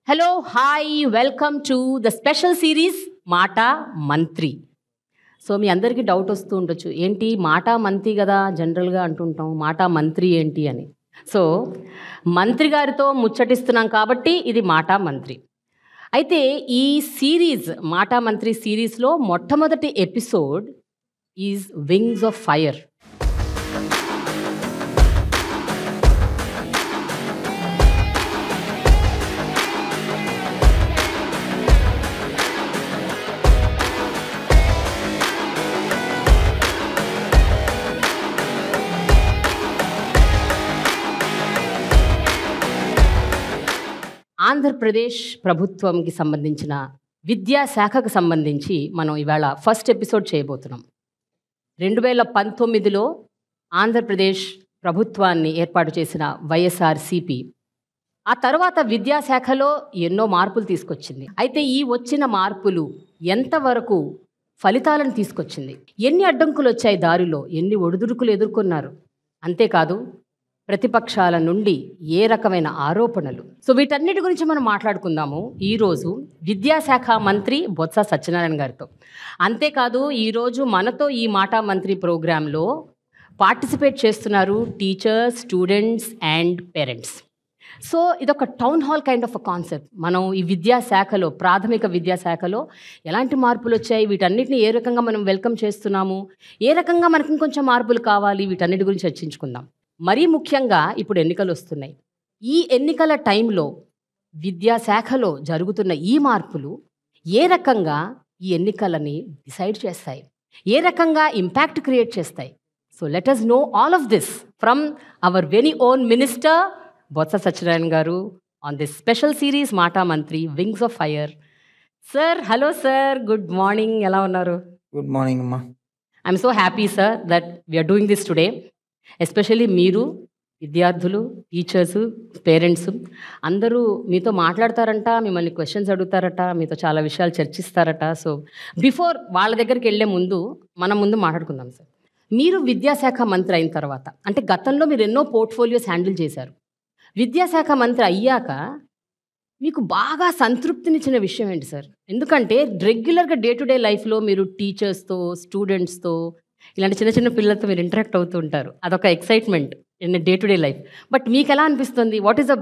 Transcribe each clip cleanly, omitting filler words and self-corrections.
Hello hi welcome to the special series మాట మంత్రి. So మీ అందరికీ డౌట్ వస్తూ ఉండొచ్చు, ఏంటి మాట మంత్రి కదా జనరల్గా అంటుంటాం, మాట మంత్రి ఏంటి అని. సో మంత్రి గారితో ముచ్చటిస్తున్నాం కాబట్టి ఇది మాట మంత్రి. అయితే ఈ సిరీస్ మాట మంత్రి సిరీస్లో మొట్టమొదటి episode is wings of fire. Andhra Pradesh ప్రభుత్వంకి సంబంధించిన విద్యాశాఖకు సంబంధించి మనం ఇవాళ ఫస్ట్ ఎపిసోడ్ చేయబోతున్నాం. 2019లో ఆంధ్రప్రదేశ్ ప్రభుత్వాన్ని ఏర్పాటు చేసిన వైఎస్ఆర్సీపీ ఆ తర్వాత విద్యాశాఖలో ఎన్నో మార్పులు తీసుకొచ్చింది. అయితే ఈ వచ్చిన మార్పులు ఎంతవరకు ఫలితాలను తీసుకొచ్చింది, ఎన్ని అడ్డంకులు వచ్చాయి దారిలో, ఎన్ని ఒడిదుడుకులు ఎదుర్కొన్నారు, అంతేకాదు ప్రతిపక్షాల నుండి ఏ రకమైన ఆరోపణలు. సో వీటన్నిటి గురించి మనం మాట్లాడుకుందాము ఈరోజు విద్యాశాఖ మంత్రి బొత్స సత్యనారాయణ గారితో. అంతేకాదు ఈరోజు మనతో ఈ మాట మంత్రి ప్రోగ్రాంలో పార్టిసిపేట్ చేస్తున్నారు teachers, students and parents. So ఇదొక town hall kind of a concept. మనం ఈ విద్యాశాఖలో, ప్రాథమిక విద్యాశాఖలో ఎలాంటి మార్పులు వచ్చాయి, వీటన్నిటిని ఏ రకంగా మనం వెల్కమ్ చేస్తున్నాము, ఏ రకంగా మనకి ఇంకొంచెం మార్పులు కావాలి, వీటన్నిటి గురించి చర్చించుకుందాం. మరీ ముఖ్యంగా ఇప్పుడు ఎన్నికలు వస్తున్నాయి. ఈ ఎన్నికల టైంలో విద్యాశాఖలో జరుగుతున్న ఈ మార్పులు ఏ రకంగా ఈ ఎన్నికలని డిసైడ్ చేస్తాయి, ఏ రకంగా ఇంపాక్ట్ క్రియేట్ చేస్తాయి. So let us know all of this from our very own minister Botcha Satyanarayana గారు on this special series మాటా మంత్రి wings of fire. Sir, hello sir, good morning, ఎలా ఉన్నారు? గుడ్ మార్నింగ్ అమ్మా. I'm so happy sir that we are doing this today. Especially మీరు, విద్యార్థులు, teachers, parents అందరూ మీతో మాట్లాడతారంట, మిమ్మల్ని క్వశ్చన్స్ అడుగుతారట, మీతో చాలా విషయాలు చర్చిస్తారట. సో బిఫోర్ వాళ్ళ దగ్గరికి వెళ్ళే ముందు మనం మాట్లాడుకుందాం సార్. మీరు విద్యాశాఖ మంత్రి అయిన తర్వాత, అంటే గతంలో మీరు ఎన్నో పోర్ట్ఫోలియోస్ హ్యాండిల్ చేశారు, విద్యాశాఖ మంత్రి అయ్యాక మీకు బాగా సంతృప్తినిచ్చిన విషయం ఏంటి సార్? ఎందుకంటే రెగ్యులర్గా డే టు డే లైఫ్లో మీరు టీచర్స్తో, స్టూడెంట్స్తో, ఇలాంటి చిన్న చిన్న పిల్లలతో మీరు ఇంటరాక్ట్ అవుతూ ఉంటారు. అదొక excitement in day to day life. But మీకు ఎలా అనిపిస్తుంది? What is the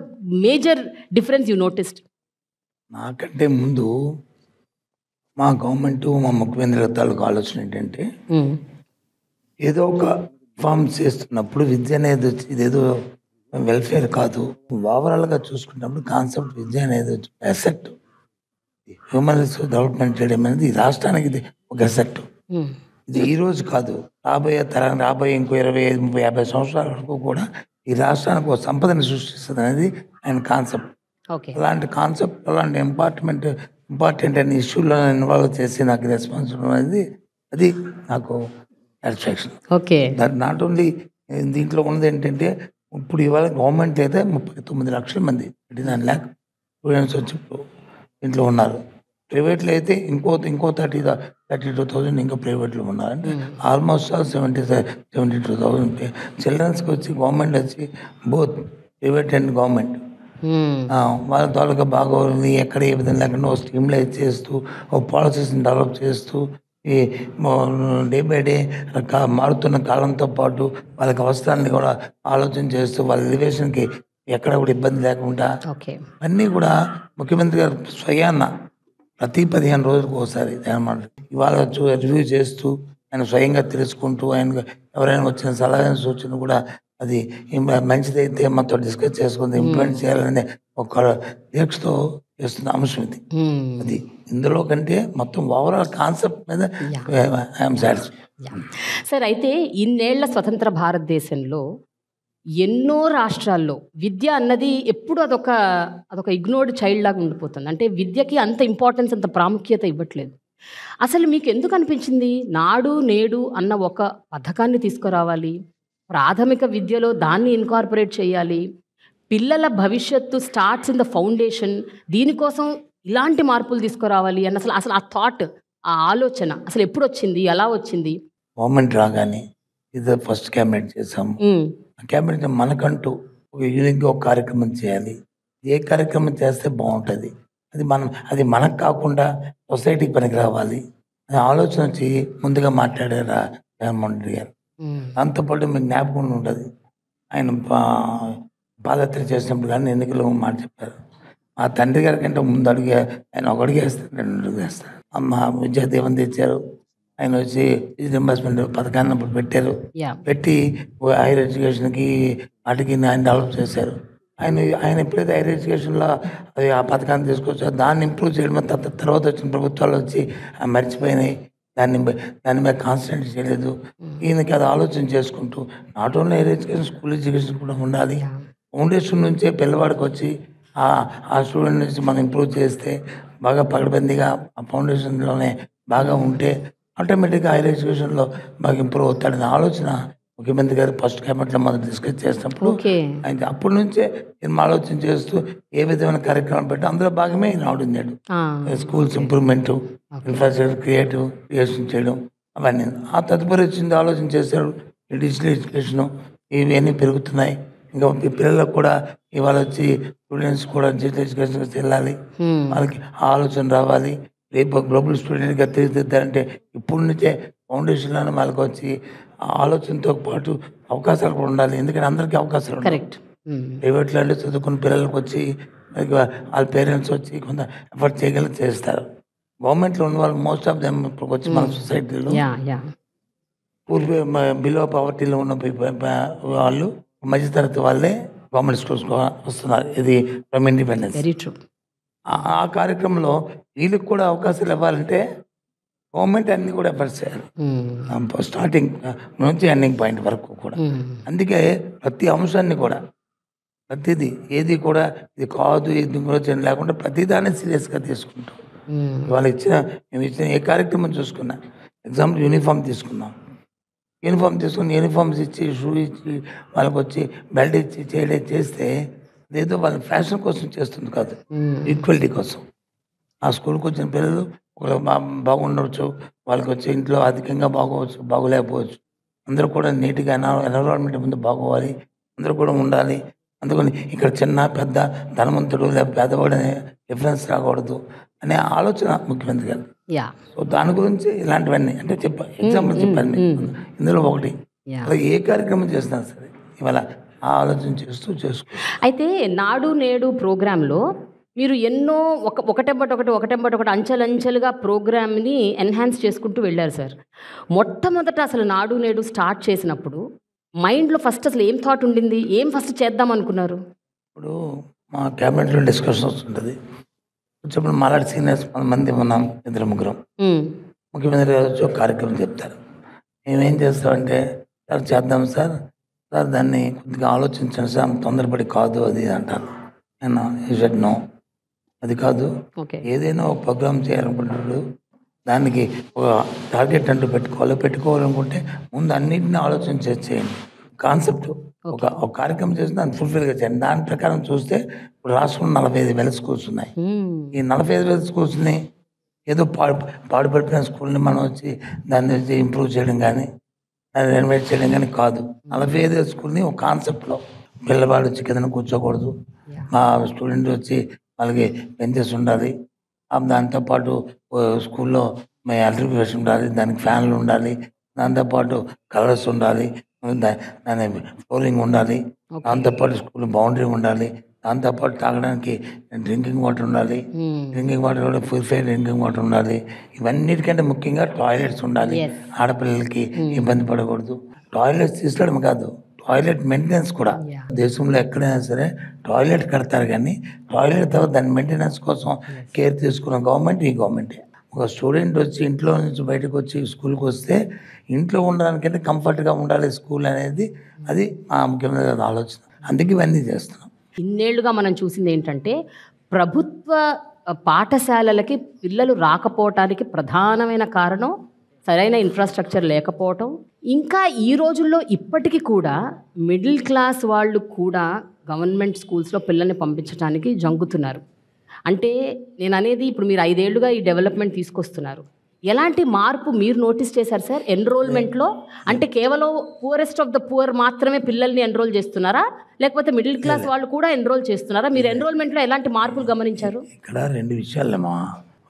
major difference you noticed? నాకంటే ముందు మా గవర్నమెంట్, మా ముఖ్యమంత్రి తాలూకు ఆలోచన ఏంటంటే, ఏదో ఒక ఫామ్ చేస్తున్నప్పుడు విద్య అనేది ఇదేదో వెల్ఫేర్ కాదు, ఓవరాల్గా చూసుకున్నప్పుడు కాన్సెప్ట్ విద్య అనేది అసెట్, హ్యూమన్ రిసోర్స్ డెవలప్మెంట్ చేయడం అనేది ఈ రాష్ట్రానికి ఇది ఒక అసెట్. ఇది ఈ రోజు కాదు, రాబోయే ఇంకో 25-50 సంవత్సరాల వరకు కూడా ఈ రాష్ట్రానికి ఒక సంపదను సృష్టిస్తుంది అనేది ఆయన కాన్సెప్ట్. అలాంటి కాన్సెప్ట్, అలాంటి ఇంపార్టెంట్ అనే ఇష్యూలో ఇన్వాల్వ్ చేసి నాకు రెస్పాన్సిబుల్ అనేది, అది నాకు సాటిస్ఫాక్షన్. ఓకే, నాట్ ఓన్లీ దీంట్లో ఉన్నది ఏంటంటే, ఇప్పుడు ఇవాళ గవర్నమెంట్ అయితే 39 లక్షల మంది, 39 lakh స్టూడెంట్స్ వచ్చి ఇప్పుడు ఇంట్లో ఉన్నారు. ప్రైవేట్లో అయితే ఇంకో 32,000 ఇంకా ప్రైవేట్లో ఉన్నారంటే ఆల్మోస్ట్ 72,000 చిల్డ్రన్స్కి వచ్చి గవర్నమెంట్ వచ్చి బోత్ ప్రైవేట్ అండ్ గవర్నమెంట్ వాళ్ళ తాలూకా బాగోని ఎక్కడ ఏ విధంగా లేకుండా ఒక స్ట్రీమ్లైజ్ చేస్తూ, ఒక పాలసీస్ని డెవలప్ చేస్తూ, ఈ డే బై డే మారుతున్న కాలంతో పాటు వాళ్ళకి అవసరాన్ని కూడా ఆలోచన చేస్తూ, వాళ్ళ ఎలివేషన్కి ఎక్కడ కూడా ఇబ్బంది లేకుండా అన్నీ కూడా ముఖ్యమంత్రి గారు స్వయాన్న ప్రతి 15 రోజులకు ఒకసారి ఇవాళ రివ్యూ చేస్తూ, ఆయన స్వయంగా తెలుసుకుంటూ, ఆయన ఎవరైనా వచ్చిన సలహా సూచన కూడా అది మంచిదైతే మనతో డిస్కస్ చేసుకుంది ఇంప్లిమెంట్ చేయాలనే ఒక దీక్షతో చేస్తున్న అంశం ఇది. అది ఇందులో కంటే మొత్తం ఓవరాల్ కాన్సెప్ట్ మీద ఐఎమ్ సాటిస్ఫైడ్. సార్, అయితే ఇన్నేళ్ల స్వతంత్ర భారతదేశంలో ఎన్నో రాష్ట్రాల్లో విద్య అన్నది ఎప్పుడు అదొక ఇగ్నోర్డ్ చైల్డ్ లాగా ఉండిపోతుంది. అంటే విద్యకి అంత ఇంపార్టెన్స్, అంత ప్రాముఖ్యత ఇవ్వట్లేదు. అసలు మీకు ఎందుకు అనిపించింది నాడు నేడు అన్న ఒక పథకాన్ని తీసుకురావాలి, ప్రాథమిక విద్యలో దాన్ని ఇన్కార్పొరేట్ చేయాలి, పిల్లల భవిష్యత్తు స్టార్ట్స్ ఇన్ ద ఫౌండేషన్, దీనికోసం ఇలాంటి మార్పులు తీసుకురావాలి అన్న అసలు ఆ థాట్, ఆ ఆలోచన అసలు ఎప్పుడు వచ్చింది, ఎలా వచ్చింది? గవర్నమెంట్ రాగానే ఇది ఫస్ట్ క్యాబినెట్ చేసాము. క్యాబినెట్ మనకంటూ ఒక యూనిక్గా ఒక కార్యక్రమం చేయాలి, ఏ కార్యక్రమం చేస్తే బాగుంటుంది, అది మనకు కాకుండా సొసైటీకి పనికి రావాలి అనే ఆలోచన వచ్చి ముందుగా మాట్లాడారు జగన్మోహన్ రెడ్డి గారు. దాంతోపాటు మీకు జ్ఞాపకం ఉంటుంది, ఆయన పాదయాత్ర చేసినప్పుడు కానీ ఎన్నికల్లో మాట చెప్పారు, మా తండ్రి గారి కంటే ముందు ఆయన ఒక అడుగు వేస్తాడు, 2 అడుగులు వేస్తాడు. అమ్మ విద్యా దీవెన తెచ్చారు, ఆయన వచ్చి రీఎంబర్స్మెంట్ పథకాన్ని అప్పుడు పెట్టారు, పెట్టి హైయర్ ఎడ్యుకేషన్కి వాటికి ఆయన డెవలప్ చేశారు. ఆయన ఎప్పుడైతే హైయర్ ఎడ్యుకేషన్లో ఆ పథకాన్ని తీసుకొచ్చారో దాన్ని ఇంప్రూవ్ చేయడం, తర్వాత వచ్చిన ప్రభుత్వాలు వచ్చి మర్చిపోయినాయి, దాని మీద కాన్సన్ట్రేట్ చేయలేదు. ఈయనకి అది ఆలోచన చేసుకుంటూ not only higher education, school education కూడా ఉండాలి. ఫౌండేషన్ నుంచే పిల్లవాడికి వచ్చి ఆ స్టూడెంట్ నుంచి మనం ఇంప్రూవ్ చేస్తే బాగా పకడ్బందీగా ఆ ఫౌండేషన్లోనే బాగా ఉంటే ఆటోమేటిక్గా హైయర్ ఎడ్యుకేషన్లో బాగా ఇంప్రూవ్ అవుతాడనే ఆలోచన ముఖ్యమంత్రి గారు ఫస్ట్ క్యాబినెట్లో మొదలు డిస్కస్ చేసినప్పుడు ఆయన అప్పటి నుంచే నేను ఆలోచన చేస్తూ ఏ విధమైన కార్యక్రమం పెట్టి అందులో భాగమే ఈయన ఆడున్నాడు. స్కూల్స్ ఇంప్రూవ్మెంట్, ఇన్ఫ్రాస్ట్రక్చర్ క్రియేషన్ చేయడం అవన్నీ. ఆ తదుపరి వచ్చింది ఆలోచన చేశాడు డిజిటల్ ఎడ్యుకేషను, ఇవన్నీ పెరుగుతున్నాయి. ఇంకా పిల్లలకు కూడా ఇవాళ వచ్చి స్టూడెంట్స్ కూడా డిజిటల్ ఎడ్యుకేషన్ వెళ్ళాలి, వాళ్ళకి ఆలోచన రావాలి. రేపు గ్లోబల్ స్టూడెంట్గా తీర్చిదిద్దారంటే ఇప్పటి నుంచే ఫౌండేషన్లోనే వాళ్ళకి వచ్చి ఆలోచనతో పాటు అవకాశాలు కూడా ఉండాలి. ఎందుకంటే అందరికీ అవకాశాలు ఉంటాయి. ప్రైవేట్లో చదువుకున్న పిల్లలకు వచ్చి వాళ్ళ పేరెంట్స్ వచ్చి కొంత ఎఫర్ట్ చేస్తారు. గవర్నమెంట్లో ఉన్న వాళ్ళు మోస్ట్ ఆఫ్ దెమ్ ఇప్పుడు వచ్చి మన సొసైటీలో బిలో పవర్టీలో ఉన్న వాళ్ళు మధ్యతరగతి వాళ్ళే గవర్నమెంట్ స్కూల్స్ వస్తున్నారు. ఇది ఫ్రమ్ ఇండిపెండెన్స్. ఆ కార్యక్రమంలో వీళ్ళకి కూడా అవకాశాలు ఇవ్వాలంటే గవర్నమెంట్ అన్ని కూడా ఎఫర్ట్స్ చేయాలి, స్టార్టింగ్ నుంచి ఎండింగ్ పాయింట్ వరకు కూడా. అందుకే ప్రతి అంశాన్ని కూడా ప్రతిదీ ఏది కూడా ఇది కాదు ఇది కూడా లేకుండా ప్రతిదాన్ని సీరియస్గా తీసుకుంటాం. మేము ఇచ్చిన ఏ కార్యక్రమం చూసుకున్నా, ఎగ్జాంపుల్ యూనిఫామ్ తీసుకున్నాం, యూనిఫామ్స్ ఇచ్చి షూ ఇచ్చి వాళ్ళకి వచ్చి బెల్ట్ ఇచ్చి చేస్తే ఏదో వాళ్ళ ఫ్యాషన్ కోసం చేస్తుంది కాదు, ఈక్వాలిటీ కోసం. ఆ స్కూల్కి వచ్చిన పిల్లలు ఒకరు బాగుండవచ్చు, వాళ్ళకి వచ్చి ఇంట్లో అధికంగా బాగోవచ్చు, బాగోలేకపోవచ్చు. అందరూ కూడా నీట్గా ఎన్విరాన్మెంట్ ముందు బాగోవాలి, అందరూ కూడా ఉండాలి. అందుకని ఇక్కడ చిన్న పెద్ద ధనవంతుడు లేదా పేదవాడు అనే డిఫరెన్స్ రాకూడదు అనే ఆలోచన ముఖ్యమంత్రి గారు. సో దాని గురించి ఇలాంటివన్నీ అంటే ఎగ్జాంపుల్ చెప్పాను ఇందులో ఒకటి. అలాగే ఏ కార్యక్రమం చేసినా సరే ఇవాళ ఆలోచన చేసుకో. అయితే నాడు నేడు ప్రోగ్రాంలో మీరు ఎన్నో ఒకటెంబటి ఒకటి అంచెలంచెలుగా ప్రోగ్రామ్ని ఎన్హాన్స్ చేసుకుంటూ వెళ్ళారు సార్. మొట్టమొదట అసలు నాడు నేడు స్టార్ట్ చేసినప్పుడు మైండ్లో ఫస్ట్ అసలు ఏం థాట్ ఉండింది, ఏం ఫస్ట్ చేద్దాం అనుకున్నారు? ఇప్పుడు మా క్యాబినెట్లో డిస్కషన్ వస్తుంటుంది. వచ్చినప్పుడు మాలాంటి సీనియర్స్ 10 మంది ఉన్నాం, 2-3. ముఖ్యమంత్రి గారు వచ్చి ఒక కార్యక్రమం చెప్తారు. మేమేం చేస్తామంటే సార్ చేద్దాం సార్ దాన్ని కొద్దిగా ఆలోచించండి సార్, తొందరపడి కాదు అది అంటారు. నేను షెడ్ నో, అది కాదు, ఏదైనా ఒక ప్రోగ్రామ్ చేయాలనుకుంటున్నాడు దానికి ఒక టార్గెట్ అంటూ పెట్టుకోవాలనుకుంటే ముందు అన్నింటినీ ఆలోచన చేయండి. కాన్సెప్ట్ ఒక కార్యక్రమం చేసి దాన్ని ఫుల్ఫిల్గా చేయండి. దాని ప్రకారం చూస్తే ఇప్పుడు రాష్ట్రంలో 45,000 స్కూల్స్ ఉన్నాయి. ఈ 45,000 స్కూల్స్ని ఏదో పాడుపడిపోయిన స్కూల్ని మనం వచ్చి దాన్ని వచ్చి ఇంప్రూవ్ చేయడం కానీ దాన్ని రెనోవేట్ చేయడం కానీ కాదు. 45,000 స్కూల్ని ఒక కాన్సెప్ట్లో పిల్లవాడు వచ్చి కింద కూర్చోకూడదు, మా స్టూడెంట్ వచ్చి వాళ్ళకి బెంచెస్ ఉండాలి, దాంతోపాటు స్కూల్లో ఎలక్ట్రిఫికేషన్ ఉండాలి, దానికి ఫ్యాన్లు ఉండాలి, దాంతోపాటు కలర్స్ ఉండాలి, దాని ఫ్లోరింగ్ ఉండాలి, దాంతోపాటు స్కూల్ బౌండరీ ఉండాలి, దాంతోపాటు తాగడానికి డ్రింకింగ్ వాటర్ ఉండాలి, డ్రింకింగ్ వాటర్ కూడా ప్యూరిఫైడ్ డ్రింకింగ్ వాటర్ ఉండాలి. ఇవన్నిటికంటే ముఖ్యంగా టాయిలెట్స్ ఉండాలి. ఆడపిల్లలకి ఇబ్బంది పడకూడదు. టాయిలెట్స్ తీసుకోవడం కాదు, టాయిలెట్ మెయింటెనెన్స్ కూడా. దేశంలో ఎక్కడైనా సరే టాయిలెట్ కడతారు, కానీ టాయిలెట్ తర్వాత దాని మెయింటెనెన్స్ కోసం కేర్ తీసుకున్న గవర్నమెంట్ ఈ గవర్నమెంటే. ఒక స్టూడెంట్ వచ్చి ఇంట్లో నుంచి బయటకు వచ్చి స్కూల్కి వస్తే ఇంట్లో ఉండడానికంటే కంఫర్ట్గా ఉండాలి స్కూల్ అనేది, అది మా ముఖ్యమైన ఆలోచన. అందుకే ఇవన్నీ చేస్తున్నాం. ఇన్నేళ్లుగా మనం చూసింది ఏంటంటే ప్రభుత్వ పాఠశాలలకి పిల్లలు రాకపోవటానికి ప్రధానమైన కారణం సరైన ఇన్ఫ్రాస్ట్రక్చర్ లేకపోవటం. ఇంకా ఈ రోజుల్లో ఇప్పటికీ కూడా మిడిల్ క్లాస్ వాళ్ళు కూడా గవర్నమెంట్ స్కూల్స్లో పిల్లల్ని పంపించడానికి జంకుతున్నారు. అంటే నేను అనేది ఇప్పుడు మీరు 5 ఏళ్లుగా ఈ డెవలప్మెంట్ తీసుకొస్తున్నారు. ఎలాంటి మార్పు మీరు నోటీస్ చేశారు సార్ ఎన్రోల్మెంట్లో? అంటే కేవలం పూరెస్ట్ ఆఫ్ ద పూర్ మాత్రమే పిల్లల్ని ఎన్రోల్ చేస్తున్నారా, లేకపోతే మిడిల్ క్లాస్ వాళ్ళు కూడా ఎన్రోల్ చేస్తున్నారా? మీరు ఎన్రోల్మెంట్లో ఎలాంటి మార్పులు గమనించారు? ఇక్కడ 2 విషయాలమ్మా.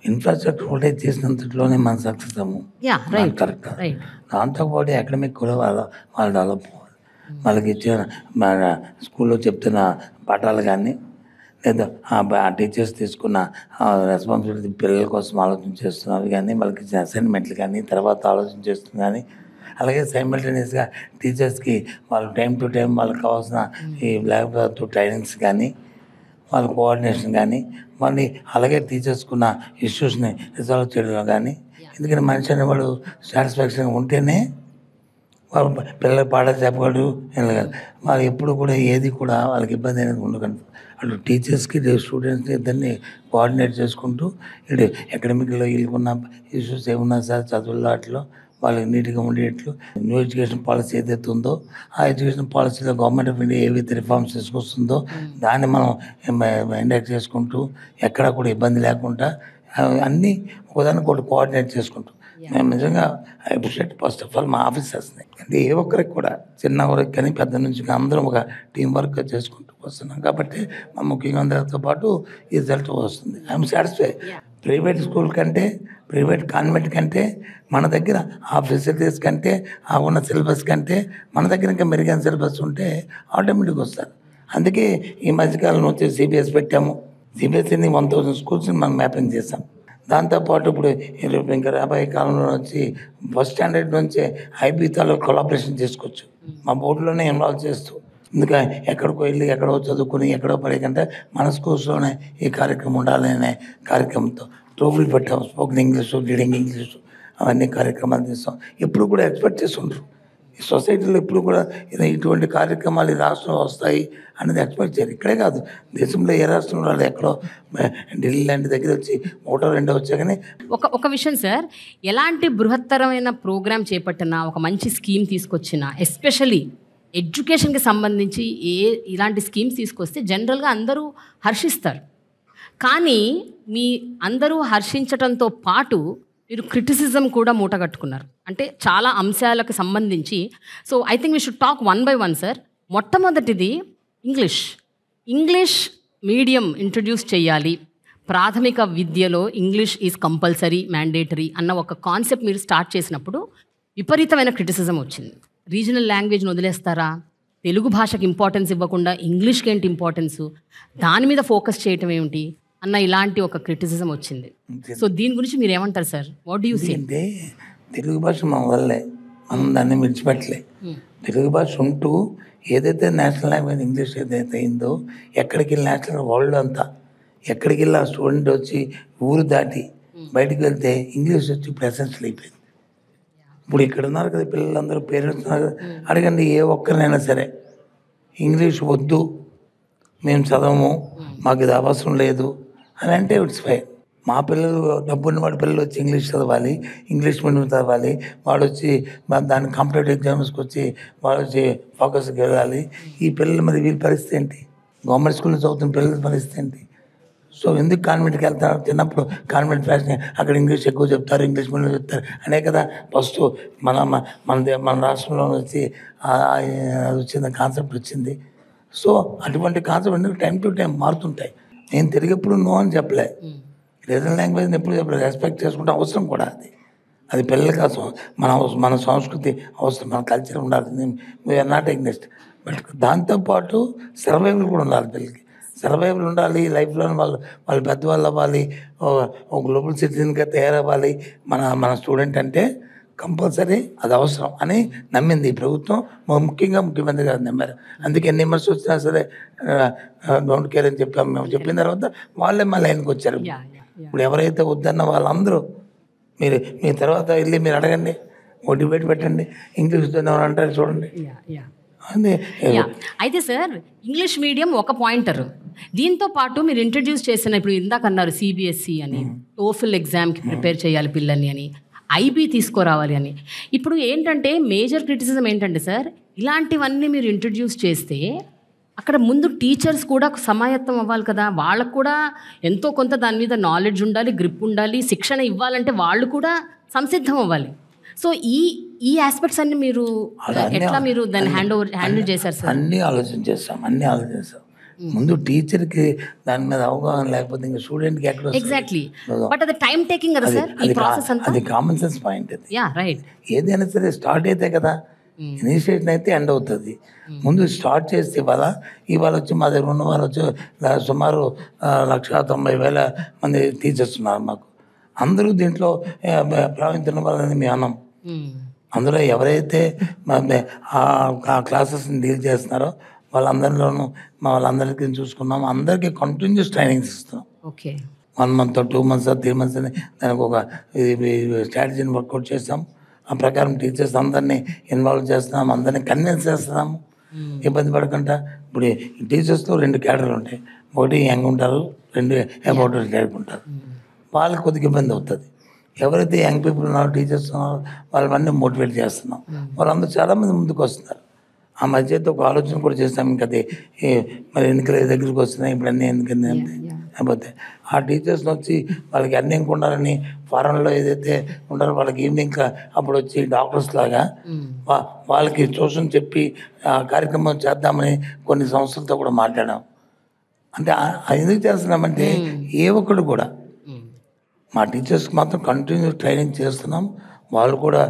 ఇన్ఫ్రాస్ట్రక్చర్ ఒకటే చేసినంతట్లోనే మనం సక్సెస్ అవ్వము. కరెక్ట్. దాంతోపాటు అకాడమిక్ కూడా వాళ్ళు డెవలప్ అవ్వాలి. వాళ్ళకి ఇచ్చిన మన స్కూల్లో చెప్తున్న పాఠాలు కానీ, లేదా ఆ టీచర్స్ తీసుకున్న రెస్పాన్సిబిలిటీ పిల్లల కోసం ఆలోచన చేస్తున్నవి కానీ, వాళ్ళకి ఇచ్చిన అసైన్మెంట్లు కానీ, తర్వాత ఆలోచన చేస్తుంది కానీ, అలాగే సైమల్టేనియస్గా టీచర్స్కి వాళ్ళు టైం టు టైం వాళ్ళకి కావాల్సిన ఈ బ్లాక్ ట్రైనింగ్స్ కానీ, వాళ్ళ కోఆర్డినేషన్ కానీ, మళ్ళీ అలాగే టీచర్స్కున్న ఇష్యూస్ని రిజాల్వ్ చేయడంలో కానీ. ఎందుకంటే మనిషి అనేవాడు సాటిస్ఫాక్షన్గా ఉంటేనే వాళ్ళు పిల్లలకు పాఠాలు చెప్పగలరు. వాళ్ళు ఎప్పుడు కూడా ఏది కూడా వాళ్ళకి ఇబ్బంది అనేది ఉండకండి. అటు టీచర్స్కి స్టూడెంట్స్కి ఇద్దరిని కోఆర్డినేట్ చేసుకుంటూ ఇటు అకాడమిక్లో వీళ్ళకున్న ఇష్యూస్ ఏమున్నా సార్ చదువుల్లో వాటిలో వాళ్ళకి నీట్గా ఉండేట్లు న్యూ ఎడ్యుకేషన్ పాలసీ ఏదైతే ఉందో ఆ ఎడ్యుకేషన్ పాలసీలో గవర్నమెంట్ ఆఫ్ ఇండియా ఏవైతే రిఫార్మ్స్ తీసుకొస్తుందో దాన్ని మనం ఇండెక్ట్ చేసుకుంటూ ఎక్కడా కూడా ఇబ్బంది లేకుండా అన్నీ ఒకదానికి ఒకటి కోఆర్డినేట్ చేసుకుంటూ మేము నిజంగా I appreciate first of all మా ఆఫీసర్స్ని. అంటే ఏ ఒక్కరికి కూడా చిన్న వరకు కానీ పెద్ద నుంచి అందరం ఒక టీం వర్క్ చేసుకుంటూ వస్తున్నాం కాబట్టి మా ముఖ్యంగా అందరితో పాటు ఈ రిజల్ట్ వస్తుంది. I'm satisfy. ప్రైవేట్ స్కూల్ కంటే ప్రైవేట్ కాన్వెంట్ కంటే మన దగ్గర ఆ ఫెసిలిటీస్ కంటే ఆ ఉన్న సిలబస్ కంటే మన దగ్గర ఇంకా మెరుగైన సిలబస్ ఉంటే ఆటోమేటిక్గా వస్తారు. అందుకే ఈ మధ్యకాలంలో వచ్చి సిబిఎస్ పెట్టాము. సిబిఎస్ఈని 1000 స్కూల్స్ని మనం మ్యాపింగ్ చేసాం. దాంతోపాటు ఇప్పుడు ఇంకా రాబోయే కాలంలో వచ్చి ఫస్ట్ స్టాండర్డ్ నుంచే ఐబీతో కొలాబరేషన్ చేసుకోవచ్చు మా బోర్డులోనే ఇన్వాల్వ్ చేస్తూ. ఎందుకంటే ఎక్కడికో వెళ్ళి ఎక్కడో చదువుకుని ఎక్కడో పడే కంటే మన స్కూల్స్లోనే ఈ కార్యక్రమం ఉండాలనే కార్యక్రమంతో ట్రోఫీలు పెట్టాము. స్పోకెన్ ఇంగ్లీషు, రీడింగ్ ఇంగ్లీషు అవన్నీ కార్యక్రమాలు చేస్తాం. ఎప్పుడు కూడా ఎక్స్పెక్ట్ చేస్తుంటారు ఈ సొసైటీలో ఎప్పుడు కూడా ఇటువంటి కార్యక్రమాలు ఈ రాష్ట్రంలో వస్తాయి అనేది ఎక్స్పెక్ట్ చేయరు. ఇక్కడే కాదు దేశంలో ఏ రాష్ట్రంలో వాళ్ళు ఎక్కడో ఢిల్లీ లాంటి దగ్గర వచ్చి 1-2 వచ్చా కానీ ఒక విషయం సార్, ఎలాంటి బృహత్తరమైన ప్రోగ్రామ్ చేపట్టినా ఒక మంచి స్కీమ్ తీసుకొచ్చినా ఎస్పెషలీ ఎడ్యుకేషన్కి సంబంధించి ఇలాంటి స్కీమ్స్ తీసుకొస్తే జనరల్గా అందరూ హర్షిస్తారు. కానీ మీ అందరూ హర్షించటంతో పాటు మీరు క్రిటిసిజం కూడా మూటగట్టుకున్నారు. అంటే చాలా అంశాలకు సంబంధించి. So I think we should talk 1 by 1 sir. మొట్టమొదటిది ఇంగ్లీష్ మీడియం ఇంట్రడ్యూస్ చేయాలి, ప్రాథమిక విద్యలో ఇంగ్లీష్ ఈజ్ కంపల్సరీ మ్యాండేటరీ అన్న ఒక కాన్సెప్ట్ మీరు స్టార్ట్ చేసినప్పుడు విపరీతమైన క్రిటిసిజం వచ్చింది. రీజనల్ లాంగ్వేజ్ని వదిలేస్తారా, తెలుగు భాషకి ఇంపార్టెన్స్ ఇవ్వకుండా ఇంగ్లీష్కి ఏంటి ఇంపార్టెన్సు, దాని మీద ఫోకస్ చేయటం ఏమిటి అన్న ఇలాంటి ఒక క్రిటిసిజం వచ్చింది. సో దీని గురించి మీరు ఏమంటారు సార్? What do you see? అంటే తెలుగు భాష మన వల్లే, మనం దాన్ని విడిచిపెట్టలే. తెలుగు భాష ఉంటూ ఏదైతే నేషనల్ లాంగ్వేజ్ ఇంగ్లీష్ ఏదైతే అయిందో ఎక్కడికి వెళ్ళి నేషనల్ వరల్డ్ అంతా ఎక్కడికి వెళ్ళి ఆ స్టూడెంట్ వచ్చి ఊరు దాటి బయటకు వెళ్తే ఇంగ్లీష్ వచ్చి ఇప్పుడు ఎసెన్షియల్ అయిపోయింది. ఇప్పుడు ఇక్కడ ఉన్నారు కదా పిల్లలందరూ, పేరెంట్స్ ఉన్నారు కదా, అడగండి ఏ ఒక్కరినైనా సరే ఇంగ్లీష్ వద్దు, మేము చదవము, మాకు ఇది అవసరం లేదు అని అంటే ఇట్స్ ఫైన్. మా పిల్లలు డబ్బున్న వాడి పిల్లలు వచ్చి ఇంగ్లీష్ చదవాలి, ఇంగ్లీష్ మీడియం చదవాలి, వాడు వచ్చి దాని కాంపిటేటివ్ ఎగ్జామ్స్కి వచ్చి వాడు వచ్చి ఫోకస్కి వెళ్ళాలి. ఈ పిల్లలు మరి వీళ్ళ పరిస్థితి ఏంటి? గవర్నమెంట్ స్కూల్లో చదువుతున్న పిల్లల పరిస్థితి ఏంటి? సో ఎందుకు కాన్వెంట్కి వెళ్తారు? చిన్నప్పుడు కాన్వెంట్ ఫ్యాషన్, అక్కడ ఇంగ్లీష్ ఎక్కువ చెప్తారు, ఇంగ్లీష్ మీడియం చెప్తారు అనే కదా ఫస్ట్ మన రాష్ట్రంలో వచ్చి వచ్చింది కాన్సెప్ట్ వచ్చింది. సో అటువంటి కాన్సెప్ట్ ఎందుకు టైం టు టైం మారుతుంటాయి. నేను తెలుగు ఎప్పుడు నో అని చెప్పలే, రీజనల్ లాంగ్వేజ్ని ఎప్పుడు చెప్పలేదు, రెస్పెక్ట్ చేసుకుంటే అవసరం కూడా అది పిల్లలకి అవసరం, మన సంస్కృతి అవసరం, మన కల్చర్ ఉండాలి. We are not against. బట్ దాంతోపాటు సర్వైవల్ కూడా ఉండాలి. పిల్లలకి సర్వైవల్ ఉండాలి. లైఫ్లో వాళ్ళు పెద్దవాళ్ళు అవ్వాలి, ఒక గ్లోబల్ సిటిజన్గా తయారవ్వాలి. మన స్టూడెంట్ అంటే కంపల్సరీ అది అవసరం అని నమ్మింది ఈ ప్రభుత్వం, ముఖ్యంగా ముఖ్యమంత్రి గారు నమ్మారు. అందుకే ఎన్ని విమర్శలు వచ్చినా సరే డోంట్ కేర్ అని చెప్పాము. మేము చెప్పిన తర్వాత వాళ్ళే మా లైన్కి వచ్చారు. ఇప్పుడు ఎవరైతే వద్దన్న వాళ్ళందరూ మీ తర్వాత వెళ్ళి మీరు అడగండి, ఓ డిబేట్ పెట్టండి, ఇంగ్లీష్ అంటారు చూడండి. అయితే సార్ ఇంగ్లీష్ మీడియం ఒక పాయింటర్. దీంతో పాటు మీరు ఇంట్రడ్యూస్ చేసిన ఇప్పుడు ఇందాక అన్నారు సిబిఎస్ఈ అని, టోఫెల్ ఎగ్జామ్కి ప్రిపేర్ చేయాలి పిల్లల్ని అని, ఐబీ తీసుకురావాలి అని. ఇప్పుడు ఏంటంటే మేజర్ క్రిటిసిజం ఏంటంటే సార్, ఇలాంటివన్నీ మీరు ఇంట్రడ్యూస్ చేస్తే అక్కడ ముందు టీచర్స్ కూడా సమాయత్తం అవ్వాలి కదా, వాళ్ళకు కూడా ఎంతో కొంత దాని మీద నాలెడ్జ్ ఉండాలి, గ్రిప్ ఉండాలి, శిక్షణ ఇవ్వాలంటే వాళ్ళు కూడా సంసిద్ధం అవ్వాలి. సో ఈ ఆస్పెక్ట్స్ అన్ని మీరు ఎట్లా మీరు దాన్ని హ్యాండిల్ చేశారు సార్? అన్నీ ఆలోచించాం. ముందు టీచర్కి దాని మీద అవగాహన లేకపోతే ఇంకా స్టూడెంట్కి ఎక్కడ ఎగ్జాక్ట్లీ. బట్ అది టైం టేకింగ్ కదా సార్ ఈ ప్రాసెస్ అంతా? అది కామన్ సెన్స్ పాయింట్. అది యా రైట్. ఏదైనా సరే స్టార్ట్ అయితే కదా ఇనిషియేషన్ అయితే ఎండ్ అవుతుంది. ముందు స్టార్ట్ చేస్తే ఇవాళ వచ్చి మా దగ్గర ఉన్న వాళ్ళు వచ్చి సుమారు 1,90,000 మంది టీచర్స్ ఉన్నారు మాకు. అందరూ దీంట్లో ప్రావీణ్యం వాళ్ళని మేము అన్నాం. అందులో ఎవరైతే ఆ క్లాసెస్ని డీల్ చేస్తున్నారో వాళ్ళందరిలోనూ వాళ్ళందరికీ చూసుకున్నాము. అందరికీ కంటిన్యూస్ ట్రైనింగ్స్ ఇస్తున్నాం. ఓకే. 1 month 2 months 3 months అని దానికి ఒక స్ట్రాటజీని వర్కౌట్ చేస్తాం. ఆ ప్రకారం టీచర్స్ అందరినీ ఇన్వాల్వ్ చేస్తున్నాం, అందరినీ కన్విన్స్ చేస్తున్నాము. ఇబ్బంది పడకుండా ఇప్పుడు టీచర్స్లో 2 కేటర్లు ఉంటాయి. ఒకటి యంగ్ ఉంటారు, 2 అబౌట్ రిటైర్డ్ ఉంటారు. వాళ్ళకి కొద్దిగా ఇబ్బంది అవుతుంది. ఎవరైతే యంగ్ పీపుల్ ఉన్నారో టీచర్స్ ఉన్నారో వాళ్ళవన్నీ మోటివేట్ చేస్తున్నాం. వాళ్ళందరూ చాలామంది ముందుకు వస్తున్నారు. ఆ మధ్య అయితే ఒక ఆలోచన కూడా చేస్తాం. ఇంకా అది మరి ఎన్నికల దగ్గరికి వస్తున్నాయి, ఇప్పుడు అన్నీ ఎన్నికలు లేకపోతే ఆ టీచర్స్ని వచ్చి వాళ్ళకి అన్నీ ఇంకా ఉండాలని ఫారెన్లో ఏదైతే ఉండాలో వాళ్ళకి ఈవినింగ్ అప్పుడు వచ్చి డాక్టర్స్ లాగా వాళ్ళకి ట్యూషన్ చెప్పి ఆ కార్యక్రమం చేద్దామని కొన్ని సంస్థలతో కూడా మాట్లాడాం. అంటే ఎందుకు చేస్తున్నామంటే ఏ ఒక్కడు కూడా మా టీచర్స్కి మాత్రం కంటిన్యూ ట్రైనింగ్ చేస్తున్నాం. వాళ్ళు కూడా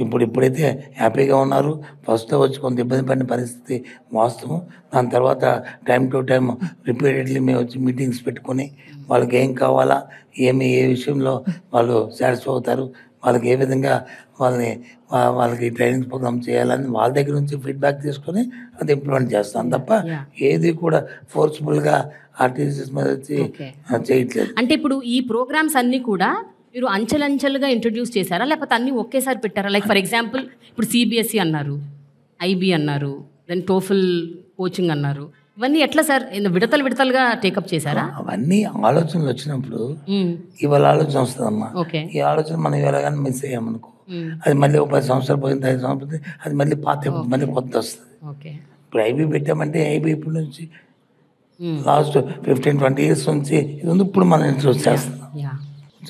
ఇప్పుడైతే హ్యాపీగా ఉన్నారు. ఫస్ట్లో వచ్చి కొంత ఇబ్బంది పడిన పరిస్థితి వాస్తవం. దాని తర్వాత టైం టు టైం రిపీటెడ్లీ మేము వచ్చి మీటింగ్స్ పెట్టుకొని వాళ్ళకి ఏం కావాలా, ఏ విషయంలో వాళ్ళు సాటిస్ఫై అవుతారు, వాళ్ళకి ఏ విధంగా వాళ్ళకి ట్రైనింగ్ ప్రోగ్రామ్ చేయాలని వాళ్ళ దగ్గర నుంచి ఫీడ్బ్యాక్ తీసుకొని అది ఇంప్లిమెంట్ చేస్తాం తప్ప ఏది కూడా ఫోర్స్ఫుల్గా ఆ టీచర్స్ మీద వచ్చి చేయట్లేదు. అంటే ఇప్పుడు ఈ ప్రోగ్రామ్స్ అన్నీ కూడా మీరు అంచెలంచెలుగా ఇంట్రడ్యూస్ చేశారా, లేకపోతే అన్నీ ఒకేసారి పెట్టారా? లైక్ ఫర్ ఎగ్జాంపుల్ ఇప్పుడు సిబిఎస్ఈ అన్నారు, ఐబీ అన్నారు, దెన్ టోఫుల్ కోచింగ్ అన్నారు. ఇవన్నీ ఎట్లా సార్ విడతలుగా టేకప్ చేశారా? అవన్నీ ఆలోచనలు వచ్చినప్పుడు ఇవాళ ఆలోచన వస్తుందమ్మా. ఈ ఆలోచన మనం ఇవాళగానే మిస్ అయ్యామనుకో, అది మళ్ళీ ఒక 10 సంవత్సరాలు పోయింది, 5 సంవత్సరాలు అది మళ్ళీ మళ్ళీ కొత్త వస్తుంది. ఇప్పుడు ఐబీ పెట్టామంటే ఐబీ ఇప్పుడు నుంచి లాస్ట్ 15-20 years నుంచి ఇది ఉంది. ఇప్పుడు మనం ఇంట్రెస్ట్ చేస్తున్నాం.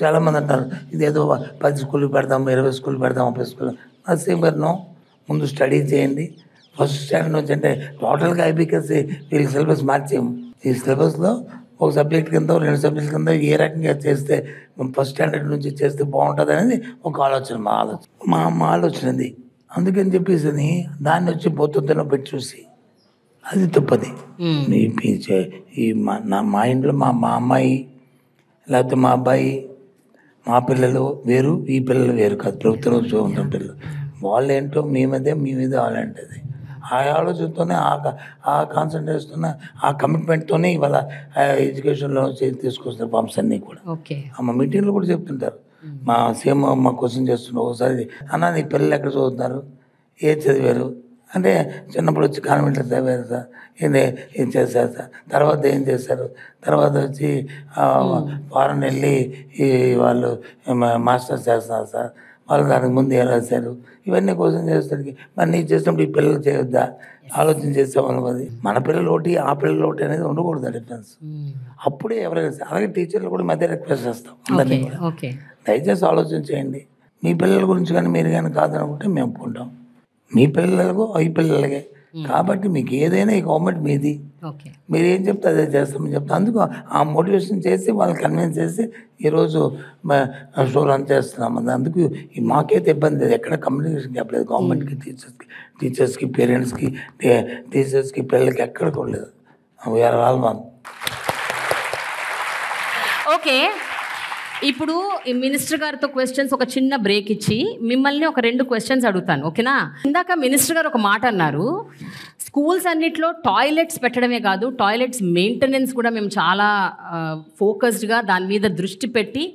చాలామంది అంటారు ఇదేదో 10 స్కూళ్ళు పెడదాం, 20 స్కూళ్ళు పెడదాం, 30 స్కూళ్ళు. సేమ్ నో, ముందు స్టడీ చేయండి. ఫస్ట్ స్టాండర్డ్ నుంచి అంటే టోటల్గా ఐబీకేసి వీళ్ళకి సిలబస్ మార్చేము. ఈ సిలబస్లో ఒక సబ్జెక్ట్ కింద 2 సబ్జెక్ట్ కింద ఏ రకంగా చేస్తే ఫస్ట్ స్టాండర్డ్ నుంచి చేస్తే బాగుంటుంది అనేది ఒక ఆలోచన, మా ఆలోచనది. అందుకని చెప్పేసి దాన్ని వచ్చి బొత్తులో పెట్టి చూసి అది తప్పది. మా ఇంట్లో మా అమ్మాయి లేకపోతే మా అబ్బాయి, మా పిల్లలు వేరు, ఈ పిల్లలు వేరు కాదు. ప్రభుత్వంలో చూడండి పిల్లలు వాళ్ళు ఏంటో మీ మీద వాళ్ళంటది. ఆ ఆలోచనతోనే ఆ కాన్సన్ట్రేషన్తోనే ఆ కమిట్మెంట్తోనే ఇవాళ ఎడ్యుకేషన్లో తీసుకొస్తారు ఫార్మ్స్ అన్నీ కూడా. మా మీటింగ్లో కూడా చెప్తుంటారు. మా సీఎం మా క్వశ్చన్ చేస్తున్నారు ఒకసారి, అన్న నీ పిల్లలు ఎక్కడ చదువుతున్నారు, ఏ చదివారు అంటే చిన్నప్పుడు వచ్చి కాన్వెంట్లో చదివారు సార్, ఏం చేశారు సార్, తర్వాత ఏం చేశారు, తర్వాత వచ్చి ఫారెన్ వెళ్ళి వాళ్ళు మాస్టర్స్ చేస్తున్నారు సార్, వాళ్ళు దానికి ముందు ఏం రాశారు, ఇవన్నీ క్వశ్చన్ చేస్తారు. మరి నీకు చేసినప్పుడు ఈ పిల్లలు చేయొద్దా, ఆలోచన చేసేవాళ్ళం. అది మన పిల్లలు ఒకటి, ఆ పిల్లలు ఒకటి అనేది ఉండకూడదు డిఫరెన్స్. అప్పుడే ఎవరైనా అలాగే టీచర్లు కూడా మధ్య రిక్వెస్ట్ చేస్తాం అందరినీ కూడా, దయచేసి ఆలోచన చేయండి. మీ పిల్లల గురించి కానీ మీరు కానీ కాదనుకుంటే మేము ఒప్పుకుంటాం. మీ పిల్లలకు ఈ పిల్లలకే కాబట్టి మీకు ఏదైనా ఈ గవర్నమెంట్ మీది, మీరు ఏం చెప్తే అదే చేస్తామని చెప్తాం. అందుకు ఆ మోటివేషన్ చేసి వాళ్ళని కన్విన్స్ చేసి ఈరోజు షో రన్ చేస్తున్నాం. అందుకు మాకైతే ఇబ్బంది లేదు, ఎక్కడ కమ్యూనికేషన్ గ్యాప్ లేదు. గవర్నమెంట్కి టీచర్స్కి పేరెంట్స్కి టీచర్స్కి పిల్లలకి ఎక్కడ కూడా లేదు. We are all one. ఓకే, ఇప్పుడు ఈ మినిస్టర్ గారితో క్వశ్చన్స్ ఒక చిన్న బ్రేక్ ఇచ్చి మిమ్మల్ని ఒక 2 questions అడుగుతాను, ఓకేనా? ఇందాక మినిస్టర్ గారు ఒక మాట అన్నారు, స్కూల్స్ అన్నిట్లో టాయిలెట్స్ పెట్టడమే కాదు, టాయిలెట్స్ మెయింటెనెన్స్ కూడా మేము చాలా ఫోకస్డ్గా దాని మీద దృష్టి పెట్టి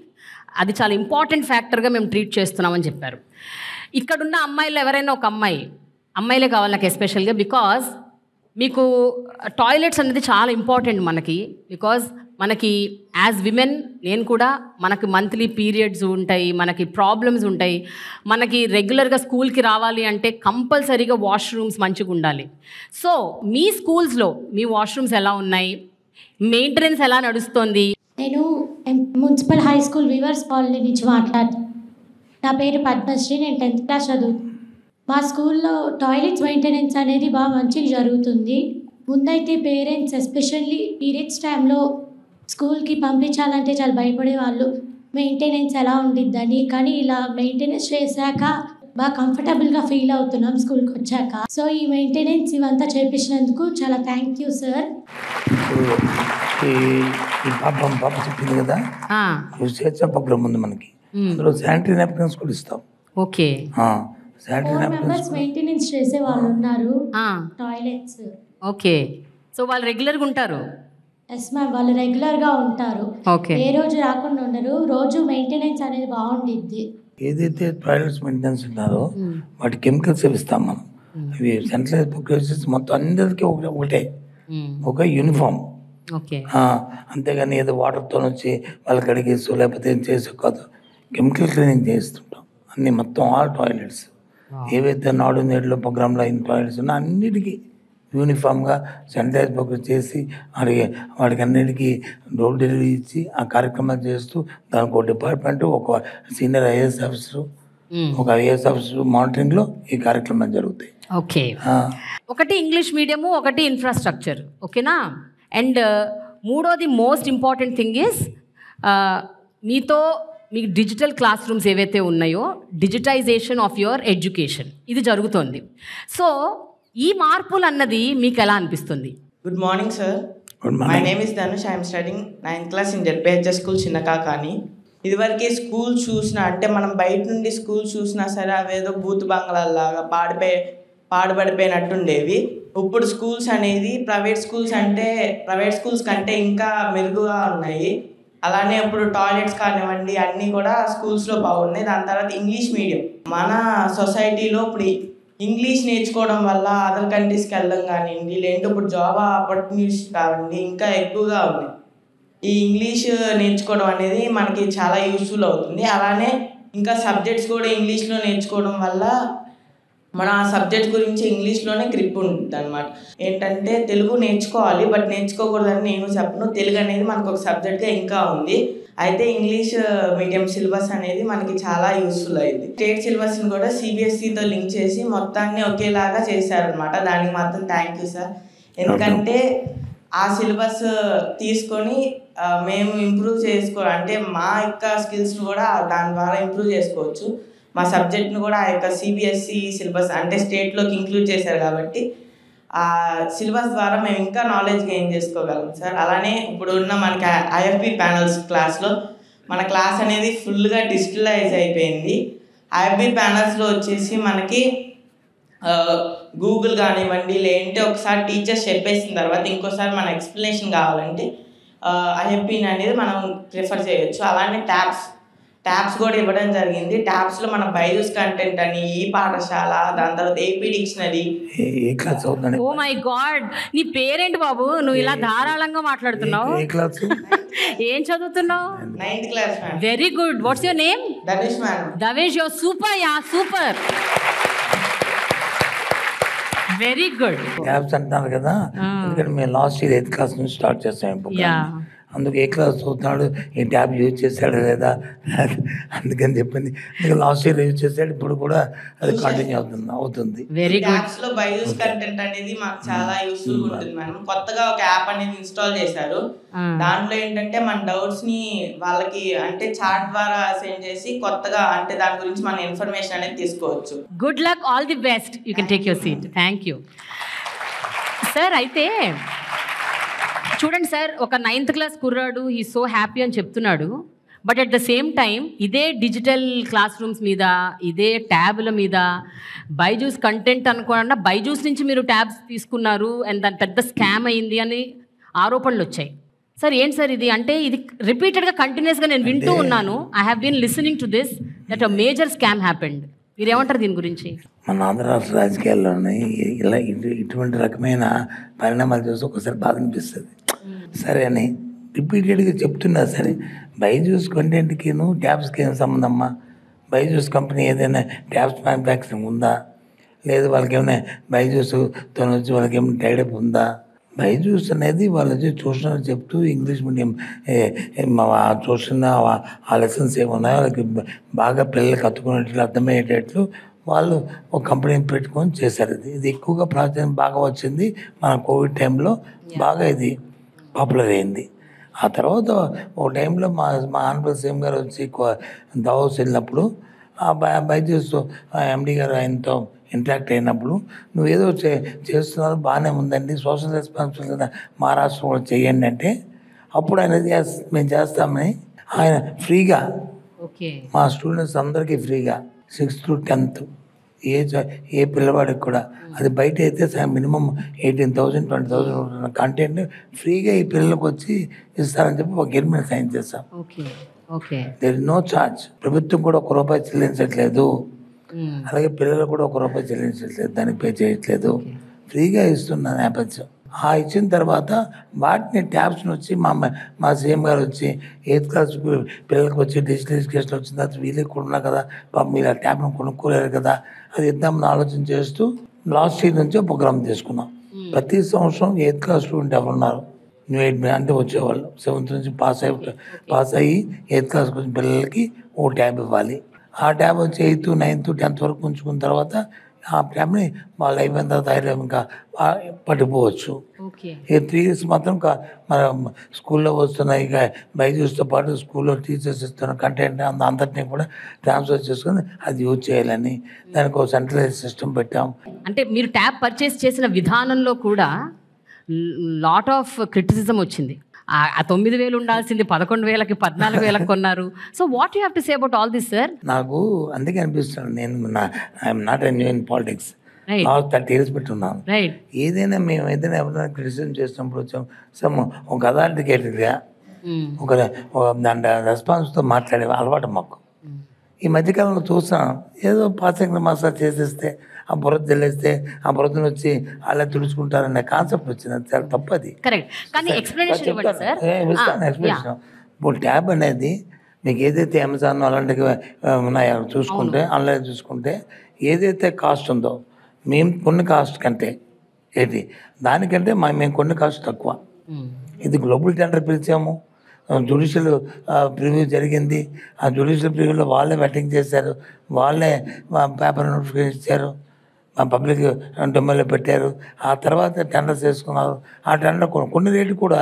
అది చాలా ఇంపార్టెంట్ ఫ్యాక్టర్గా మేము ట్రీట్ చేస్తున్నామని చెప్పారు. ఇక్కడున్న అమ్మాయిలు ఎవరైనా ఒక అమ్మాయిలే కావాలి నాకు ఎస్పెషల్గా, బికాజ్ మీకు టాయిలెట్స్ అనేది చాలా ఇంపార్టెంట్ మనకి. బికాజ్ మనకి యాజ్ విమెన్ నేను కూడా మనకి మంత్లీ పీరియడ్స్ ఉంటాయి, మనకి ప్రాబ్లమ్స్ ఉంటాయి, మనకి రెగ్యులర్గా స్కూల్కి రావాలి అంటే కంపల్సరీగా వాష్రూమ్స్ మంచిగా ఉండాలి. సో మీ స్కూల్స్లో మీ వాష్రూమ్స్ ఎలా ఉన్నాయి, మెయింటెనెన్స్ ఎలా నడుస్తుంది? నేను municipal high school weavers colony నుంచి నా పేరు పద్మశ్రీ. నేను 10th క్లాస్ చదువుతాను. మా స్కూల్లో టాయిలెట్స్ మెయింటెనెన్స్ అనేది బాగా మంచిగా జరుగుతుంది. ముందైతే పేరెంట్స్ ఎస్పెషల్లీ పీరియడ్స్ టైంలో స్కూల్కి పంపించాలంటే చాలా భయపడేవాళ్ళు, మెయింటెనెన్స్ ఎలా ఉండిద్దని. కానీ ఇలా మెయింటెనెన్స్ చేశాక బాగా కంఫర్టబుల్గా ఫీల్ అవుతున్నాం స్కూల్కి వచ్చాక. సో ఈ మెయింటెనెన్స్ ఇవంతా చేపించినందుకు చాలా థ్యాంక్ యూ సార్. ఇప్పుడు ఈ పాప చెప్పింది కదా, స్వేచ్ఛ ప్రోగ్రామ్ ఉంది మనకి. అందులో శానిటరీ నాప్కిన్స్ కూడా ఇస్తాం. Okay. Sanitary 4 napkins members maintenance చేసే వాళ్ళు ఉన్నారు టాయిలెట్స్. ఓకే. సో వాళ్ళు రెగ్యులర్గా ఉంటారు? ఎస్ మ్యామ్, వాళ్ళు రెగ్యులర్గా ఉంటారు. ఓకే. ఏ రోజు రాకుండా ఉండరు. రోజు మెయింటెనెన్స్ అనేది బాగుండిద్ది. ఏదైతే టాయిలెట్స్ మెయింటెనెన్స్ ఉన్నారో వాటి కెమికల్స్ ఇస్తాం మనం. అవి సెంట్రలైజ్ ప్రోగ్రెసెస్ మొత్తం అందరికీ ఒకటే, ఒక యూనిఫామ్. ఓకే. అంతేగాని ఏదో వాటర్తో వచ్చి వాళ్ళకి అడిగేసి లేకపోతే ఏం చేసే కాదు, కెమికల్ క్లీనింగ్ చేస్తుంటాం అన్ని మొత్తం ఆల్ టాయిలెట్స్. ఏవైతే నాడు నేడులో ప్రోగ్రాంలో అయిన టాయిలెట్స్ ఉన్నా అన్నిటికీ యూనిఫామ్గా శానిటైజ్ ప్రోగ్రెస్ చేసి వాడికి అన్నిటికీ డోర్ డెలివరీ ఇచ్చి ఆ కార్యక్రమాలు చేస్తూ దానికి ఒక డిపార్ట్మెంట్, ఒక సీనియర్ ఐఏఎస్ ఆఫీసరు, ఒక ఐఏఎస్ ఆఫీసర్ మానిటరింగ్లో ఈ కార్యక్రమాలు జరుగుతాయి. ఓకే. ఒకటి ఇంగ్లీష్ మీడియము, ఒకటి ఇన్ఫ్రాస్ట్రక్చర్. ఓకేనా? అండ్ మూడోది మోస్ట్ ఇంపార్టెంట్ థింగ్ ఈజ్ మీకు డిజిటల్ క్లాస్ రూమ్స్ ఏవైతే ఉన్నాయో, డిజిటైజేషన్ ఆఫ్ యువర్ ఎడ్యుకేషన్ ఇది జరుగుతుంది. సో ఈ మార్పులు అన్నది మీకు ఎలా అనిపిస్తుంది? Good morning, sir. Good morning. My name is Dhanush. I am studying 9th class in ZPHS school Chinnakakani. ఇదివరకే స్కూల్ చూసినా అంటే మనం బయట నుండి స్కూల్ చూసినా సరే అవేదో బూత్ బంగ్లాల్లాగా పాడుపడిపోయినట్టుండేవి. ఇప్పుడు స్కూల్స్ అనేది ప్రైవేట్ స్కూల్స్ కంటే ఇంకా మెరుగుగా ఉన్నాయి. అలానే ఇప్పుడు టాయిలెట్స్ కానివ్వండి అన్నీ కూడా స్కూల్స్లో బాగున్నాయి. దాని తర్వాత ఇంగ్లీష్ మీడియం మన సొసైటీలో ఇప్పుడు ఇంగ్లీష్ నేర్చుకోవడం వల్ల అదర్ కంట్రీస్కి వెళ్ళడం కానివ్వండి, లేదంటే ఇప్పుడు జాబ్ ఆపర్చునిటీస్ కావండి ఇంకా ఎక్కువగా ఉన్నాయి. ఈ ఇంగ్లీష్ నేర్చుకోవడం అనేది మనకి చాలా యూస్ఫుల్ అవుతుంది. అలానే ఇంకా సబ్జెక్ట్స్ కూడా ఇంగ్లీష్లో నేర్చుకోవడం వల్ల మన ఆ సబ్జెక్ట్ గురించి ఇంగ్లీష్లోనే గ్రిప్ ఉంటుంది అనమాట. ఏంటంటే తెలుగు నేర్చుకోవాలి, బట్ నేర్చుకోకూడదని నేను చెప్పను. తెలుగు అనేది మనకు ఒక సబ్జెక్ట్గా ఇంకా ఉంది. అయితే ఇంగ్లీష్ మీడియం సిలబస్ అనేది మనకి చాలా యూస్ఫుల్ అయింది. స్టేట్ సిలబస్ని కూడా సిబిఎస్ఈతో లింక్ చేసి మొత్తాన్ని ఒకేలాగా చేశారనమాట. దానికి మాత్రం థ్యాంక్ యూ సార్. ఎందుకంటే ఆ సిలబస్ తీసుకొని మేము ఇంప్రూవ్ అంటే మా యొక్క స్కిల్స్ని కూడా దాని ద్వారా ఇంప్రూవ్ చేసుకోవచ్చు. మా సబ్జెక్ట్ని కూడా ఆ యొక్క సిబిఎస్ఈ సిలబస్ అంటే స్టేట్లోకి ఇంక్లూడ్ చేశారు కాబట్టి ఆ సిలబస్ ద్వారా మేము ఇంకా నాలెడ్జ్ గెయిన్ చేసుకోగలం సార్. అలానే ఇప్పుడు ఉన్న మనకి ఐఎఫ్బి ప్యానల్స్ క్లాస్లో మన క్లాస్ అనేది ఫుల్గా డిజిటలైజ్ అయిపోయింది. ఐఎఫ్బి ప్యానల్స్లో వచ్చేసి మనకి గూగుల్ కానివ్వండి, లేదంటే ఒకసారి టీచర్స్ చెప్పేసిన తర్వాత ఇంకోసారి మన ఎక్స్ప్లెనేషన్ కావాలంటే ఐఎఫ్బిని అనేది మనం ప్రిఫర్ చేయొచ్చు. అలానే ట్యాబ్స్ కూడా ఇవ్వడం జరిగింది. ట్యాబ్స్లో మన బైజూస్ కంటెంట్ అని, ఈ పాఠశాల, దాని తర్వాత AP dictionary. Oh my god, నీ పేరేంటి బాబు? నువ్వు ఇలా ధారాళంగా మాట్లాడుతున్నావు. ఏం చదువుతున్నావు? 9th class. Very good. What's your name? Dhanush madam. Dhanush, you're super. Yeah, super, very good. Tabs అంటున్నారు కదా, ఎందుకంటే మేము లాస్ట్ ఇయర్ 8th క్లాస్ నుంచి స్టార్ట్ చేస్తాం. అందుకు ఏ క్లాస్ చదువుతున్నాడు, ఈ ట్యాబ్ యూజ్ చేశాడు లేదా అందుకని చెప్పింది. లాస్ట్ ఇయర్ యూజ్ చేశాడు, ఇప్పుడు కూడా అది కంటిన్యూ అవుతుంది. Very good. ట్యాబ్స్లో బైజూస్ కంటెంట్ అనేది మాకు చాలా యూస్ఫుల్ ఉంటుంది మేడం. కొత్తగా ఒక యాప్ అనేది ఇన్స్టాల్ చేశారు. దాంట్లో ఏంటంటే మన డౌట్స్ని వాళ్ళకి అంటే చాట్ ద్వారా సెండ్ చేసి కొత్తగా అంటే దాని గురించి మన ఇన్ఫర్మేషన్ అనేది తీసుకోవచ్చు. Good luck, all the best. You can take your seat. Thank you sir. అయితే చూడండి సార్, ఒక 9th క్లాస్ కుర్రాడు ఈ సో హ్యాపీ అని చెప్తున్నాడు. But at the same time ఇదే డిజిటల్ క్లాస్ రూమ్స్ మీద, ఇదే ట్యాబ్ల మీద బైజూస్ కంటెంట్ అనుకోకుండా బైజూస్ నుంచి మీరు ట్యాబ్స్ తీసుకున్నారు అండ్ దాని పెద్ద స్కామ్ అయింది అని ఆరోపణలు వచ్చాయి. సార్ ఏంటి సార్ ఇది? అంటే ఇది రిపీటెడ్గా కంటిన్యూస్గా నేను వింటూ ఉన్నాను. I have been listening to this that a major scam happened. మీరు ఏమంటారు దీని గురించి? మన ఆంధ్ర రాష్ట్ర రాజకీయాల్లోనే ఇలా ఇటువంటి రకమైన పరిణామాలు చూసి ఒకసారి బాధ అనిపిస్తుంది. సరే అని రిపీటెడ్గా చెప్తున్నా సరే, బైజూస్ కంటెంట్కి ట్యాబ్స్కి ఏం సంబంధం అమ్మా? బైజూస్ కంపెనీ ఏదైనా ట్యాబ్స్ మ్యానుఫ్యాక్చరింగ్ ఉందా? లేదు వాళ్ళకి ఏమైనా బైజూస్తో వచ్చి వాళ్ళకి ఏమైనా టైడప్ ఉందా? బైజూస్ అనేది వాళ్ళకి ట్యూషన్ చెప్తూ ఇంగ్లీష్ మీడియం ట్యూషన్ ఆ లెసన్స్ ఏమున్నాయో వాళ్ళకి బాగా పిల్లలకి అతుకునేట్లు అర్థమయ్యేటట్లు వాళ్ళు ఒక కంపెనీని పెట్టుకొని చేశారు. ఇది ఎక్కువగా ప్రాచుర్యం బాగా వచ్చింది మన కోవిడ్ టైంలో, బాగా ఇది పాపులర్ అయింది. ఆ తర్వాత ఒక టైంలో మా ఆనరబుల్ సీఎం గారు వచ్చి దావోస్ వెళ్ళినప్పుడు ఆ బైజూస్ ఎండి గారు ఆయనతో ఇంటరాక్ట్ అయినప్పుడు నువ్వు ఏదో చేస్తున్నారు బాగానే ఉందండి, సోషల్ రెస్పాన్సిబిలిటీ మహారాష్ట్ర కూడా చేయండి అంటే అప్పుడు ఆయన మేము చేస్తామని ఆయన ఫ్రీగా మా స్టూడెంట్స్ అందరికీ ఫ్రీగా 6th to 10th ఏ పిల్లవాడికి కూడా, అది బయట అయితే మినిమం 18,000 20,000 కంటెంట్ ఫ్రీగా ఈ పిల్లలకు వచ్చి ఇస్తారని చెప్పి ఒక అగ్రిమెంట్ సైన్ చేస్తాం. There is no charge. ప్రభుత్వం కూడా ₹1 చెల్లించట్లేదు, అలాగే పిల్లలు కూడా ₹1 చెల్లించట్లేదు, దానికి పే చేయట్లేదు, ఫ్రీగా ఇస్తున్న నేపథ్యం. ఆ ఇచ్చిన తర్వాత వాటిని ట్యాబ్స్ని వచ్చి మా సీఎం గారు వచ్చి 8th క్లాస్ పిల్లలకు వచ్చి డిజిటల్ ఎడ్యుకేషన్ వచ్చిన తర్వాత వీళ్ళకి కూడా ఉన్నా కదా పాపం మీరు ఆ ట్యాబ్ను కొనుక్కోలేరు కదా, అది ఇద్దామని ఆలోచన చేస్తూ లాస్ట్ ఇయర్ నుంచి ప్రోగ్రామ్ తీసుకున్నాం. ప్రతి సంవత్సరం 8th క్లాస్ స్టూడెంట్ ఎవరున్నారు న్యూ ఎయిట్ అంటే వచ్చేవాళ్ళు 7th నుంచి పాస్ అయ్యి 8th క్లాస్కి వచ్చిన పిల్లలకి ఓ ట్యాబ్ ఇవ్వాలి. ఆ ట్యాబ్ వచ్చి 8th 9th 10th వరకు ఉంచుకున్న తర్వాత ఆ ట్యాబ్ని వాళ్ళు అయిపోయిన తర్వాత ఇంకా పట్టుకోవచ్చు. ఈ 3 years మాత్రం మన స్కూల్లో వస్తున్న ఇక బైజూస్తో పాటు స్కూల్లో టీచర్స్ ఇస్తున్న కంటెంట్ అంతటినీ కూడా ట్రాన్స్ఫర్ చేసుకొని అది యూజ్ చేయాలని దానికి ఒక సెంట్రలైజ్ సిస్టమ్ పెట్టాం. అంటే మీరు ట్యాబ్ పర్చేస్ చేసిన విధానంలో కూడా లాట్ ఆఫ్ క్రిటిసిజం వచ్చింది. ఆ 9,000 ఉండాల్సింది 11,000కి 14,000కి కొన్నారు. So what you have to say about all this sir? నాకు అందుకే అనిపిస్తుంది, నేను I'm not a new in politics, 30 years పెట్టున్నాను. ఏదైనా మేము ఏదైనా ఎవరైనా క్రిటిసిజం చేసినప్పుడు వచ్చాం ఒక అథారిటీగా ఒక దాని రెస్పాన్స్తో మాట్లాడే అలవాటు మాకు. ఈ మధ్యకాలంలో చూస్తున్నాను ఏదో పాసంగా మసాజ్ చేసేస్తే ఆ బురద తెలిస్తే ఆ బురదను వచ్చి అలా తుడుచుకుంటారనే కాన్సెప్ట్ వచ్చింది. అది చాలా తప్పది. ఎక్స్ప్లెనేషన్. ఇప్పుడు ట్యాబ్ అనేది మీకు ఏదైతే అమెజాన్ అలాంటివి ఉన్నాయో చూసుకుంటే ఆన్లైన్ చూసుకుంటే ఏదైతే కాస్ట్ ఉందో మేము కొన్ని కాస్ట్ కంటే దానికంటే మేము కొన్ని కాస్ట్ తక్కువ. ఇది గ్లోబల్ టెండర్ పిలిచాము, జ్యుడిషియల్ ప్రివ్యూ జరిగింది. ఆ జ్యుడిషియల్ ప్రివ్యూలో వాళ్ళే వెట్టింగ్ చేశారు, వాళ్ళే పేపర్ నోటిఫికేషన్ ఇచ్చారు, పబ్లిక్ డొమైన్లో పెట్టారు. ఆ తర్వాత టెండర్స్ చేసుకున్నారు. ఆ టెండర్ కొన్ని రేటు కూడా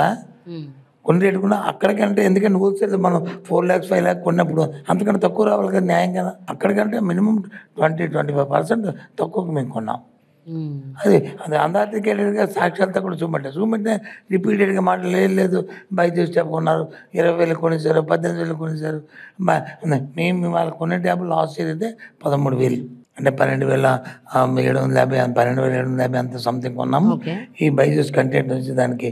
అక్కడికంటే, ఎందుకంటే హోల్సేల్ మనం 4 lakhs 5 lakhs కొన్నప్పుడు అంతకంటే తక్కువ రావాలి కదా న్యాయం కదా. అక్కడికంటే మినిమం 20-25% తక్కువకు మేము కొన్నాం. అది అథారిటీగా సాక్ష్యాలతో కూడా చూపెట్టే రిపీటెడ్గా మాట్లాడలేదు. బైజూస్ ట్యాబ్ కొన్నారు, 20,000 కొనేసారు, 18,000 కొనేసారు. మేము వాళ్ళకి కొనే ట్యాబ్ లాస్ట్ ఇయర్ అయితే 13,000 అంటే 12,750 12,750 అంత సంథింగ్ కొన్నాము. ఈ బైజూస్ కంటెంట్ నుంచి దానికి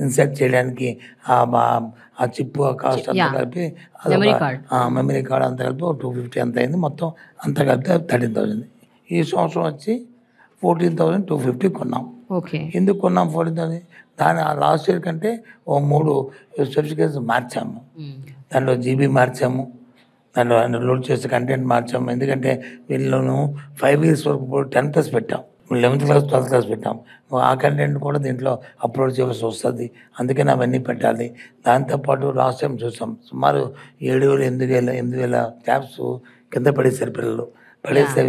ఇన్సర్ట్ చేయడానికి ఆ చిప్ కాస్ట్ అంతా కలిపి మెమరీ కార్డ్ అంతా కలిపి 250 అంత అయింది. మొత్తం అంతా కలిపి 13,000. ఈ సంవత్సరం వచ్చి 14,250 కొన్నాం. ఎందుకు కొన్నాం 14,000? దాని లాస్ట్ ఇయర్ కంటే 3 సర్టిఫికేట్స్ మార్చాము. దాంట్లో జీబీ మార్చాము, దాంట్లో లోడ్ చేసే కంటెంట్ మార్చాము. ఎందుకంటే వీళ్ళను 5 years వరకు 10+ పెట్టాం, 11th class 12th class పెట్టాం. ఆ కంటెంట్ కూడా దీంట్లో అప్లోడ్ చేయాల్సి వస్తుంది, అందుకని అవన్నీ పెట్టాలి. దాంతోపాటు లాస్ట్ టైం చూసాం సుమారు 7,000-8,000 ట్యాబ్స్ కింద పడేసారు పిల్లలు. పడేస్తే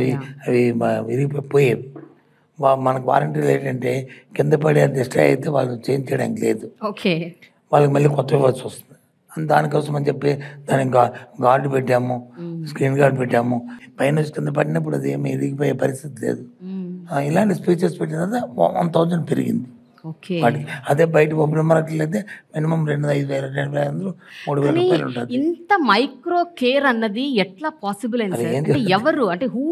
అవి విరిగిపోయేవి. మనకు వారంటీలు ఏంటంటే కింద పడే డిస్ట్రాయ్ అయితే వాళ్ళు చేంజ్ చేయడానికి లేదు, వాళ్ళకి మళ్ళీ కొత్త ఇవ్వాల్సి వస్తుంది. దానికోసం అని చెప్పి దానికి గార్డు పెట్టాము, స్క్రీన్ గార్డ్ పెట్టాము. పైన కింద పడినప్పుడు అది ఏమి ఎదిగిపోయే పరిస్థితి లేదు. ఇలాంటి స్పీచెస్ పెట్టిన తర్వాత 1,000 పెరిగింది వాటికి. అదే బయట ఓపెన్ మార్కెట్లో అయితే మినిమం 2,500 2,500 3,000 రూపాయలు ఉంటుంది. ఇంత మైక్రో కేర్ అన్నది ఎట్లా పాసిబుల్ అయింది? ఎవరు అంటే who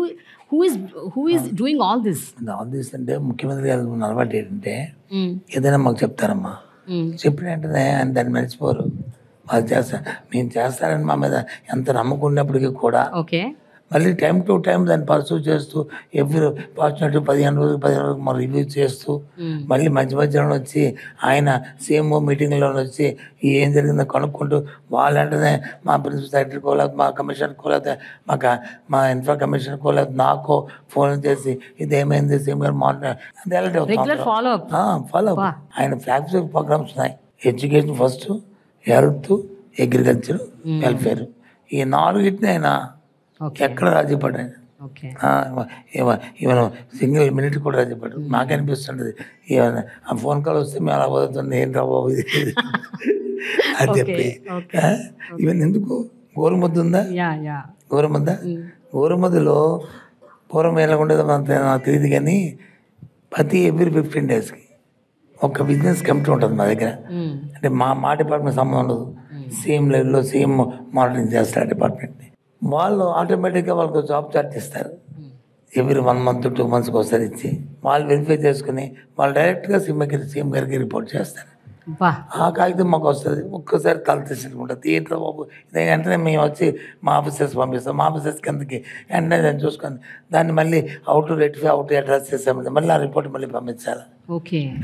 is doing all this అంటే ముఖ్యమంత్రి గారు అలవాటు ఏంటంటే ఏదైనా మాకు చెప్తారమ్మా, చెప్పిన వెంటనే ఆయన దాన్ని మర్చిపోరు. వాళ్ళు మేము చేస్తారని మా మీద ఎంత నమ్మకం ఉన్నప్పటికీ కూడా మళ్ళీ టైం టు టైం దాన్ని పర్సూ చేస్తూ ఎవ్రీ ఫార్చునేట్ 15 రోజులు మనం రివ్యూ చేస్తూ మళ్ళీ మధ్యలో వచ్చి ఆయన CMO మీటింగ్లో వచ్చి ఏం జరిగిందో కనుక్కుంటూ వాళ్ళంటేనే మా ప్రిన్సిపల్ సెక్రటరీకో లేకపోతే మా కమిషనర్కో లేకపోతే మా ఇన్ఫ్రా కమిషనర్కో లేకపోతే నాకో ఫోన్ చేసి ఇది ఏమైంది సీఎం గారు ఫాలో అప్ ఆయన ఫ్లాగ్షిప్ ప్రోగ్రామ్స్ ఉన్నాయి. Education first, health, agriculture, welfare, ఈ 4 ఆయన ఎక్కడ రాజీ పడ్డాయి. ఈవెన్ సింగిల్ మినిట్ కూడా రాజీ పడ్డారు. నాకు అనిపిస్తుంటుంది ఈవెన్ ఆ ఫోన్ కాల్ వస్తే మేము అలా పోతుంది ఏం రాబోవు అది చెప్పి ఈవెన్ ఎందుకు గోరుముద్ద ఉందా, గోరుముద్దలో పూర్వం ఎలా ఉండేదో నాకు తెలియదు కానీ ప్రతి ఎవ్రీ 15 డేస్కి ఒక బిజినెస్ కమిటీ ఉంటుంది మా దగ్గర. అంటే మా డిపార్ట్మెంట్ సంబంధం ఉండదు. సీఎం లెవెల్లో సీఎం మానిటరింగ్ చేస్తారు డిపార్ట్మెంట్ని. వాళ్ళు ఆటోమేటిక్గా వాళ్ళకు జాబ్ చార్ట్ ఇస్తారు. ఎవ్రీ 1 month 2 monthsకి ఒకసారి ఇచ్చి వాళ్ళు వెరిఫై చేసుకుని వాళ్ళు డైరెక్ట్గా సీఎం గారికి రిపోర్ట్ చేస్తారు. ఆ కాగితం మాకు వస్తుంది. ఒక్కసారి తల తీసుకుంటుంది ఏంటో బాబు వెంటనే మేము వచ్చి మా ఆఫీసర్స్ పంపిస్తాం. మా ఆఫీసర్స్ కిందకి వెంటనే దాన్ని చూసుకొని దాన్ని మళ్ళీ అవుట్ రెక్టిఫై అవుట్ అడ్రస్ చేసామంటే మళ్ళీ ఆ రిపోర్ట్ మళ్ళీ పంపించాలి.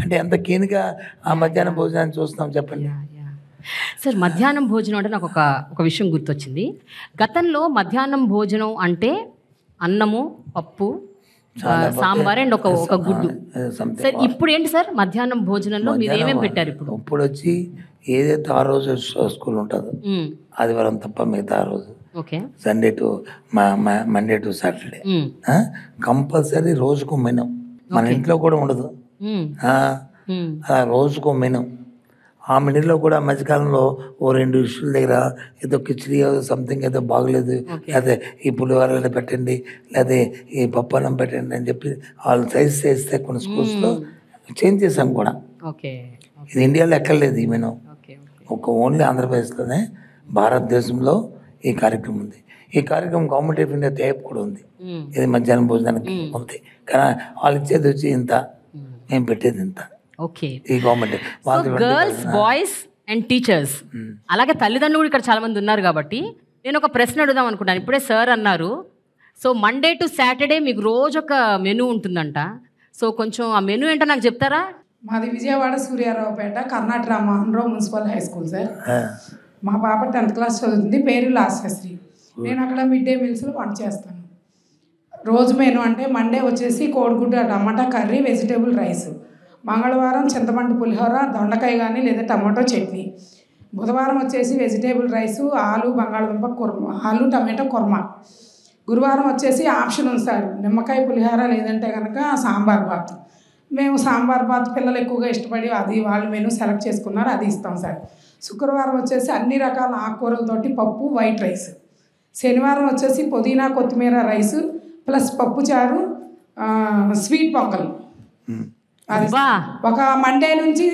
అంటే ఎంత కీన్గా ఆ మధ్యాహ్నం భోజనాన్ని చూస్తున్నాం చెప్పండి. సార్, మధ్యాహ్నం భోజనం అంటే నాకు ఒక విషయం గుర్తొచ్చింది. గతంలో మధ్యాహ్నం భోజనం అంటే అన్నము, పప్పు, సాంబార్ అండ్ ఒక గుడ్డు. సార్ ఇప్పుడు ఏంటి సార్ మధ్యాహ్నం భోజనంలో మీరు ఏమేమి పెట్టారు? ఇప్పుడు వచ్చి ఏదైతే ఆ రోజు స్కూల్ ఉంటుందో ఆదివారం తప్ప మిగతా ఆ రోజు Sunday to Monday to Saturday compulsory రోజుకు మెను. మన ఇంట్లో కూడా ఉండదు అలా రోజుకు మెను. ఆ మెనూలో కూడా మధ్యకాలంలో 2 ఇష్యూల దగ్గర ఏదో కిచిడి సంథింగ్ ఏదో బాగలేదు, లేకపోతే ఈ పులిహోర పెట్టండి, లేకపోతే ఈ పప్పు అన్నం పెట్టండి అని చెప్పి వాళ్ళు సైజ్ చేస్తే కొన్ని స్కూల్స్లో చేంజ్ చేసాం కూడా. ఇది ఇండియాలో ఎక్కర్లేదు ఈ మెనూ. ఓన్లీ ఆంధ్రప్రదేశ్లోనే భారతదేశంలో ఈ కార్యక్రమం ఉంది. ఈ కార్యక్రమం గవర్నమెంట్ ఆఫ్ ఇండియా టైప్ కూడా ఉంది. ఇది మధ్యాహ్నం భోజనానికి ఉంది. కానీ వాళ్ళు ఇచ్చేది వచ్చి ఇంత, మేము పెట్టేది ఇంత. ఈ government girls, boys and teachers అలాగే తల్లిదండ్రులు కూడా ఇక్కడ చాలా మంది ఉన్నారు కాబట్టి నేను ఒక ప్రశ్న అడుగుదాం అనుకున్నాను. ఇప్పుడే సార్ అన్నారు, సో మండే టు సాటర్డే మీకు రోజు ఒక మెనూ ఉంటుందంట. సో కొంచెం ఆ మెనూ ఏంటో నాకు చెప్తారా? మాది Vijayawada Suryaraopeta Karnataka Munro municipal high school sir. మా పాప 10th క్లాస్ చదువుతుంది, పేరు లాస్యశ్రీ. నేను అక్కడ మిడ్ డే మీల్స్లో వంట చేస్తాను. రోజు మెనూ అంటే మండే వచ్చేసి కోడిగుడ్డు టమాటా కర్రీ, వెజిటేబుల్ రైస్. మంగళవారం చింతపండు పులిహోర, దొండకాయ కానీ లేదా టమాటో చట్నీ. బుధవారం వచ్చేసి వెజిటేబుల్ రైసు, ఆలు బంగాళదుంప కుర్మా, ఆలు టమాటో కుర్మా. గురువారం వచ్చేసి ఆప్షన్ ఉంది సార్, నిమ్మకాయ పులిహోర లేదంటే కనుక సాంబార్ బాత్. మేము సాంబార్ బాత్ పిల్లలు ఎక్కువగా ఇష్టపడి అది వాళ్ళు మెనూ సెలెక్ట్ చేసుకున్నారు, అది ఇస్తాం సార్. శుక్రవారం వచ్చేసి అన్ని రకాల ఆకుకూరలతోటి పప్పు, వైట్ రైస్. శనివారం వచ్చేసి పుదీనా కొత్తిమీర రైసు ప్లస్ పప్పు చారు, స్వీట్ పొంగల్. అది ఒక మండే నుంచి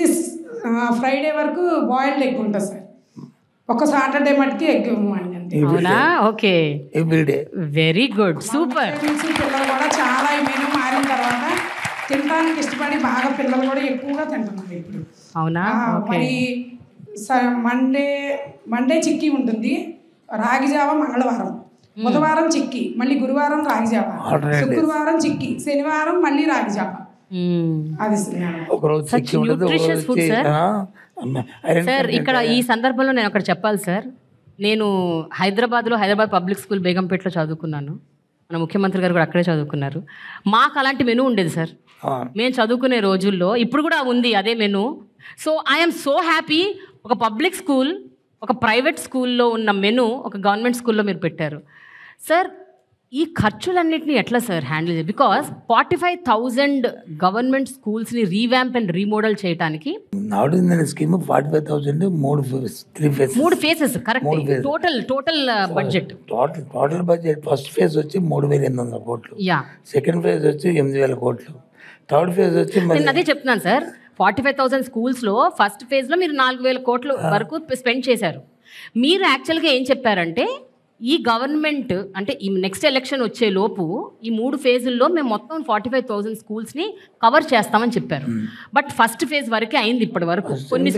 ఫ్రైడే వరకు బాయిల్డ్ ఎగ్ ఉంటుంది సార్. ఒక సాటర్డే మటుకి ఎగ్ ఇవ్వండి. Okay, very good, super. పిల్లలు కూడా చాలా మెనూ మారిన తర్వాత తినడానికి ఇష్టపడి బాగా పిల్లలు కూడా ఎక్కువగా తింటున్నారు ఇప్పుడు. అవునా? మరి మండే చిక్కీ ఉంటుంది, రాగిజావ మంగళవారం, బుధవారం చిక్కీ, మళ్ళీ గురువారం రాగిజావ, శుక్రవారం చిక్కీ, శనివారం మళ్ళీ రాగిజావ. సార్ ఇక్కడ ఈ సందర్భంలో నేను ఒకటి చెప్పాలి సార్. నేను హైదరాబాద్ పబ్లిక్ స్కూల్ బేగంపేటలో చదువుకున్నాను. మన ముఖ్యమంత్రి గారు కూడా అక్కడే చదువుకున్నారు. మాకు అలాంటి మెనూ ఉండేది సార్ మేము చదువుకునే రోజుల్లో. ఇప్పుడు కూడా ఉంది అదే menu. So I'm so happy, ఒక పబ్లిక్ స్కూల్, ఒక ప్రైవేట్ స్కూల్లో ఉన్న మెనూ ఒక గవర్నమెంట్ స్కూల్లో మీరు పెట్టారు సార్. ఈ ఖర్చులన్నింటినీ ఎట్లా సార్ హ్యాండిల్ చేయాలి? బికాస్ 45,000 గవర్నమెంట్ స్కూల్స్ని రీవ్యాంప్ అండ్ రీమోడల్ చేయడానికి scheme 45,000 3 phases correct. Total budget first phase వచ్చి 3,800 కోట్లు, సెకండ్ ఫేజ్ వచ్చి 8,000 కోట్లు, థర్డ్ ఫేజ్ వచ్చి నేను అదే చెప్తున్నాను సార్. 45,000 స్కూల్స్లో ఫస్ట్ ఫేజ్లో మీరు 4,000 కోట్ల వరకు స్పెండ్ చేశారు. మీరు యాక్చువల్గా ఏం చెప్పారంటే ఈ గవర్నమెంట్ అంటే ఈ నెక్స్ట్ ఎలక్షన్ వచ్చే లోపు ఈ 3 ఫేజుల్లో మేము మొత్తం 45,000 స్కూల్స్ని కవర్ చేస్తామని చెప్పారు. బట్ ఫస్ట్ ఫేజ్ వరకే అయింది ఇప్పటి వరకు. కొన్ని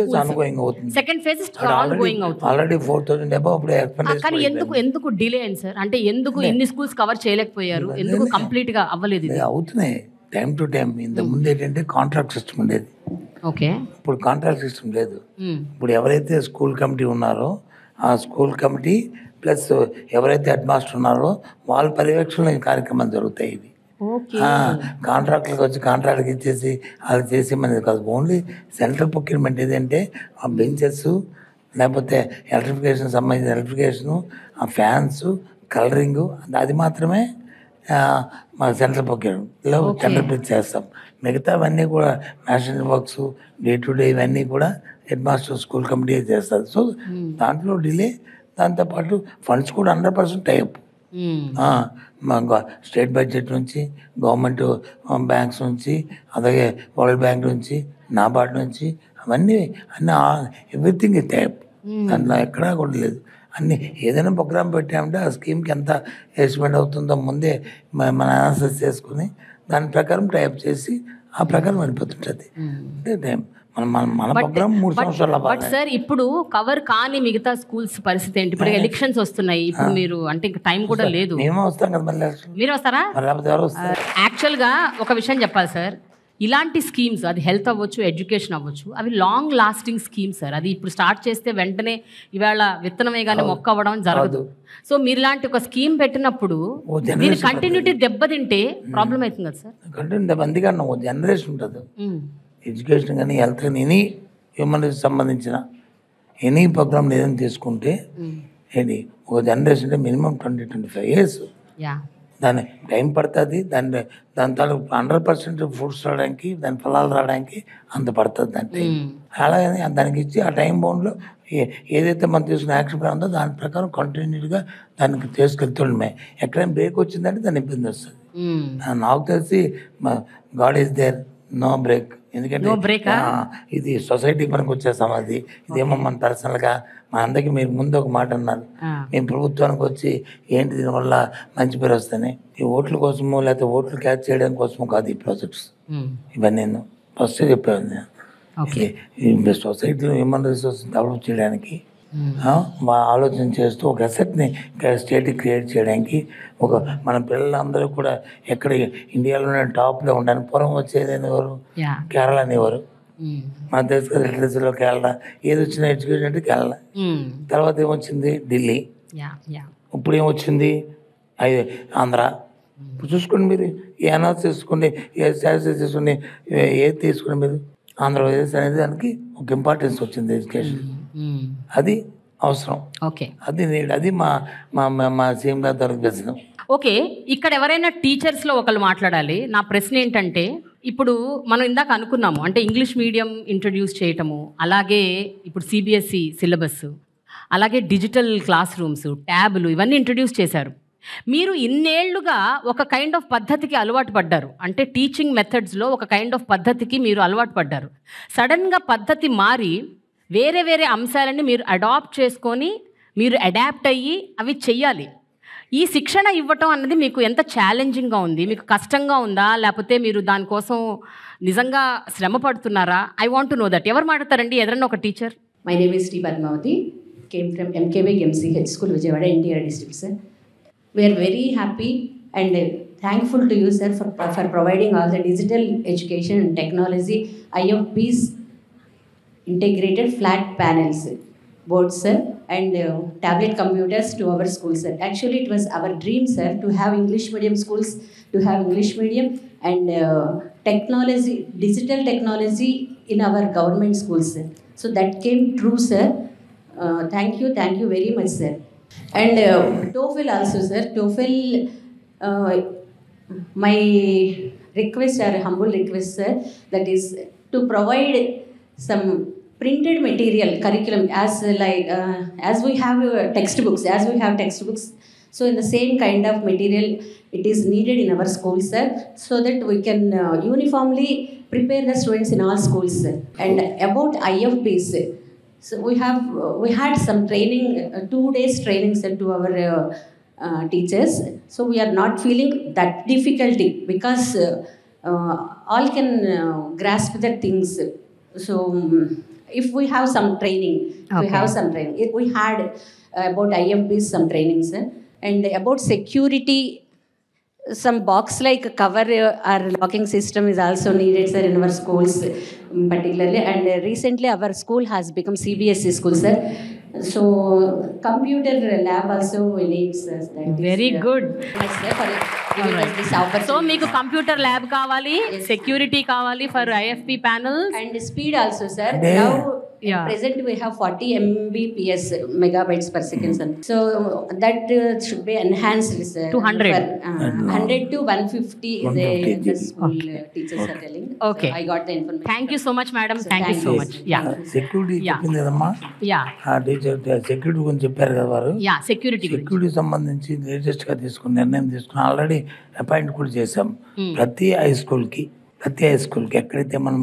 సెకండ్ ఫేజ్ ఆల్ గోయింగ్ అవుతుంది. Already 4,000 above. కానీ ఎందుకు డిలే అయింది సార్? అంటే ఎందుకు ఇన్ని స్కూల్స్ కవర్ చేయలేకపోయారు? ఎందుకు కంప్లీట్ గా అవ్వలేదు? ఇది అవుతున్నాయి టైం టు టైం. ఇంత ముందు ఏంటంటే కాంట్రాక్ట్ సిస్టమ్ ఉండేది. ఓకే, ఇప్పుడు కాంట్రాక్ట్ సిస్టమ్ లేదు. ఇప్పుడు ఎవరైతే స్కూల్ కమిటీ ఉన్నారో ఆ స్కూల్ కమిటీ ప్లస్ ఎవరైతే హెడ్ మాస్టర్ ఉన్నారో వాళ్ళ పర్యవేక్షణలో ఈ కార్యక్రమాలు జరుగుతాయి. ఇవి కాంట్రాక్ట్లకు వచ్చి కాంట్రాక్ట్కి ఇచ్చేసి అది చేసేమనేది కాదు. ఓన్లీ సెంట్రల్ ప్రొక్యూర్మెంట్ ఏదంటే ఆ బెంచెస్, లేకపోతే ఎలక్ట్రిఫికేషన్ సంబంధించిన ఎలక్ట్రిఫికేషను, ఆ ఫ్యాన్స్, కలరింగు, అది మాత్రమే మా సెంట్రల్ ప్రొక్యూర్మెంట్లో టెండర్ పిలిచి చేస్తాం. మిగతావన్నీ కూడా national works, day to day ఇవన్నీ కూడా హెడ్ మాస్టర్ స్కూల్ కమిటీ చేస్తారు. సో దాంట్లో డిలే. దాంతోపాటు ఫండ్స్ కూడా 100% టైప్. స్టేట్ బడ్జెట్ నుంచి, గవర్నమెంట్ బ్యాంక్స్ నుంచి, అలాగే వరల్డ్ బ్యాంక్ నుంచి, నాబార్డ్ నుంచి, అన్నీ ఎవ్రీథింగ్ టైప్. దాంట్లో ఎక్కడా కూడా లేదు. అన్నీ ఏదైనా ప్రోగ్రామ్ పెట్టామంటే ఆ స్కీమ్కి ఎంత ఎస్టిమేట్ అవుతుందో ముందే మన అనాలిసిస్ చేసుకుని దాని ప్రకారం టైప్ చేసి ఆ ప్రకారం వెళ్ళిపోతుంటుంది. అంటే టైం మన ప్రోగ్రామ్ 3 సంవత్సరాలు. బట్ సార్ ఇప్పుడు కవర్ కాని మిగతా స్కూల్స్ పరిస్థితి ఏంటి? ఇప్పుడు ఎలక్షన్స్ వస్తున్నాయి. ఇప్పుడు మీరు అంటే ఇంకా టైం కూడా లేదు. మేము వస్తాం కదా, మళ్ళీ మీరు వస్తారా? యాక్చువల్గా ఒక విషయం చెప్పాలి సార్, ఇలాంటి స్కీమ్స్, అది హెల్త్ అవ్వచ్చు, ఎడ్యుకేషన్ అవ్వచ్చు, అవి లాంగ్ లాస్టింగ్ స్కీమ్స్ సార్. అది ఇప్పుడు స్టార్ట్ చేస్తే వెంటనే ఇవాళ విత్తనమే కానీ మొక్క అవ్వడం జరగదు. సో మీరు ఇలాంటి ఒక స్కీమ్ పెట్టినప్పుడు దీని కంటిన్యూటీ దెబ్బతింటే ప్రాబ్లం అవుతుంది కదా సార్? కంటిన్యూ అందుకన్నా ఒక జనరేషన్ ఉంటుంది. ఎడ్యుకేషన్ కానీ, హెల్త్ కానీ, ఎనీ హ్యూమన్ రైట్స్ సంబంధించిన ఎనీ ప్రోగ్రామ్ ఏదైనా తీసుకుంటే ఏంటి ఒక జనరేషన్ అంటే మినిమం 20-25 years. దాని టైం పడుతుంది. దాని తాలూకు 100% ఫ్రూట్స్ రావడానికి, దాని ఫలాలు రావడానికి అంత పడుతుంది దాని టైం. అలాగే దానికి ఇచ్చి ఆ టైం బౌండ్లో ఏదైతే మనం తీసుకున్న యాక్షన్ ప్లాన్ ఉందో దాని ప్రకారం కంటిన్యూగా దానికి తీసుకెళ్తుండమే. ఎక్కడైనా బ్రేక్ వచ్చిందంటే దాని ఇబ్బంది వస్తుంది. నాకు తెలిసి god is there, no break. ఎందుకంటే ఇది సొసైటీ పనికి వచ్చే సమాధి. ఇదేమో మన పర్సనల్గా మా అందరికీ మీరు ముందు ఒక మాట అన్నారు, మేము ప్రభుత్వానికి వచ్చి ఏంటి దీనివల్ల మంచి పేరు వస్తాయి. ఈ ఓట్ల కోసమో లేకపోతే ఓట్లు క్యాచ్ చేయడం కోసమో కాదు ఈ ప్రాజెక్ట్స్. ఇవన్నీ నేను ఫస్ట్ చెప్పాను. సొసైటీలో హ్యూమన్ రిసోర్స్ డెవలప్ చేయడానికి ఆలోచన చేస్తూ ఒక అసెట్ని స్టేట్కి క్రియేట్ చేయడానికి, ఒక మన పిల్లలందరూ కూడా ఎక్కడ ఇండియాలోనే టాప్లో ఉండడానికి పూర్వం వచ్చేది ఎవరు? కేరళ అనేవారు. మన తెలుసు కదా, లిటరసీలో కేరళ. ఏది వచ్చిన ఎడ్యుకేషన్ అంటే కేరళ. తర్వాత ఏమొచ్చింది? ఢిల్లీ. ఇప్పుడు ఏమొచ్చింది? ఆంధ్ర. ఇప్పుడు చూసుకోండి మీరు, ఏ అనాలిసిస్ తీసుకోండి, ఏ స్టాటిస్టిక్స్ తీసుకోండి, ఏది తీసుకోండి మీరు, ఆంధ్రప్రదేశ్ అనేది దానికి ఒక ఇంపార్టెన్స్ వచ్చింది ఎడ్యుకేషన్. అది అవసరం. ఓకే, అది నీడ్. అది మా సీఎం గారి తరఫు ప్రశ్న. ఓకే, ఇక్కడ ఎవరైనా టీచర్స్లో ఒకళ్ళు మాట్లాడాలి. నా ప్రశ్న ఏంటంటే, ఇప్పుడు మనం ఇందాక అనుకున్నాము అంటే ఇంగ్లీష్ మీడియం ఇంట్రడ్యూస్ చేయటము, అలాగే ఇప్పుడు సిబిఎస్ఈ సిలబస్, అలాగే డిజిటల్ క్లాస్ రూమ్స్, ట్యాబులు, ఇవన్నీ ఇంట్రడ్యూస్ చేశారు. మీరు ఇన్నేళ్లుగా ఒక కైండ్ ఆఫ్ పద్ధతికి అలవాటు పడ్డారు. అంటే టీచింగ్ మెథడ్స్లో ఒక కైండ్ ఆఫ్ పద్ధతికి మీరు అలవాటు పడ్డారు. సడన్గా పద్ధతి మారి వేరే వేరే అంశాలని మీరు అడాప్ట్ చేసుకొని మీరు అడాప్ట్ అయ్యి అవి చెయ్యాలి. ఈ శిక్షణ ఇవ్వటం అన్నది మీకు ఎంత ఛాలెంజింగ్గా ఉంది? మీకు కష్టంగా ఉందా, లేకపోతే మీరు దానికోసం నిజంగా శ్రమ పడుతున్నారా? I want to know that. ఎవరు మాట్లాడతారండి? ఎదరన్నా ఒక teacher. My name is Shri Padmavathi, came from MKB MCH school Vijayawada, NTR district, sir. We are very happy and thankful to you, sir, for providing all the digital education and technology IFPs integrated flat panels, boards, sir, and tablet computers to our school, sir. Actually, it was our dream, sir, to have English medium schools, to have English medium and technology, digital technology in our government schools, sir. So that came true, sir. Thank you very much, sir. And TOEFL also, sir. TOEFL, my request, or humble request, sir, that is to provide some printed material curriculum as we have textbooks, so in the same kind of material it is needed in our schools, sir, so that we can uniformly prepare the students in all schools, sir. And about IFPs, So we had some training, 2 days training sent to our teachers. So we are not feeling that difficulty because all can grasp the things. So if we have some training, we had about IMPs some trainings, and about security. Some box like cover or locking system is also needed, sir, in our schools particularly. And recently our school has become CBSE school, sir. So computer lab also we need, sir. Very good. Yes, sir, for giving us this opportunity. So మీకు computer lab కావాలి, security కావాలి for IFP panels. And speed also, sir. Yeah. Now, Yeah. present we have 40 Mbps megabytes per second, sir. So that should be enhanced, sir. To 100. 100 to 150 the school teachers are telling. Okay. So I got the information. Thank you so much madam, So, thank you so thank much. Yeah security Yeah. చెప్పింది కదమ్మా, yeah ఆ teacher security గురించి చెప్పారు కదా వారు. Yeah security గురించి. Security సంబంధించి లేటెస్ట్గా తీసుకున్న నిర్ణయం తీసుకుని ఆల్రెడీ అపాయింట్ కూడా చేసాం. ప్రతి హై స్కూల్కి ఎక్కడైతే మనం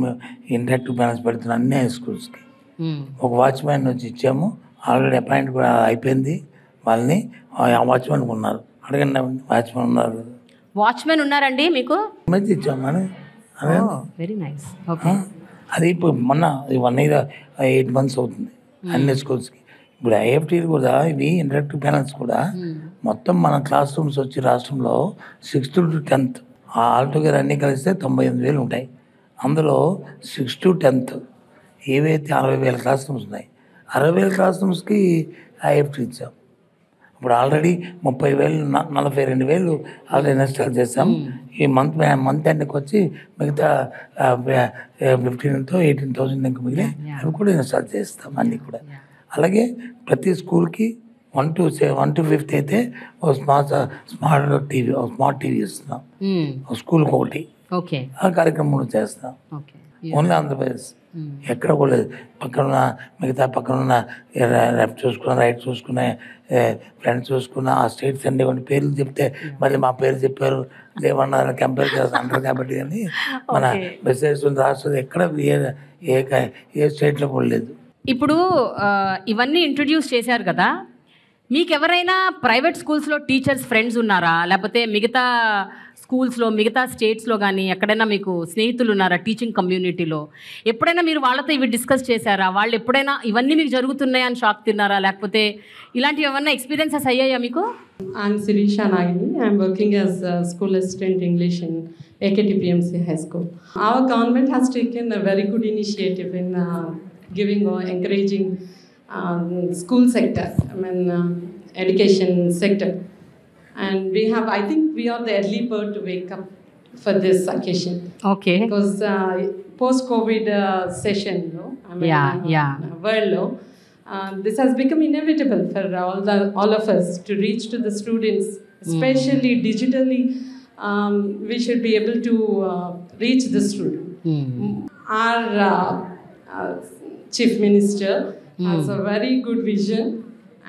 ఇంటరాక్టివ్ ప్యానల్స్ పెడుతున్నాం అన్ని హై స్కూల్స్కి ఒక వాచ్మ్యాన్ వచ్చి ఇచ్చాము. ఆల్రెడీ అపాయింట్ కూడా అయిపోయింది వాళ్ళని. ఆ వాచ్మ్యాన్ ఉన్నారు, అడగండి వాచ్మ్యాన్ ఉన్నారు కదా, వాచ్మెన్ ఉన్నారండి మీకు? మంచి ఇచ్చామని అదే. Very nice. ఓకే. అది ఇప్పుడు మొన్న 1 year 8 months అవుతుంది అన్ని స్కూల్స్కి. ఇప్పుడు IFT కూడా ఇవి ఇంటరాక్టివ్ ప్యానల్స్ కూడా మొత్తం మన క్లాస్ రూమ్స్ వచ్చి రాష్ట్రంలో 6th to 10th ఆల్టుగెదర్ అన్నీ కలిస్తే 98,000 ఉంటాయి. అందులో 6th to 10th ఏవైతే 60,000 క్లాస్ రూమ్స్ ఉన్నాయి, 60,000 క్లాస్ రూమ్స్కి IFT ఇచ్చాం. ఇప్పుడు ఆల్రెడీ 30,000 42,000 ఆల్రెడీ ఇన్స్టాల్ చేసాం. ఈ మంత్ ఎండ్కి వచ్చి మిగతా 15,000 18,000 ఇంకా మిగిలి అవి కూడా ఇన్స్టాల్ చేస్తాం అన్నీ కూడా. అలాగే ప్రతి స్కూల్కి 1 to 5th అయితే ఒక స్మార్ట్ టీవీ ఇస్తున్నాం, ఒక స్కూల్కి ఒకటి. ఓకే. ఆ కార్యక్రమం కూడా చేస్తాం. ఓకే. ఓన్లీ ఆంధ్రప్రదేశ్, ఎక్కడ కూడా లేదు. పక్కనున్న లెఫ్ట్ చూసుకున్న, రైట్ చూసుకున్న, ఫ్రంట్ చూసుకున్న ఆ స్టేట్స్ అండి కొన్ని పేర్లు చెప్తే మళ్ళీ మా పేరు చెప్పారు లేవన్నా కంపేర్ చేస్తాం అంటారు. కాబట్టి కానీ మన మెసేజ్ రాష్ట్రం ఎక్కడ ఏ స్టేట్లో కూడా లేదు. ఇప్పుడు ఇవన్నీ ఇంట్రడ్యూస్ చేశారు కదా, మీకు ఎవరైనా ప్రైవేట్ స్కూల్స్లో టీచర్స్ ఫ్రెండ్స్ ఉన్నారా? లేకపోతే మిగతా స్కూల్స్లో మిగతా స్టేట్స్లో కానీ ఎక్కడైనా మీకు స్నేహితులు ఉన్నారా టీచింగ్ కమ్యూనిటీలో? ఎప్పుడైనా మీరు వాళ్ళతో ఇవి డిస్కస్ చేశారా? వాళ్ళు ఎప్పుడైనా ఇవన్నీ మీకు జరుగుతున్నాయని షాక్ తిన్నారా? లేకపోతే ఇలాంటివి ఏమన్నా ఎక్స్పీరియన్సెస్ అయ్యాయా మీకు? I'm Sirisha Nagini. I'm working as a school assistant English in AKTPMC High School. Our government has taken a very good initiative in giving or encouraging school sector, education sector. And I think we are the early bird to wake up for this occasion. Okay. Because post-COVID session, world, this has become inevitable for all of us to reach to the students, especially digitally. We should be able to reach the student. Our Chief Minister has a very good vision,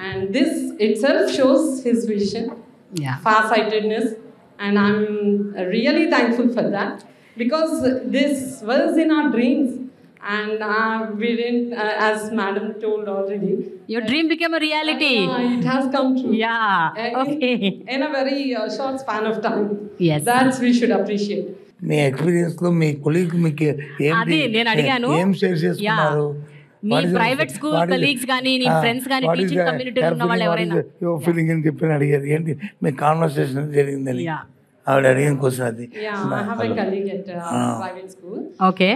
and this itself shows his vision, far-sightedness, and I'm really thankful for that, because this was in our dreams, and we didn't, as Madam told already. Your dream became a reality. It has come true. Yeah. Okay. In a very short span of time. Yes. That's we should appreciate. మీ ఎక్స్పీరియన్స్లో మీ colleague మీకు అది నేను అడిగాను. ఏం share చేసుకున్నారు? మీ private school colleagues కానీ నీ ఫ్రెండ్స్ కానీ టీచింగ్ కమ్యూనిటీలో ఉన్న వాళ్ళు ఎవరైనా ఫీలింగ్ అని చెప్పి అడిగారు. ఏంటి మీ కాన్వర్సేషన్ జరిగిందని ఆవిడ అడిగిన క్వశ్చన్ అది. Yeah, I have a colleague at private school. Okay.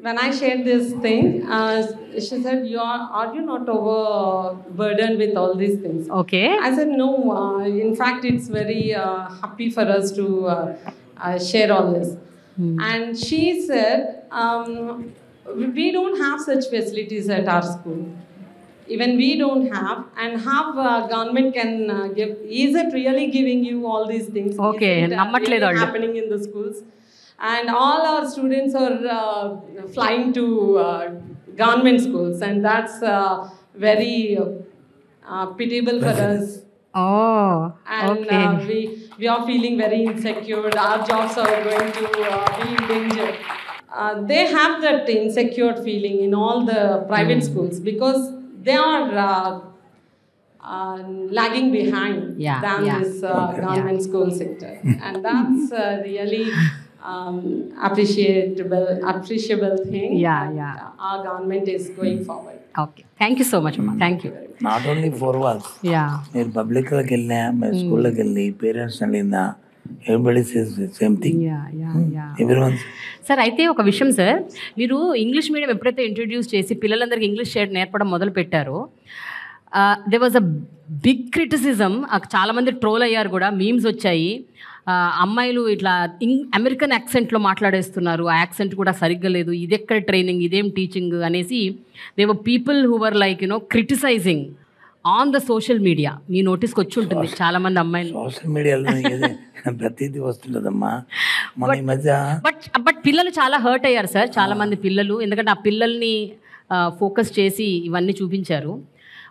When I shared this thing, she said, "Are you not overburdened with all these things?" Okay. I said, "No. In fact, it's very happy for us to share all this." And she said, "We don't have such facilities at our school. Even we don't have, and how government can give? Is it really giving you all these things? Okay, Is it, really happening in the schools? And all our students are flying to government schools, and that's very pitiable for us." Oh, And okay. We are feeling very insecure. Our jobs are going to be in danger. they have that insecure feeling in all the private schools because they are lagging behind than this government school sector. And that's really appreciable thing. Our government is going forward. Okay. Thank you so much, Amma. Thank you. Not only 4 walls. మీరు పబ్లిక్లోకి వెళ్ళినా మీరు స్కూల్లోకి వెళ్ళి parents వెళ్ళినా everybody says same thing. Everyone. Sir అయితే ఒక విషయం sir, మీరు English medium ఎప్పుడైతే ఇంట్రడ్యూస్ చేసి పిల్లలందరికీ ఇంగ్లీష్ నేర్పడం మొదలు పెట్టారో they was a big criticism. చాలామంది ట్రోల్ అయ్యారు కూడా, మీమ్స్ వచ్చాయి. అమ్మాయిలు ఇట్లా అమెరికన్ యాక్సెంట్లో మాట్లాడేస్తున్నారు, ఆ యాక్సెంట్ కూడా సరిగ్గా లేదు, ఇదెక్కడ ట్రైనింగ్, ఇదేం టీచింగ్ అనేసి they were people who were like criticising on the social media. మీ నోటీస్కి వచ్చి ఉంటుంది చాలామంది అమ్మాయిలు. సోషల్ మీడియాలో ప్రతిదీ వస్తుంటుందమ్మా మన ఈ మధ్య. బట్ పిల్లలు చాలా హర్ట్ అయ్యారు సార్, చాలామంది పిల్లలు. ఎందుకంటే ఆ పిల్లల్ని ఫోకస్ చేసి ఇవన్నీ చూపించారు.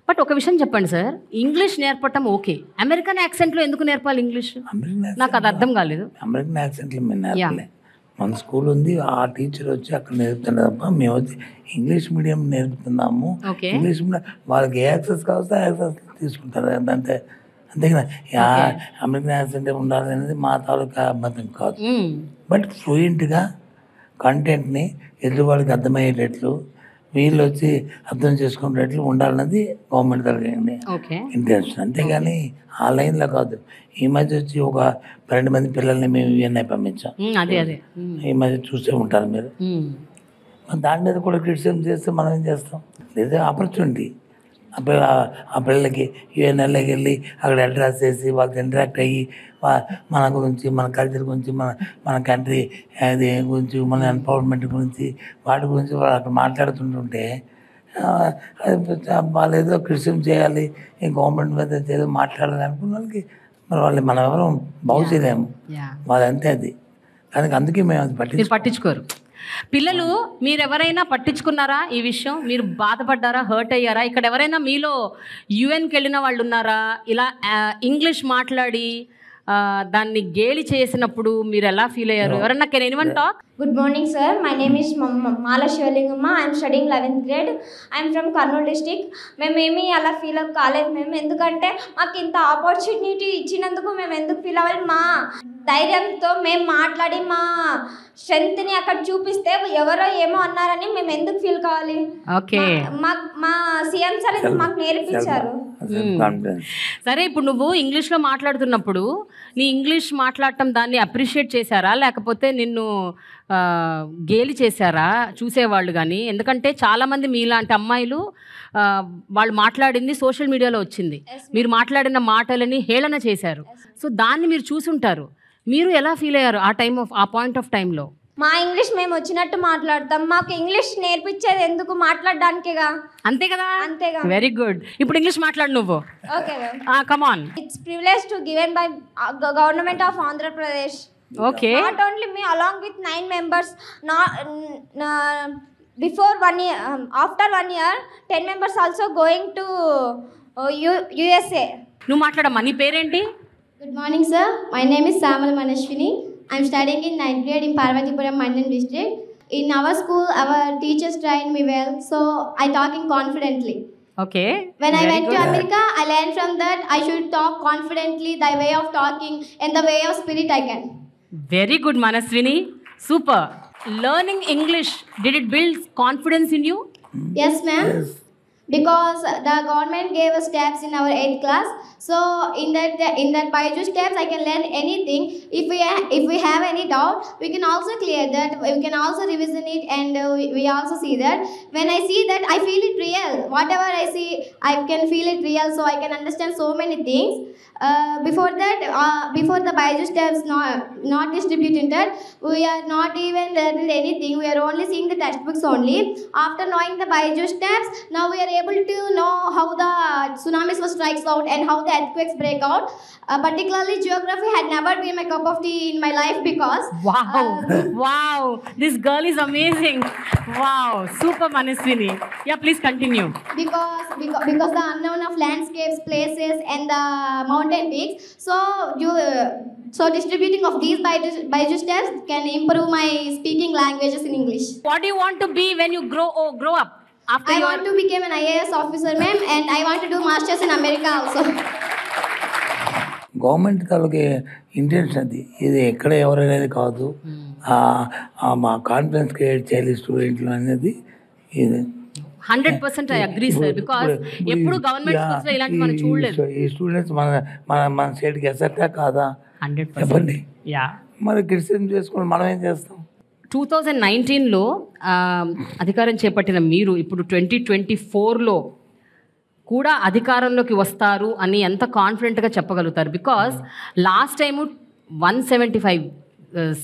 బట్ ఒక విషయం చెప్పండి సార్, ఇంగ్లీష్ నేర్పటం ఓకే, అమెరికన్ యాక్సెంట్లో ఎందుకు నేర్పాలి ఇంగ్లీష్? నాకు అది అర్థం కాలేదు. అమెరికన్ యాక్సెంట్లో మేము నేర్పలే. మన స్కూల్ ఉంది, ఆ టీచర్ వచ్చి అక్కడ నేర్పుతున్నారు తప్ప మేము వచ్చి ఇంగ్లీష్ మీడియం నేర్పుతున్నాము. ఇంగ్లీష్ మీడియం వాళ్ళకి ఏ యాక్సెస్ కావస్తే యాక్సెస్ తీసుకుంటారు అంతే. అంతేగా అమెరికన్ యాక్సెంట్ ఉండాలి అనేది మా తాలూకా అబద్ధం కాదు. బట్ ఫ్లూయెంట్గా కంటెంట్ని ఎదురువాళ్ళకి అర్థమయ్యేటట్లు, వీళ్ళు వచ్చి అర్థం చేసుకునేట్లు ఉండాలన్నది గవర్నమెంట్ తరగతి ఇంటెన్షన్. అంతేగాని ఆ లైన్లో కాదు. ఈ మధ్య వచ్చి ఒక 12 మంది పిల్లల్ని మేము యుఎన్ఐ పంపించాం. ఈ మధ్య చూసే ఉంటారు మీరు. దాని మీద కూడా క్రిటిసిజం చేస్తే మనం ఏం చేస్తాం? లేదా ఆపర్చునిటీ ఆ పిల్లలకి యుఎన్ఐలోకి వెళ్ళి అక్కడ అడ్రస్ చేసి వాళ్ళకి ఇంటరాక్ట్ అయ్యి మన గురించి, మన కల్చర్ గురించి, మన కంట్రీ అది గురించి, మన ఎంపవర్మెంట్ గురించి, వాటి గురించి వాళ్ళు అక్కడ మాట్లాడుతుంటుంటే వాళ్ళు ఏదో క్రిటిసిజం చేయాలి, ఈ గవర్నమెంట్ మీద ఏదో మాట్లాడాలి అనుకున్న వాళ్ళకి మరి వాళ్ళు మనం ఎవరు బాగు చేయలేము. వాళ్ళంతే అది. కానీ అందుకే మేము అది పట్టించుకోరు. పిల్లలు మీరెవరైనా పట్టించుకున్నారా ఈ విషయం? మీరు బాధపడ్డారా, హర్ట్ అయ్యారా? ఇక్కడ ఎవరైనా మీలో యుఎన్కి వెళ్ళిన వాళ్ళు ఉన్నారా? ఇలా ఇంగ్లీష్ మాట్లాడి దాన్ని గేలి చేసినప్పుడు మీరు ఎలా ఫీల్ అయ్యారు? ఎవరన్నా can anyone talk? Good morning, sir. My name is Mala Shivalingama. I am studying 11th grade. I am from Kurnool district. మేమేమి అలా ఫీల్ కాలేదు మేము, ఎందుకంటే మాకు ఇంత ఆపర్చునిటీ ఇచ్చినందుకు మేము ఎందుకు ఫీల్ అవ్వాలి? మా ధైర్యంతో మేము మాట్లాడి మా స్ట్రెంగ్త్ని అక్కడ చూపిస్తే ఎవరో ఏమో అన్నారని మేము ఎందుకు ఫీల్ కావాలి? మా సీఎం సార్ మాకు నేర్పించారు. సరే, ఇప్పుడు నువ్వు ఇంగ్లీష్లో మాట్లాడుతున్నప్పుడు నీ ఇంగ్లీష్ మాట్లాడటం దాన్ని అప్రిషియేట్ చేశారా, లేకపోతే నిన్ను గేలి చేశారా చూసేవాళ్ళు? కానీ ఎందుకంటే చాలామంది మీలాంటి అమ్మాయిలు వాళ్ళు మాట్లాడింది సోషల్ మీడియాలో వచ్చింది, మీరు మాట్లాడిన మాటలని హేళన చేశారు. సో దాన్ని మీరు చూసుంటారు. మీరు ఎలా ఫీల్ అయ్యారు ఆ పాయింట్ ఆఫ్ టైంలో? మా ఇంగ్లీష్ మేము వచ్చినట్టు మాట్లాడతాం, మాకు ఇంగ్లీష్ నేర్పించేది ఎందుకు? మాట్లాడడానికేగా. అంతే కదా? అంతేగా. Very good. ఇప్పుడు ఇంగ్లీష్ మాట్లాడు నువ్వు. Okay, come on. It's privilege to given by government of Andhra Pradesh. Okay. Not only me, along with 9 members. Before 1 year, after 1 year, 10 members also going to USA. నువ్వు మాట్లాడమ్మా, నీ పేరేంటి? Good morning, sir. My name is Samal Manashwini. I am studying in 9th grade in Parvatipuram, Mandyan district. In our school, our teachers trained me well, so I talking confidently. Okay. When I went to America, I learned from that I should talk confidently, the way of talking and the way of spirit I can. Very good, Manaswini. Super. Learning English, did it build confidence in you? Yes, ma'am. Yes. Because the government gave us steps in our 8th class. So in that Byju's steps, I can learn anything. If we have any doubt, we can also clear that. We can also revision it, and we also see that. When I see that, I feel it real. Whatever I see, I can feel it real. So I can understand so many things. Before that, before the Byju's steps not distributed, we are not even learning anything. We are only seeing the textbooks only. After knowing the Byju's steps, now we are able to know how the tsunamis was strikes out and how the earthquakes break out. Particularly geography had never been my cup of tea in my life because Wow, this girl is amazing. Wow, super Manaswini. Yeah, please continue. Because the unknown of landscapes, places, and the mountain peaks. So distributing of these Byju's tests can improve my speaking languages in English. What do you want to be when you grow up? After I want to become an IAS officer, ma'am, and I want to do masters in America also. Government తాలూకు intention అది, ఇది ఎక్కడ ఎవరనేది కాదు, మా confidence create చేయాలి స్టూడెంట్లు అనేది. ఇది 100% I agree, sir, because ఎప్పుడు గవర్నమెంట్ స్కూల్స్ లో ఇలాంటి మనం చూడలేదు. ఈ స్టూడెంట్స్ మన స్టేట్కి ఎసెట్టా కాదా 100%. చెప్పండి. యా, మరి క్రిటిసిజం చేసుకుని మనం ఏం చేస్తాం? 2019లో అధికారం చేపట్టిన మీరు ఇప్పుడు 2024లో కూడా అధికారంలోకి వస్తారు అని ఎంత కాన్ఫిడెంట్గా చెప్పగలుగుతారు? బికాస్ లాస్ట్ టైము 175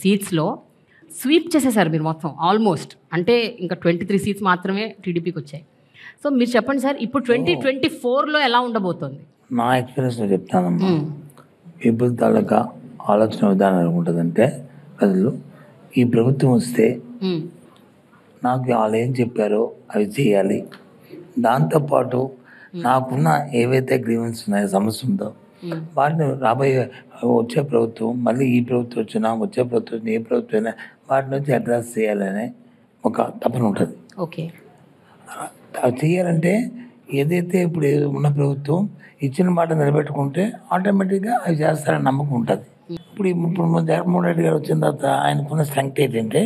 సీట్స్లో స్వీప్ చేసేసారు మీరు మొత్తం ఆల్మోస్ట్. అంటే ఇంకా 23 సీట్స్ మాత్రమే టీడీపీకి వచ్చాయి. సో మీరు చెప్పండి సార్, ఇప్పుడు 2024లో ఎలా ఉండబోతోంది? నా ఎక్స్పీరియన్స్లో చెప్తానమ్మా. పీపుల్ తాలూకా ఆలోచన విధానం ఏముంటుందంటే, ప్రజలు ఈ ప్రభుత్వం వస్తే నాకు వాళ్ళు ఏం చెప్పారో అవి చేయాలి, దాంతోపాటు నాకున్న ఏవైతే గ్రీవెన్స్ ఉన్నాయో, సమస్య ఉందో వాటిని రాబోయే వచ్చే ప్రభుత్వం, మళ్ళీ ఈ ప్రభుత్వం వచ్చినా వచ్చే ప్రభుత్వం వచ్చినా ఏ ప్రభుత్వం అయినా వాటి నుంచి అడ్రస్ చేయాలనే ఒక తపన ఉంటుంది. ఓకే, అవి చేయాలంటే ఏదైతే ఇప్పుడు ఉన్న ప్రభుత్వం ఇచ్చిన మాట నిలబెట్టుకుంటే ఆటోమేటిక్గా అవి చేస్తారని నమ్మకం ఉంటుంది. ఇప్పుడు జగన్మోహన్ రెడ్డి గారు వచ్చిన తర్వాత ఆయనకున్న స్ట్రెంగ్త్ ఏంటంటే,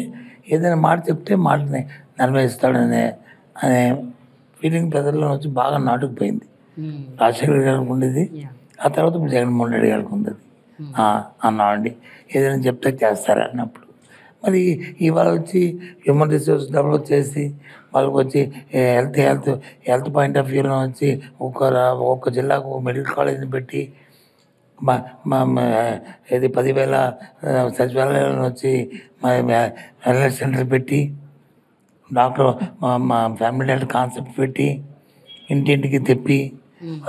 ఏదైనా మాట చెప్తే మాటని నెరవేరుస్తాడనే ఫీలింగ్ ప్రజల్లో వచ్చి బాగా నాటుకుపోయింది. రాజశేఖర్ గారికి ఉండేది, ఆ తర్వాత ఇప్పుడు జగన్మోహన్ రెడ్డి గారికి ఉండేది. అన్నామండి ఏదైనా చెప్తే చేస్తారు అన్నప్పుడు. మరి ఇవాళ వచ్చి హ్యూమన్ రిసోర్స్ డెవలప్ చేసి వాళ్ళకి వచ్చి హెల్త్ పాయింట్ ఆఫ్ వ్యూలో వచ్చి ఒక్కొక్క జిల్లాకు ఒక మెడికల్ కాలేజీని పెట్టి ఇది 10,000 సచివాలయాలను వచ్చి వెల్నెస్ సెంటర్ పెట్టి డాక్టర్ మా ఫ్యామిలీ హెల్త్ కాన్సెప్ట్ పెట్టి ఇంటింటికి తెప్పి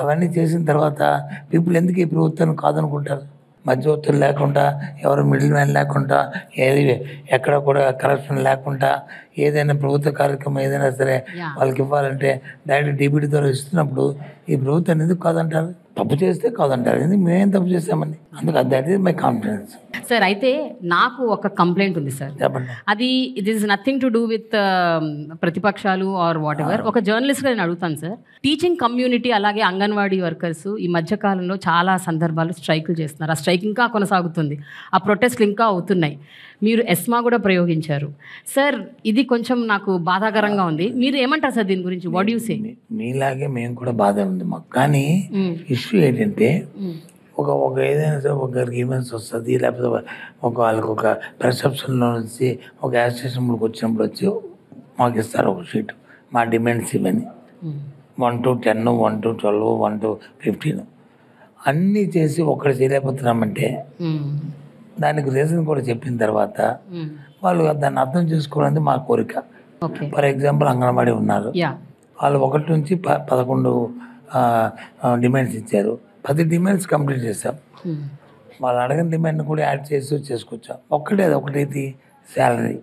అవన్నీ చేసిన తర్వాత పీపుల్ ఎందుకు ఈ ప్రభుత్వాన్ని కాదనుకుంటారు? మధ్యవర్తులు లేకుండా, ఎవరు మిడిల్ మ్యాన్ లేకుండా, ఎక్కడ కూడా కరప్షన్ లేకుండా ఏదైనా ప్రభుత్వ కార్యక్రమం ఏదైనా సరే వాళ్ళకి ఇవ్వాలంటే డైరెక్ట్ డీబీటీ ద్వారా ఇస్తున్నప్పుడు ఈ ప్రభుత్వాన్ని ఎందుకు కాదంటారు? తప్పు చేస్తే కాదంటారు. ఎందుకు మేమేం తప్పు చేస్తామని. అందుకు that is my confidence. Sir, అయితే నాకు ఒక కంప్లైంట్ ఉంది సార్. చెప్పండి. అది it is nothing to do with ప్రతిపక్షాలు ఆర్ వాట్ ఎవర్. ఒక జర్నలిస్ట్గా నేను అడుగుతాను సార్. టీచింగ్ కమ్యూనిటీ అలాగే అంగన్వాడీ వర్కర్స్ ఈ మధ్యకాలంలో చాలా సందర్భాలు స్ట్రైకులు చేస్తున్నారు. ఆ స్ట్రైక్ ఇంకా కొనసాగుతుంది, ఆ ప్రొటెస్ట్లు ఇంకా అవుతున్నాయి. మీరు ఎస్మా కూడా ప్రయోగించారు సార్. ఇది కొంచెం నాకు బాధాకరంగా ఉంది. మీరు ఏమంటారు సార్ దీని గురించి? What you say? మీలాగే మేము కూడా బాధ ఉంది మాకు. కానీ ఇష్యూ ఏంటంటే, ఒక ఏదైనా సరే ఒక గ్రీవెన్స్ వస్తుంది, లేకపోతే వాళ్ళకి ఒక పర్సెప్షన్లో నుంచి ఒక అసోసియేషన్కి వచ్చినప్పుడు వచ్చి మాకు ఇస్తారు ఒక షీట్, మా డిమాండ్స్ ఇవన్నీ 1 to 10, 1 to 12, 1 to 15 అన్నీ చేసి ఒక్కటి చేయలేకపోతున్నామంటే దానికి రీజన్ కూడా చెప్పిన తర్వాత వాళ్ళు దాన్ని అర్థం చేసుకోవాలని మా కోరిక. ఫర్ ఎగ్జాంపుల్ అంగన్వాడీ ఉన్నారు, వాళ్ళు 1 నుంచి 11 డిమాండ్స్ ఇచ్చారు. 10 డిమాండ్స్ కంప్లీట్ చేసాం. వాళ్ళు అడగని డిమాండ్ని కూడా యాడ్ చేసి చేసుకొచ్చాం. ఒకటేది శాలరీ,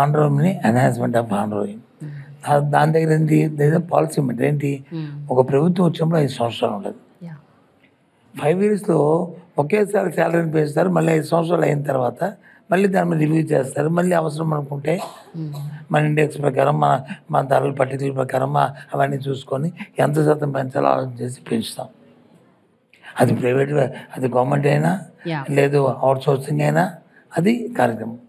ఆన్ రోమ్ని ఎన్హాన్స్మెంట్ ఆఫ్ ఆన్ రోయింగ్. దాని దగ్గర ఏంటి పాలసీ ఏంటి, ఒక ప్రభుత్వం వచ్చినప్పుడు 5 సంవత్సరాలు ఉండదు. 5 yearsలో ఒకేసారి శాలరీని పెంచుతారు. మళ్ళీ 5 సంవత్సరాలు అయిన తర్వాత మళ్ళీ దాని మీద రివ్యూ చేస్తారు. మళ్ళీ అవసరం అనుకుంటే మన ఇండెక్స్ ప్రకారం మన ధరల పట్టికల ప్రకారం అవన్నీ చూసుకొని ఎంత శాతం పెంచాలో ఆలోచన చేసి పెంచుతాం. అది ప్రైవేట్, అది గవర్నమెంట్ అయినా లేదు అవుట్ సోర్సింగ్ అయినా అది కార్యక్రమం.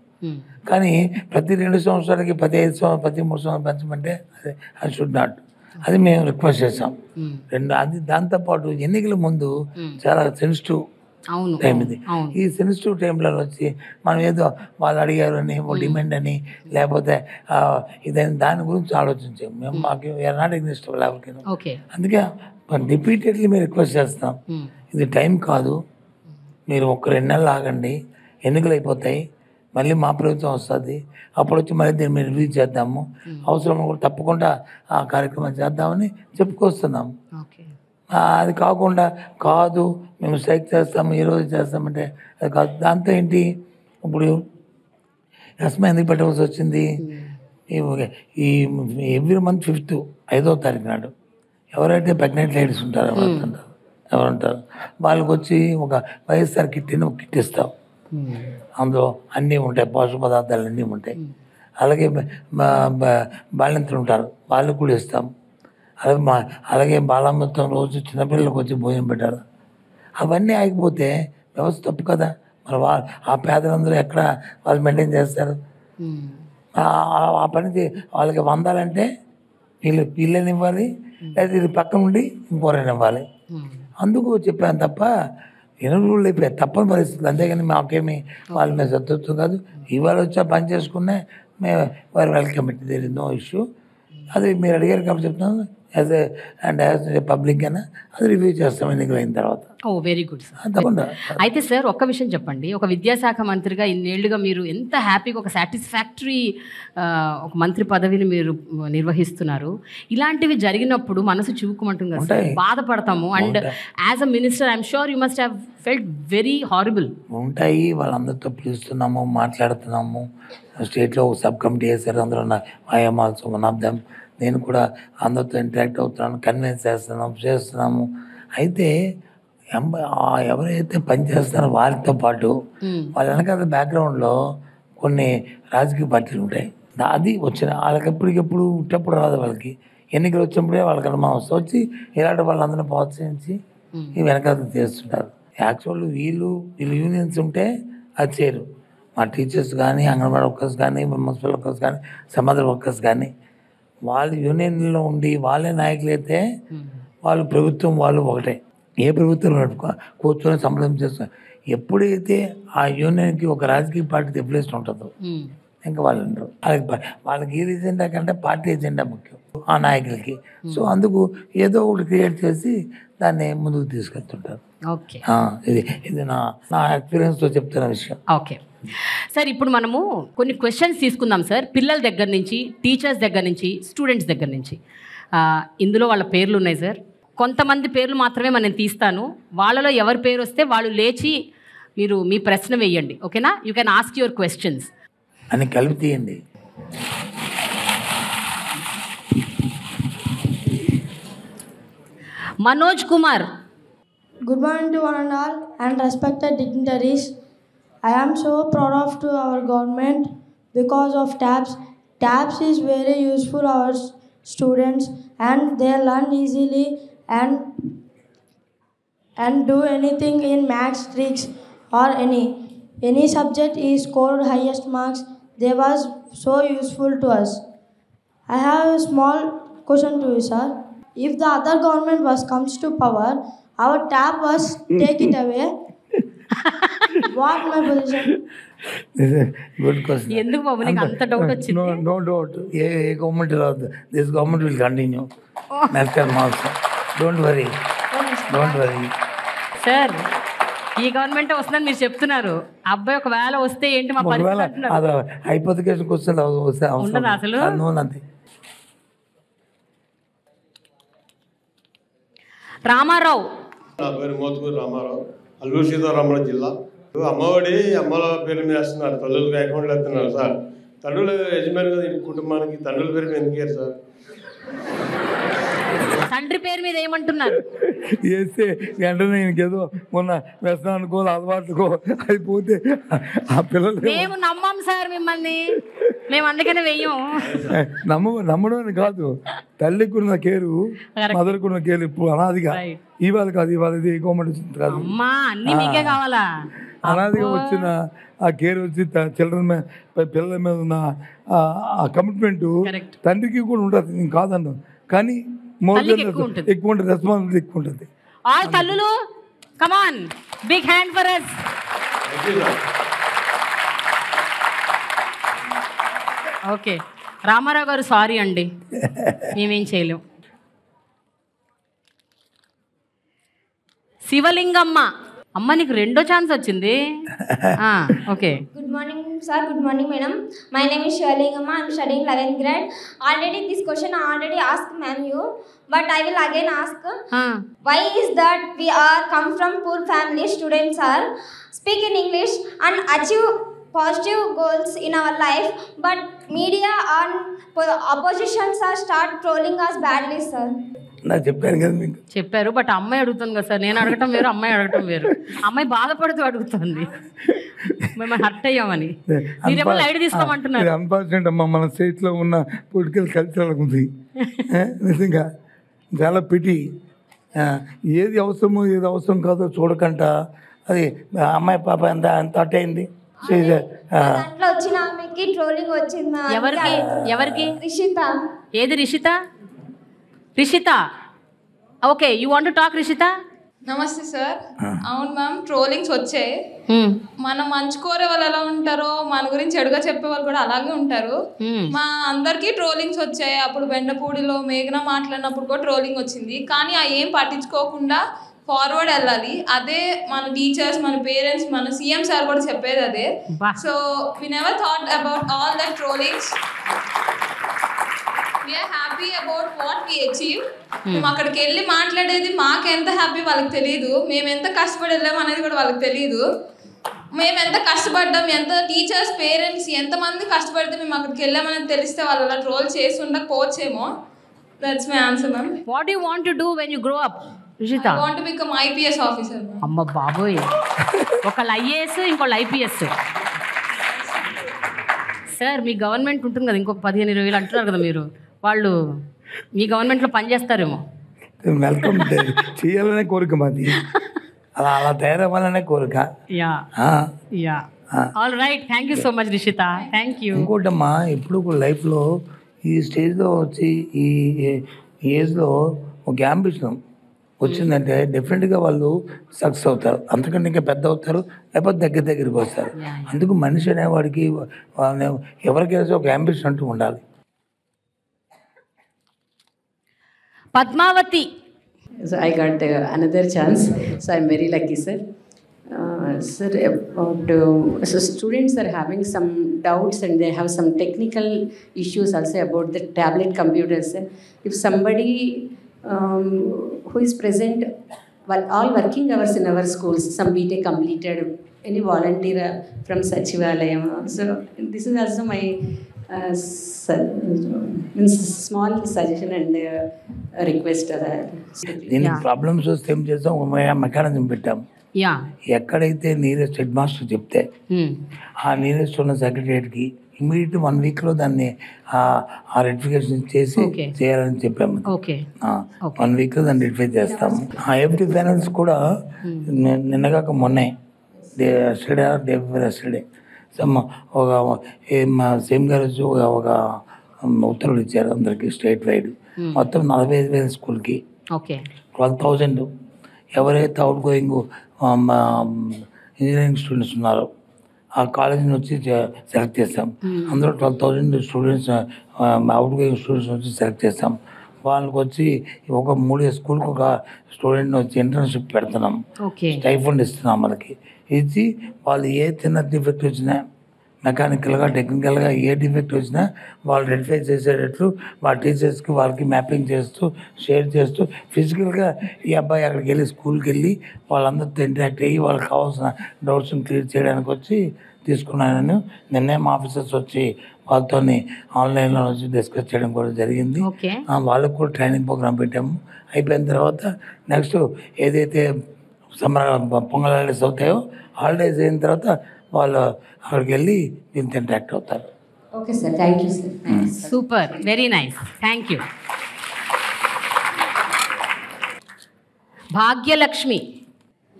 కానీ ప్రతి 2 సంవత్సరాలకి 15 సంవత్సరాలు 13 సంవత్సరాలు పెంచమంటే అది షుడ్ నాట్. అది మేము రిక్వెస్ట్ చేసాం. అది దాంతోపాటు ఎన్నికల ముందు చాలా సెన్సిటివ్ టైం ఇది. ఈ సెన్సిటివ్ టైంలో వచ్చి మనం ఏదో వాళ్ళు అడిగారు అని ఓ డిమాండ్ అని లేకపోతే ఇదని దాని గురించి ఆలోచించాం. మేము మాకు నాట్ ఎగ్నిస్ట్ ఎవరికి. అందుకే రిపీటెడ్లీ మేము రిక్వెస్ట్ చేస్తాం, ఇది టైం కాదు, మీరు 1-2 నెలలు ఆగండి, ఎన్నికలు అయిపోతాయి, మళ్ళీ మా ప్రభుత్వం వస్తుంది, అప్పుడు వచ్చి మళ్ళీ దీన్ని మేము రివ్యూ చేద్దాము, అవసరం కూడా తప్పకుండా ఆ కార్యక్రమం చేద్దామని చెప్పుకొస్తున్నాము. అది కాకుండా కాదు మేము స్ట్రైక్ చేస్తాము ఈరోజు చేస్తామంటే అది కాదు. దాంతో ఏంటి ఇప్పుడు ఎస్మా ఎందుకు పెట్టవలసి వచ్చింది? ఈ ఎవ్రీ మంత్ 5th 5వ తారీఖు నాడు ఎవరైతే ప్రెగ్నెంట్ లేడీస్ ఉంటారో ఎవరుంటారు వాళ్ళకి వచ్చి ఒక వైఎస్ఆర్ కిట్ని ఒక కిట్ ఇస్తాం. అందులో అన్నీ ఉంటాయి, పోషక పదార్థాలు అన్నీ ఉంటాయి. అలాగే బాలింతలు ఉంటారు, వాళ్ళకి కూడా ఇస్తాం. అలాగే బాలామృతం రోజు చిన్నపిల్లలకు వచ్చి భోజనం పెట్టారు. అవన్నీ ఆగిపోతే వ్యవస్థ తప్పు కదా. మరి ఆ పేదలందరూ ఎక్కడ వాళ్ళు మెయింటైన్ చేస్తారు? ఆ పని వాళ్ళకి వందాలంటే వీళ్ళని ఇవ్వాలి, లేదా ఇది పక్కన ఉండి ఇంకోరైనా ఇవ్వాలి. అందుకు చెప్పాను తప్ప ఎనుగుళ్ళు అయిపోయాయి, తప్పని పరిస్థితులు. అంతేగాని మాకేమి వాళ్ళ మీద సత్తుత్వం కాదు. ఇవాళ వచ్చా పని చేసుకునే మేము వారు welcome it, there is no issue. అది మీరు అడిగారు కాబట్టి చెప్తున్నాను. యాజ్ ఏ పబ్లిక్ అయినా అది రివ్యూ చేస్తాం ఎన్నికలు అయిన తర్వాత. Very good sir. తప్పకుండా. అయితే సార్ ఒక్క విషయం చెప్పండి, ఒక విద్యాశాఖ మంత్రిగా ఇన్నేళ్లుగా మీరు ఎంత హ్యాపీగా ఒక సాటిస్ఫాక్టరీ ఒక మంత్రి పదవిని మీరు నిర్వహిస్తున్నారు. ఇలాంటివి జరిగినప్పుడు మనసు చివుకుమంటుంది కదా సార్, బాధపడతాము. And as a minister I'm sure you must have felt very horrible. ఉంటాయి, వాళ్ళందరితో పిలుస్తున్నాము, మాట్లాడుతున్నాము. స్టేట్లో ఒక సబ్ కమిటీ వేసారు, అందులో I'm also one of them. నేను కూడా అందరితో ఇంటరాక్ట్ అవుతున్నాను, కన్విన్స్ చేస్తున్నాము. అయితే ఎవరైతే పనిచేస్తారో వారితో పాటు వాళ్ళ వెనకాల బ్యాక్గ్రౌండ్లో కొన్ని రాజకీయ పార్టీలు ఉంటాయి. అది వచ్చిన వాళ్ళకి ఎప్పటికెప్పుడు ఉట్టప్పుడు రాదు. వాళ్ళకి ఎన్నికలు వచ్చినప్పుడే వాళ్ళకి అనుమానం వచ్చి ఇలాంటి వాళ్ళందరినీ ప్రోత్సహించి ఈ వెనకాల చేస్తుంటారు. యాక్చువల్ వీళ్ళు యూనియన్స్ ఉంటే అది చేయరు. మా టీచర్స్ కానీ, అంగన్వాడీ వర్కర్స్ కానీ, మున్సిపల్ వర్కర్స్ కానీ, సమాధాన వర్కర్స్ కానీ వాళ్ళు యూనియన్లో ఉండి వాళ్ళే నాయకులు అయితే వాళ్ళు ప్రభుత్వం వాళ్ళు ఒకటే. ఏ ప్రభుత్వం కూర్చొని సంప్రదింపు చేస్తారు. ఎప్పుడైతే ఆ యూనియన్కి ఒక రాజకీయ పార్టీ డెఫినేషన్ ఉంటుందో ఇంకా వాళ్ళు ఉండరు. వాళ్ళకి ఈ ఎజెండా కంటే పార్టీ ఎజెండా ముఖ్యం ఆ నాయకులకి. సో అందుకు ఏదో ఒకటి క్రియేట్ చేసి దాన్ని ముందుకు తీసుకెళ్తుంటారు. ఓకే, ఇది నా ఎక్స్పీరియన్స్తో చెప్తున్న విషయం. ఓకే సార్, ఇప్పుడు మనము కొన్ని క్వశ్చన్స్ తీసుకుందాం సార్. పిల్లల దగ్గర నుంచి, టీచర్స్ దగ్గర నుంచి, స్టూడెంట్స్ దగ్గర నుంచి. ఇందులో వాళ్ళ పేర్లు ఉన్నాయి సార్. కొంతమంది పేర్లు మాత్రమే మనం తీస్తాను. వాళ్ళలో ఎవరి పేరు వస్తే వాళ్ళు లేచి మీరు మీ ప్రశ్న వేయండి. ఓకేనా? You can ask your questions అని కలిపి తీయండి. Manoj Kumar. Good morning to one and all and respected dignitaries. I am so proud of to our government because of TABS. TABS is very useful our students and they learn easily and do anything in maths, tricks or any subject is scored highest marks. They was so useful to us. I have a small question to you, sir. If the other government comes to power, our TAB was take it away. What my position? Good question. ఎందుకు బాబు నీకు అంత doubt వచ్చింది? No doubt. ఏ government రాదు, this government will continue next time also. Don't worry. Sir, ఈ government వస్తుందని మీరు చెప్తున్నారు. అబ్బాయి ఒకవేళ వస్తే ఏంటి మా పరిస్థితి? హైపోథికేషన్ క్వశ్చన్ ఉండదు అసలు. అంతే. రామారావు. నా పేరు మోతుకూరు రామారావు, అల్లూరు సీతారామరాజు జిల్లా. అమ్మఒడి అమ్మల పేరు మీద వేస్తున్నారు, తల్లులకు అకౌంట్లు వేస్తున్నారు సార్. తండ్రుల యజమాని కదా ఈ కుటుంబానికి, తండ్రుల పేరు మీద ఎందుకు వేరు సార్? తండ్రి పేరు మీద ఏమంటున్నారు? వేస్తే వెంటనే ఇంకేదో మొన్న వ్యసనానికో అలవాటుకో అయిపోతే ఆ పిల్లలు. మేము నమ్మం సార్ మిమ్మల్ని, మేము అందుకనే వెయ్యం. నమ్మడం అని కాదు, తల్లికి ఉన్న కేరు మదర్కి ఉన్న కేరు ఇప్పుడు అనాదిగా ఇవాళ కాదు, ఇవాళ ఇది గవర్నమెంట్ వచ్చింది కాదు. అన్ని మీకే కావాలా? అనాదిగా వచ్చిన ఆ కేర్ వచ్చి చిల్డ్రన్ మీద పిల్లల మీద ఉన్న ఆ కమిట్మెంట్ తండ్రికి కూడా ఉంటుంది, నేను కాదన్నాను. కానీ ఎక్కువ ఉంటుంది, రెస్పాన్సిబిలిటీ ఎక్కువ ఉంటుంది. ఆల్ తల్లులు come on, big hand for us. Okay Ramarao గారు, సారీ అండి, మేమేం చేయలేం. శివలింగమ్మ. అమ్మ నీకు రెండో ఛాన్స్ వచ్చింది. Okay. Good morning Sir, good morning, madam. My name is Shwelingama. I am studying 11th grade. Already this question I already asked ma'am you, but I will again ask. Why is that we are come from poor family, students are speak in English and achieve positive goals in our life, but media and oppositions are start trolling us badly, sir. నాకు చెప్పాను కదా మీకు. చెప్పారు, but అమ్మాయి అడుగుతుంది కదా sir. నేను అడగటం వేరు, అమ్మాయి అడగటం వేరు. అమ్మాయి బాధపడుతూ అడుగుతుంది, మేము హర్ట్ అయ్యామని. మీరేమో లైట్ తీసుకోమంటున్నారు. అన్ఫార్చునేట్ అమ్మా, మన స్టేట్లో ఉన్న పొలిటికల్ కల్చర్ ఉంది నిజంగా. చాలా పిటి. ఏది అవసరమో ఏది అవసరం కాదో చూడకుండా అది అమ్మాయి పాప ఎంత ఎంత అట్ అయింది. దాంట్లో వచ్చిన ఆమెకి ట్రోలింగ్ వచ్చింది. ఎవరికి ఎవరికి? రిషిత. ఏది Rishita? Rishita, okay, you want to talk Rishita? నమస్తే సార్. అవును మ్యామ్, ట్రోలింగ్స్ వచ్చాయి. మనం మంచి కోరే వాళ్ళు ఎలా ఉంటారో మన గురించి చెడుగా చెప్పే వాళ్ళు కూడా అలాగే ఉంటారు. మా అందరికీ ట్రోలింగ్స్ వచ్చాయి. అప్పుడు బెండపూడిలో మేఘన మాట్లాడినప్పుడు కూడా ట్రోలింగ్ వచ్చింది. కానీ ఆ ఏం పట్టించుకోకుండా ఫార్వర్డ్ వెళ్ళాలి. అదే మన టీచర్స్, మన పేరెంట్స్, మన సీఎం సార్ కూడా చెప్పేది అదే. So we never thought about all that trollings. We are happy about what we achieve. మేము అక్కడికి వెళ్ళి మాట్లాడేది మాకు ఎంత హ్యాపీ వాళ్ళకి తెలియదు. మేము ఎంత కష్టపడి వెళ్ళాము అనేది కూడా వాళ్ళకి తెలియదు. మేము ఎంత కష్టపడ్డాం, ఎంత టీచర్స్, పేరెంట్స్ ఎంతమంది కష్టపడితే మేము అక్కడికి వెళ్ళామనేది తెలిస్తే వాళ్ళు అలా ట్రోల్ చేసి ఉండకపోవచ్చేమో. That's my answer ma'am. What you want to do when you grow up Rishitha? I want to become IPS officer. అమ్మ బాబోయ్, ఒకళ్ళు ఐఏఎస్, ఇంకోళ్ళు ఐపీఎస్. సార్, మీ గవర్నమెంట్ ఉంటుంది కదా, ఇంకొక 15-20 అంటున్నారు కదా మీరు, వాళ్ళు మీ గవర్నమెంట్లో పనిచేస్తారేమో. వెల్కమ్ చేయాలనే కోరిక మాది, అలా అలా తయారవ్వాలనే కోరిక. All right, thank you so much Rishitha, thank you. ఇంకోటమ్మా, ఇప్పుడు లైఫ్లో ఈ స్టేజ్లో వచ్చి ఈ ఏజ్లో ఒక అంబిషన్ వచ్చిందంటే డెఫినెట్గా వాళ్ళు సక్సెస్ అవుతారు. అంతకంటే ఇంకా పెద్ద అవుతారు, లేకపోతే దగ్గరికి వస్తారు. అందుకు మనిషి అనేవాడికి ఎవరికైనా ఒక అంబిషన్ అంటూ ఉండాలి. Padmavati. So I got another chance, so I'm very lucky, sir. Sir, about so students are having some doubts and they have some technical issues also about the tablet computers. If somebody who is present while all working hours in our schools, some BTech completed, any volunteer from Sachivalayam. So this is also my small suggestion and request. దీనికి problems వస్తే ఏం చేస్తాం, mechanism పెట్టాం. ఎక్కడైతే nearest head master చెప్తే ఆ nearest ఉన్న సెక్రటరియట్కి immediate 1 వీక్లో దాన్ని ఆ రెటిఫికేషన్ చేసి చేయాలని చెప్పాము. 1 వీక్లో దాన్ని రెటిఫై చేస్తాము. ఆ ఎఫ్టీ ఫైనల్స్ కూడా నిన్నగాక మొన్నే ఎస్టర్డే ఒక మా సేమ్ గారు వచ్చి ఒక ఉత్తర్వులు ఇచ్చారు అందరికి స్టేట్ వైడ్. మొత్తం 45,000 స్కూల్కి 12,000 ఎవరైతే అవుట్ గోయింగ్ ఇంజనీరింగ్ స్టూడెంట్స్ ఉన్నారో ఆ కాలేజీని వచ్చి సెలెక్ట్ చేస్తాం. అందులో 12,000 స్టూడెంట్స్ అవుట్ గోయింగ్ స్టూడెంట్స్ వచ్చి సెలెక్ట్ చేస్తాం. వాళ్ళకి వచ్చి ఒక 3 స్కూల్కి ఒక స్టూడెంట్ వచ్చి ఇంటర్న్షిప్ పెడుతున్నాం, స్టైఫండ్ ఇస్తున్నాం. వాళ్ళకి ఇచ్చి వాళ్ళు ఏ చిన్న డిఫెక్ట్ వచ్చినా, మెకానికల్గా టెక్నికల్గా ఏ డిఫెక్ట్ వచ్చినా వాళ్ళు రెక్టిఫై చేసేటట్లు వాళ్ళ టీచర్స్కి వాళ్ళకి మ్యాపింగ్ చేస్తూ షేర్ చేస్తూ ఫిజికల్గా ఈ అబ్బాయి అక్కడికి వెళ్ళి స్కూల్కి వెళ్ళి వాళ్ళందరితో ఇంటరాక్ట్ అయ్యి వాళ్ళకి కావాల్సిన డౌట్స్ని క్లియర్ చేయడానికి వచ్చి తీసుకున్నాను. నిన్నే మా ఆఫీసర్స్ వచ్చి వాళ్ళతో ఆన్లైన్లో వచ్చి డిస్కస్ చేయడం కూడా జరిగింది. వాళ్ళకు కూడా ట్రైనింగ్ ప్రోగ్రామ్ పెట్టాము. అయిపోయిన తర్వాత నెక్స్ట్ ఏదైతే సమ్మర్ పొంగల్ హాలిడేస్ అవుతాయో హాలిడేస్ అయిన తర్వాత వాళ్ళు అక్కడికి వెళ్ళి దీంతో ఇంటరాక్ట్ అవుతారు. Okay sir, thank you sir. Super, very nice, thank you. Bhagyalakshmi.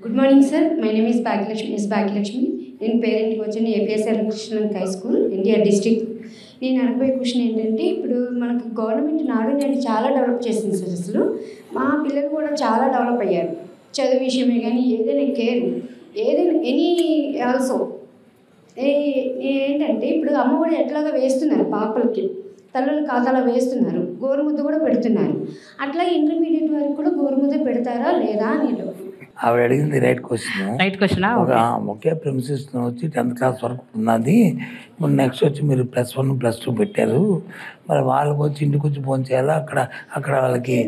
Good morning sir, my name is Bhagyalakshmi. నేను పేరెంట్కి వచ్చాను APSR Krishna high school, NTR district. నేను అడగబోయే క్వశ్చన్ ఏంటంటే, ఇప్పుడు మనకు గవర్నమెంట్ నాడు నేడు చాలా డెవలప్ చేసింది సార్. అసలు మా పిల్లలు కూడా చాలా డెవలప్ అయ్యారు, చదువు విషయమే కానీ ఏదైనా కేర్ ఏదైనా ఎనీ ఆల్సో. ఏంటంటే ఇప్పుడు అమ్మఒడి ఎట్లాగా వేస్తున్నారు, పాపలకి తల్లుల ఖాతాలో వేస్తున్నారు, గోరుముద్ద కూడా పెడుతున్నారు. అట్లా ఇంటర్మీడియట్ వరకు కూడా గోరుముద్ద పెడతారా లేదా అని ఆవిడ అడిగింది రైట్ క్వశ్చన్. ఒకే ప్రిమిసెస్ వచ్చి 10th క్లాస్ వరకు ఉన్నది. ఇప్పుడు నెక్స్ట్ వచ్చి మీరు +1 +2 పెట్టారు, మరి వాళ్ళకి వచ్చి ఇంటికి వచ్చి ఫోన్ చేయాలా? అక్కడ వాళ్ళకి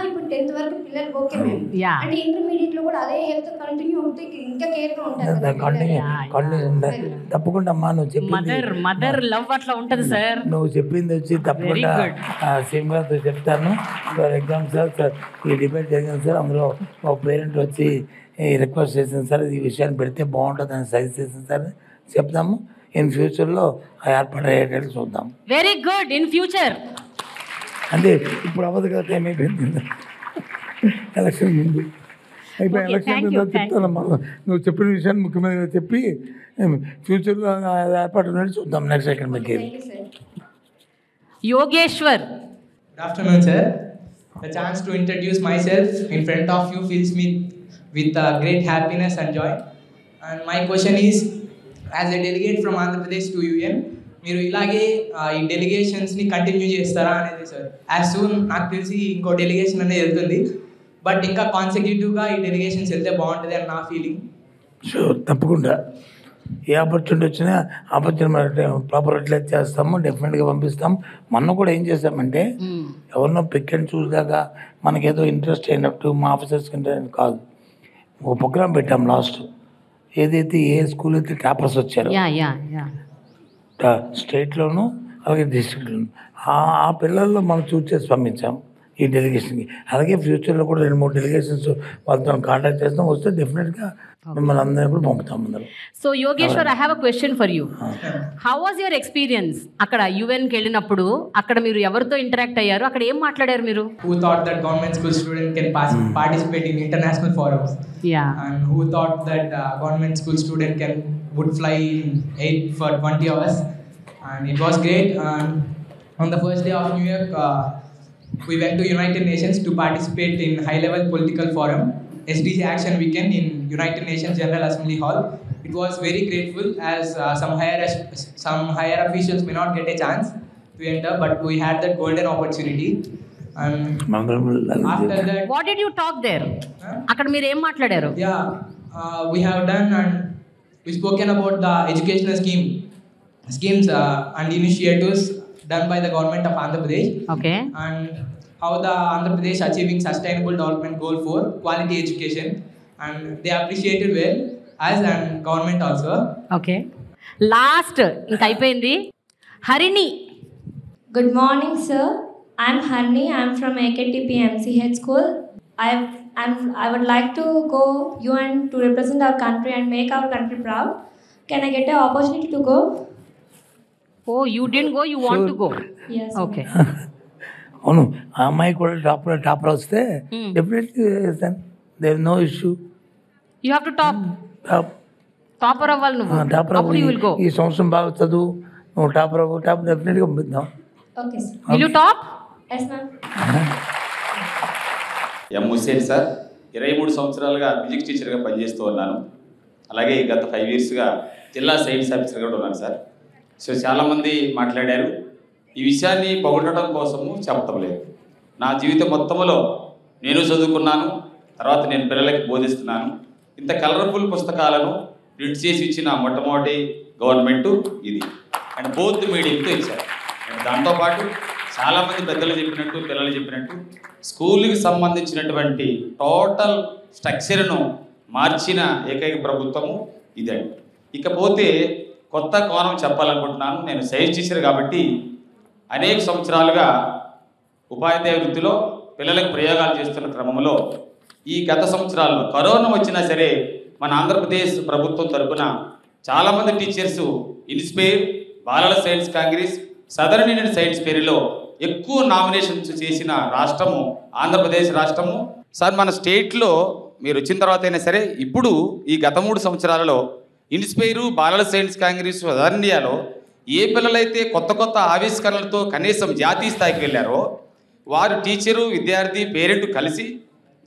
ఇప్పుడు 10th వరకు పిల్లలు ఓకే మ్యామ్. అంటే ఇంటర్మీడియట్ లో కూడా అదే హెల్త్ కంటిన్యూ ఉంటే ఇంకా కేర్ గా ఉంటారు. తప్పకుండా అమ్మా నువ్వు చెప్పింది మదర్ లవ్ అట్లా ఉంటది సార్. నువ్వు చెప్పింది వచ్చి తప్పకుండా శ్రీనివాస్తో చెప్తాను. ఫర్ ఎగ్జాంపుల్ సార్ ఈ డిబేట్ జరిగింది సార్, అందులో ఒక పేరెంట్ వచ్చి రిక్వెస్ట్ చేసింది సార్, ఈ విషయాన్ని పెడితే బాగుంటుంది అని సజెస్ట్ చేసింది సార్. చెప్తాము ఇన్ ఫ్యూచర్లో ఏర్పాటు అయ్యేటట్టు చూద్దాం. Very good. ఇన్ ఫ్యూచర్ అంటే ఇప్పుడు అవ్వదు కదా, ఏమైపోయింది ఎలక్షన్ ముందు అయిపోయి ఎలక్షన్ మీద చెప్తానమ్మా. నువ్వు చెప్పిన విషయాన్ని ముఖ్యమంత్రిగా చెప్పి ఫ్యూచర్లో ఏర్పాటు ఉన్నట్టు చూద్దాం next academic year. Yogeshwar. Good afternoon, sir. The chance to introduce myself in front of you fills me with great happiness and joy. And my question is, as a delegate from Andhra Pradesh to UN, మీరు ఇలాగే ఈ డెలిగేషన్స్ని continue చేస్తారా అనేది sir. As soon నాకు తెలిసి ఇంకో delegation అనేది వెళ్తుంది, బట్ ఇంకా కాన్సెక్యూటివ్గా ఈ డెలిగేషన్స్ వెళ్తే బాగుంటుంది అని నా ఫీలింగ్. షూర్, తప్పకుండా ఏ ఆపర్చునిటీ వచ్చినా ఆపర్చునిటీ ప్రాపర్ యూటిలైజ్ చేస్తాము, డెఫినెట్గా పంపిస్తాం. మొన్న కూడా ఏం చేస్తామంటే ఎవరినో పిక్ అండ్ చూస్ దాకా మనకేదో ఇంట్రెస్ట్ అయినట్టు మా ఆఫీసర్స్ ఇంట్రెస్ట్ కాదు, ఒక ప్రోగ్రామ్ పెట్టాం లాస్ట్. ఏదైతే ఏ స్కూల్ అయితే టాపర్స్ వచ్చారో స్టేట్లోను అలాగే డిస్ట్రిక్ట్లోను ఆ పిల్లల్లో మనం చూస్ చేసి పంపించాం ఈ డెలిగేషన్కి. అలాగే ఫ్యూచర్లో కూడా 2-3 డెలిగేషన్స్ వాళ్ళతో కాంటాక్ట్ చేస్తాం, వస్తే డెఫినెట్గా మిమ్మల్ని అందరినీ కూడా పంపుతాం అందరూ. So Yogeshwar, I have a question for you. How was your experience అక్కడ యుఎన్కి వెళ్ళినప్పుడు? అక్కడ మీరు ఎవరితో ఇంటరాక్ట్ అయ్యారు? అక్కడ ఏం మాట్లాడారు మీరు? Who thought that government school student can participate in international forums? Yeah. And who thought that government school student would fly in 8 for 20 hours? And it was great. And on the first day of New York, we went to United Nations to participate in high-level political forum, SDG Action Weekend in United Nations General Assembly Hall. It was very grateful as some higher officials may not get a chance to enter, but we had that golden opportunity. And after that, what did you talk there? Akkada meer em matladaru? Yeah, we have done and we spoken about the educational schemes and initiatives done by the government of Andhra Pradesh. Okay. And how the Andhra Pradesh achieving sustainable development goal for quality education, and they appreciated well as and government also. Okay. Last inka ayipoyindi. Harini. Good morning, sir. I'm Harini. I'm from AKTP MCH school. I would like to go UN to represent our country and make our country proud. Can I get an opportunity to go? Oh, you didn't go, you want to go? Yes. Okay. అవును, ఆ అమ్మాయి కూడా topper వస్తే definitely there no issue. You have to topper అవ్వాలి నువ్వు. Topper అప్పుడు you will go. ఈ సంవత్సరం బాగా చదువు, నువ్వు టాపర్ డెఫినెట్గా పంపిద్దాం. Okay, sir. Will you top? Yes, ma'am. M Hussain sir, 23 సంవత్సరాలుగా ఫిజిక్స్ టీచర్గా పనిచేస్తూ ఉన్నాను. అలాగే గత 5 yearsగా జిల్లా సైన్స్ ఆఫీసర్గా కూడా ఉన్నాను సార్. సో చాలామంది మాట్లాడారు, ఈ విషయాన్ని పొగడటం కోసము చెప్పటం లేదు. నా జీవితం మొత్తంలో నేను చదువుకున్నాను, తర్వాత నేను పిల్లలకి బోధిస్తున్నాను. ఇంత కలర్ఫుల్ పుస్తకాలను ప్రింట్ చేసి ఇచ్చిన మొట్టమొదటి గవర్నమెంటు ఇది, అండ్ బోత్ మీడియంతో ఇచ్చారు. అండ్ దాంతోపాటు చాలామంది పెద్దలు చెప్పినట్టు, పిల్లలు చెప్పినట్టు స్కూల్కి సంబంధించినటువంటి టోటల్ స్ట్రక్చర్ను మార్చిన ఏకైక ప్రభుత్వము ఇదండి. ఇకపోతే కొత్త కోణం చెప్పాలనుకుంటున్నాను. నేను సైన్స్ టీచర్ కాబట్టి అనేక సంవత్సరాలుగా ఉపాధ్యాయ వృత్తిలో పిల్లలకు ప్రయోగాలు చేస్తున్న క్రమంలో ఈ గత సంవత్సరాల్లో కరోనా వచ్చినా సరే మన ఆంధ్రప్రదేశ్ ప్రభుత్వం తరఫున చాలామంది టీచర్స్ ఇన్స్పైర్, బాలల science Congress, southern Indian science పేరులో ఎక్కువ నామినేషన్స్ చేసిన రాష్ట్రము ఆంధ్రప్రదేశ్ రాష్ట్రము. సార్, మన స్టేట్లో మీరు వచ్చిన తర్వాత అయినా సరే ఇప్పుడు ఈ గత 3 సంవత్సరాలలో ఇన్స్పైరు, బాలల సైన్స్ కాంగ్రెస్, సదరన్ ఇండియాలో ఏ పిల్లలైతే కొత్త ఆవిష్కరణలతో కనీసం జాతీయ స్థాయికి వెళ్ళారో వారు టీచరు, విద్యార్థి, పేరెంట్ కలిసి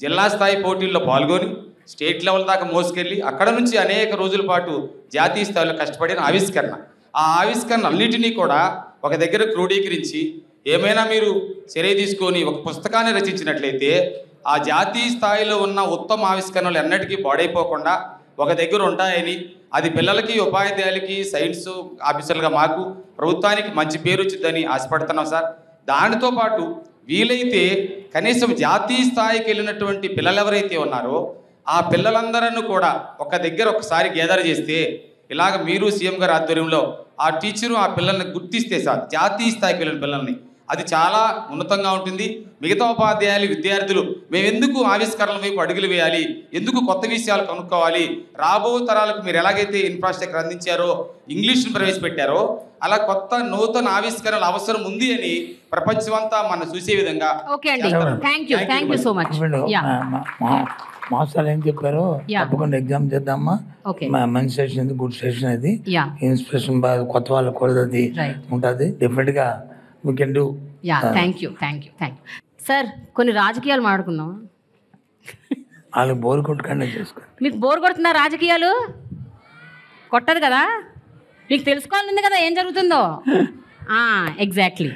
జిల్లా స్థాయి పోటీల్లో పాల్గొని స్టేట్ లెవెల్ దాకా మోసుకెళ్ళి అక్కడ నుంచి అనేక రోజుల పాటు జాతీయ స్థాయిలో కష్టపడిన ఆవిష్కరణ. ఆ ఆవిష్కరణ అన్నిటినీ కూడా ఒక దగ్గర క్రోడీకరించి ఏమైనా మీరు చర్య తీసుకొని ఒక పుస్తకాన్ని రచించినట్లయితే ఆ జాతీయ స్థాయిలో ఉన్న ఉత్తమ ఆవిష్కరణలు ఎన్నటికీ పాడైపోకుండా ఒక దగ్గర ఉంటాయని, అది పిల్లలకి, ఉపాధ్యాయులకి, సైన్స్ ఆఫీసర్లుగా మాకు ప్రభుత్వానికి మంచి పేరు వచ్చిందని ఆశపడుతున్నాం సార్. దానితో పాటు వీలైతే కనీసం జాతీయ స్థాయికి వెళ్ళినటువంటి పిల్లలు ఎవరైతే ఉన్నారో ఆ పిల్లలందరూ కూడా ఒక దగ్గర ఒకసారి గ్యాదర్ చేస్తే, ఇలాగ మీరు సీఎం గారి ఆధ్వర్యంలో ఆ టీచరు ఆ పిల్లల్ని గుర్తిస్తే సార్, జాతీయ స్థాయికి వెళ్ళిన పిల్లల్ని, అది చాలా ఉన్నతంగా ఉంటుంది. మిగతా ఉపాధ్యాయులు, విద్యార్థులు మేము ఎందుకు ఆవిష్కరణల వైపు అడుగులు వేయాలి, ఎందుకు కొత్త విషయాలు కనుక్కోవాలి, రాబో తరాలకు మీరు ఎలాగైతే ఇన్ఫ్రాస్ట్రక్చర్ అందించారో, ఇంగ్లీష్ను ప్రవేశపెట్టారో, అలా కొత్త నూతన ఆవిష్కరణల అవసరం ఉంది అని ప్రపంచమంతా మనం చూసే విధంగా. మాస్టర్ ఏం చెప్పారో తప్పకుండా ఎగ్జామ్ చేద్దామా, మంచి సెషన్ ఇది, గుడ్ సెషన్ ఇది, ఇన్స్పిరేషన్ కొత్త వాళ్ళకి కూడా అది ఉంటుంది. డెఫినెట్గా we can do. Thank you. Sir, కొన్ని రాజకీయాలు మాట్లాడుకుందాం. వాళ్ళకి బోర్ కొట్టుకుండా చేసుకో. మీకు బోర్ కొడుతుందా రాజకీయాలు? కొట్టదు కదా, మీకు తెలుసుకోవాలని కదా ఏం జరుగుతుందో. ఎగ్జాక్ట్లీ.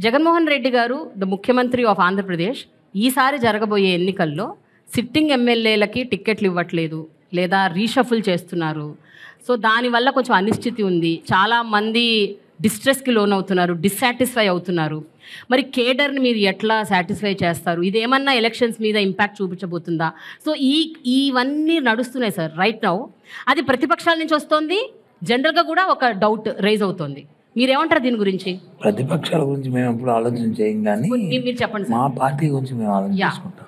జగన్మోహన్ రెడ్డి గారు ద ముఖ్యమంత్రి ఆఫ్ ఆంధ్రప్రదేశ్ ఈసారి జరగబోయే ఎన్నికల్లో సిట్టింగ్ ఎమ్మెల్యేలకి టిక్కెట్లు ఇవ్వట్లేదు లేదా రీషఫుల్ చేస్తున్నారు. సో దానివల్ల కొంచెం అనిశ్చితి ఉంది. చాలామంది డిస్ట్రెస్కి లోన్ అవుతున్నారు, డిస్సాటిస్ఫై అవుతున్నారు. మరి కేడర్ని మీరు ఎట్లా సాటిస్ఫై చేస్తారు? ఇదేమన్నా ఎలక్షన్స్ మీద ఇంపాక్ట్ చూపించబోతుందా? సో ఇవన్నీ నడుస్తున్నాయి సార్ రైట్ నౌ. అది ప్రతిపక్షాల నుంచి వస్తుంది, జనరల్గా కూడా ఒక డౌట్ రైజ్ అవుతుంది. మీరేమంటారు దీని గురించి? ప్రతిపక్షాల గురించి మేము ఎప్పుడు ఆలోచన చేయం, కానీ మీరు చెప్పండి. మా పార్టీ గురించి మేము ఆలోచన చేసుకుంటాం.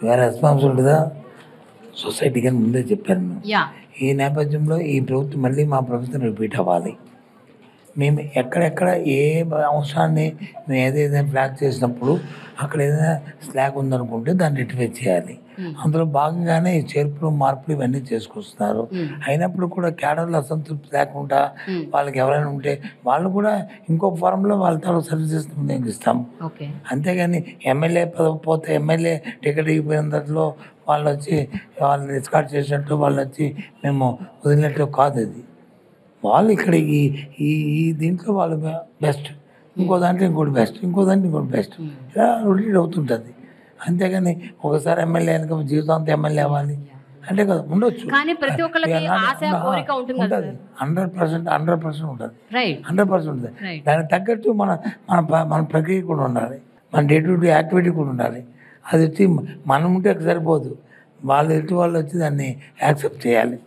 వేరే రెస్పాన్సిబిలిటీగా సొసైటీకి అని ముందే చెప్పాను మేము. ఈ నేపథ్యంలో ఈ ప్రభుత్వం మళ్ళీ మా ప్రభుత్వం రిపీట్ అవ్వాలి. మేము ఎక్కడెక్కడ ఏ అంశాన్ని మేము ఏదైతే ఫ్లాగ్ చేసినప్పుడు అక్కడ ఏదైనా స్లాగ్ ఉందనుకుంటే దాన్ని రెక్టిఫై చేయాలి. అందులో భాగంగానే ఈ చేర్పులు, మార్పులు ఇవన్నీ చేసుకొస్తున్నారు. అయినప్పుడు కూడా క్యాడర్లో అసంతృప్తి లేకుండా వాళ్ళకి ఎవరైనా ఉంటే వాళ్ళు కూడా ఇంకో ఫారంలో వాళ్ళ తాలూకు సర్వీసెస్ వినియోగిస్తాం. అంతేగాని ఎమ్మెల్యే పోతే ఎమ్మెల్యే టికెట్ ఇగిపోయిన దాంట్లో వాళ్ళు వచ్చి వాళ్ళని డిస్కార్డ్ చేసినట్టు వాళ్ళు వచ్చి మేము వదిలినట్టు కాదు. అది వాళ్ళు ఇక్కడ ఈ దీంట్లో వాళ్ళు బెస్ట్, ఇంకో దాంట్లో ఇంకోటి బెస్ట్, ఇంకో దాంట్లో ఇంకోటి బెస్ట్, ఇలా రొటేట్ అవుతుంటుంది. అంతేగాని ఒకసారి ఎమ్మెల్యే అయినాక జీవితాంతం ఎమ్మెల్యే అవ్వాలి అంటే కదా ఉండొచ్చు. కానీ ప్రతి ఒక్కరికి ఆశ, కోరిక ఉంటుంది. 100% ఉంటుంది. 100% ఉంటుంది. దానికి తగ్గట్టు మన ప్రక్రియ కూడా ఉండాలి, మన డే టు డే యాక్టివిటీ కూడా ఉండాలి. అది వచ్చి మనం ఉంటే సరిపోదు, వాళ్ళు ఎటు వాళ్ళు వచ్చి దాన్ని యాక్సెప్ట్ చేయాలి.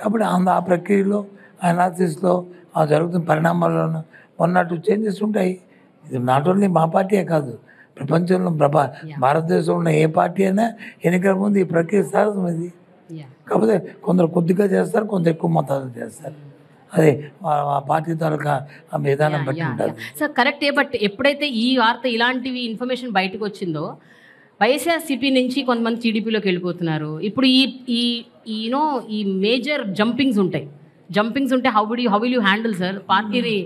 కాబట్టి ఆ ప్రక్రియలో, అనాలిసిస్లో జరుగుతున్న పరిణామాల్లోనూ 1 or 2 చేంజెస్ ఉంటాయి. ఇది నాట్ ఓన్లీ మా పార్టీయే కాదు, ప్రపంచంలో భారతదేశంలో ఉన్న ఏ పార్టీ అయినా ఎన్నికల ముందు ఈ ప్రక్రియ సహజం. ఇది కాకపోతే కొందరు కొద్దిగా చేస్తారు, కొందరు ఎక్కువ మొత్తాలు చేస్తారు. అదే ఆ పార్టీ తాలూకా ఆ విధానం బట్టి ఉంటుంది. సార్ కరెక్టే. బట్ ఎప్పుడైతే ఈ వార్త, ఇలాంటివి ఇన్ఫర్మేషన్ బయటకు వచ్చిందో, వైఎస్ఆర్సీపీ నుంచి కొంతమంది టీడీపీలోకి వెళ్ళిపోతున్నారు. ఇప్పుడు ఈ మేజర్ జంపింగ్స్ ఉంటాయి. How will you handle sir పార్టీని?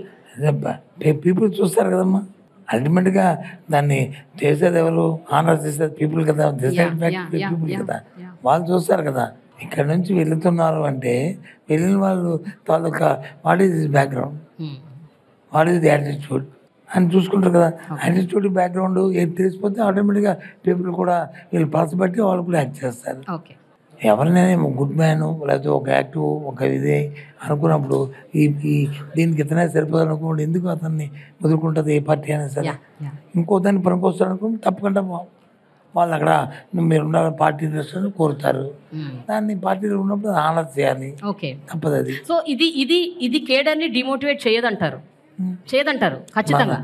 పీపుల్ చూస్తారు కదమ్మా, అల్టిమేట్గా దాన్ని చేసేది ఎవరు? ఆనర్ చేసేది పీపుల్ కదా, పీపుల్ కదా, వాళ్ళు చూస్తారు కదా. ఇక్కడ నుంచి వెళుతున్నారు అంటే వెళ్ళిన వాళ్ళు తాలూకా what is this background, what is the attitude అని చూసుకుంటారు కదా. యాటిట్యూడ్, బ్యాక్గ్రౌండ్ ఏది తెలిసిపోతే ఆటోమేటిక్గా పీపుల్ కూడా వీళ్ళు పర్స్ బట్టి వాళ్ళు కూడా యాక్ట్ చేస్తారు. ఎవరినైనా గుడ్ మ్యాన్ లేకపోతే ఒక యాక్టివ్ ఒక ఇదే అనుకున్నప్పుడు దీనికి ఇతనే సరిపోదు అనుకోండి, ఎందుకు అతన్ని వదులుకుంటుంది ఏ పార్టీ అయినా సరే. ఇంకో దాన్ని పనికొస్తారు అనుకుంటే తప్పకుండా వాళ్ళు అక్కడ మీరు ఉండాలి పార్టీ దృష్టిని కోరుతారు. దాన్ని పార్టీలో ఉన్నప్పుడు ఆనర్ చేయాలి, తప్పదు అది. సో ఇది కేడర్ని డిమోటివేట్ చేయదంటారు ఖచ్చితంగా.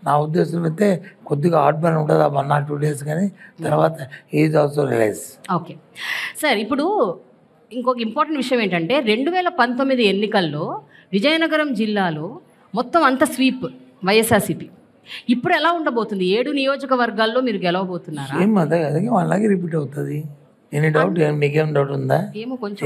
నా ఉద్దేశం అయితే కొద్దిగా హార్ట్ బర్న్ ఉంటుంది 1 or 2 days, కానీ తర్వాత is also realise. Okay sir, ఇప్పుడు ఇంకొక ఇంపార్టెంట్ విషయం ఏంటంటే 2019 ఎన్నికల్లో విజయనగరం జిల్లాలో మొత్తం అంత స్వీప్ వైఎస్ఆర్సీపీ. ఇప్పుడు ఎలా ఉండబోతుంది? 7 నియోజకవర్గాల్లో మీరు గెలవబోతున్నారా? ఏం అదే అలాగే రిపీట్ అవుతుంది. Any doubt? మీకేం డౌట్ ఉందా? ఏమో కొంచెం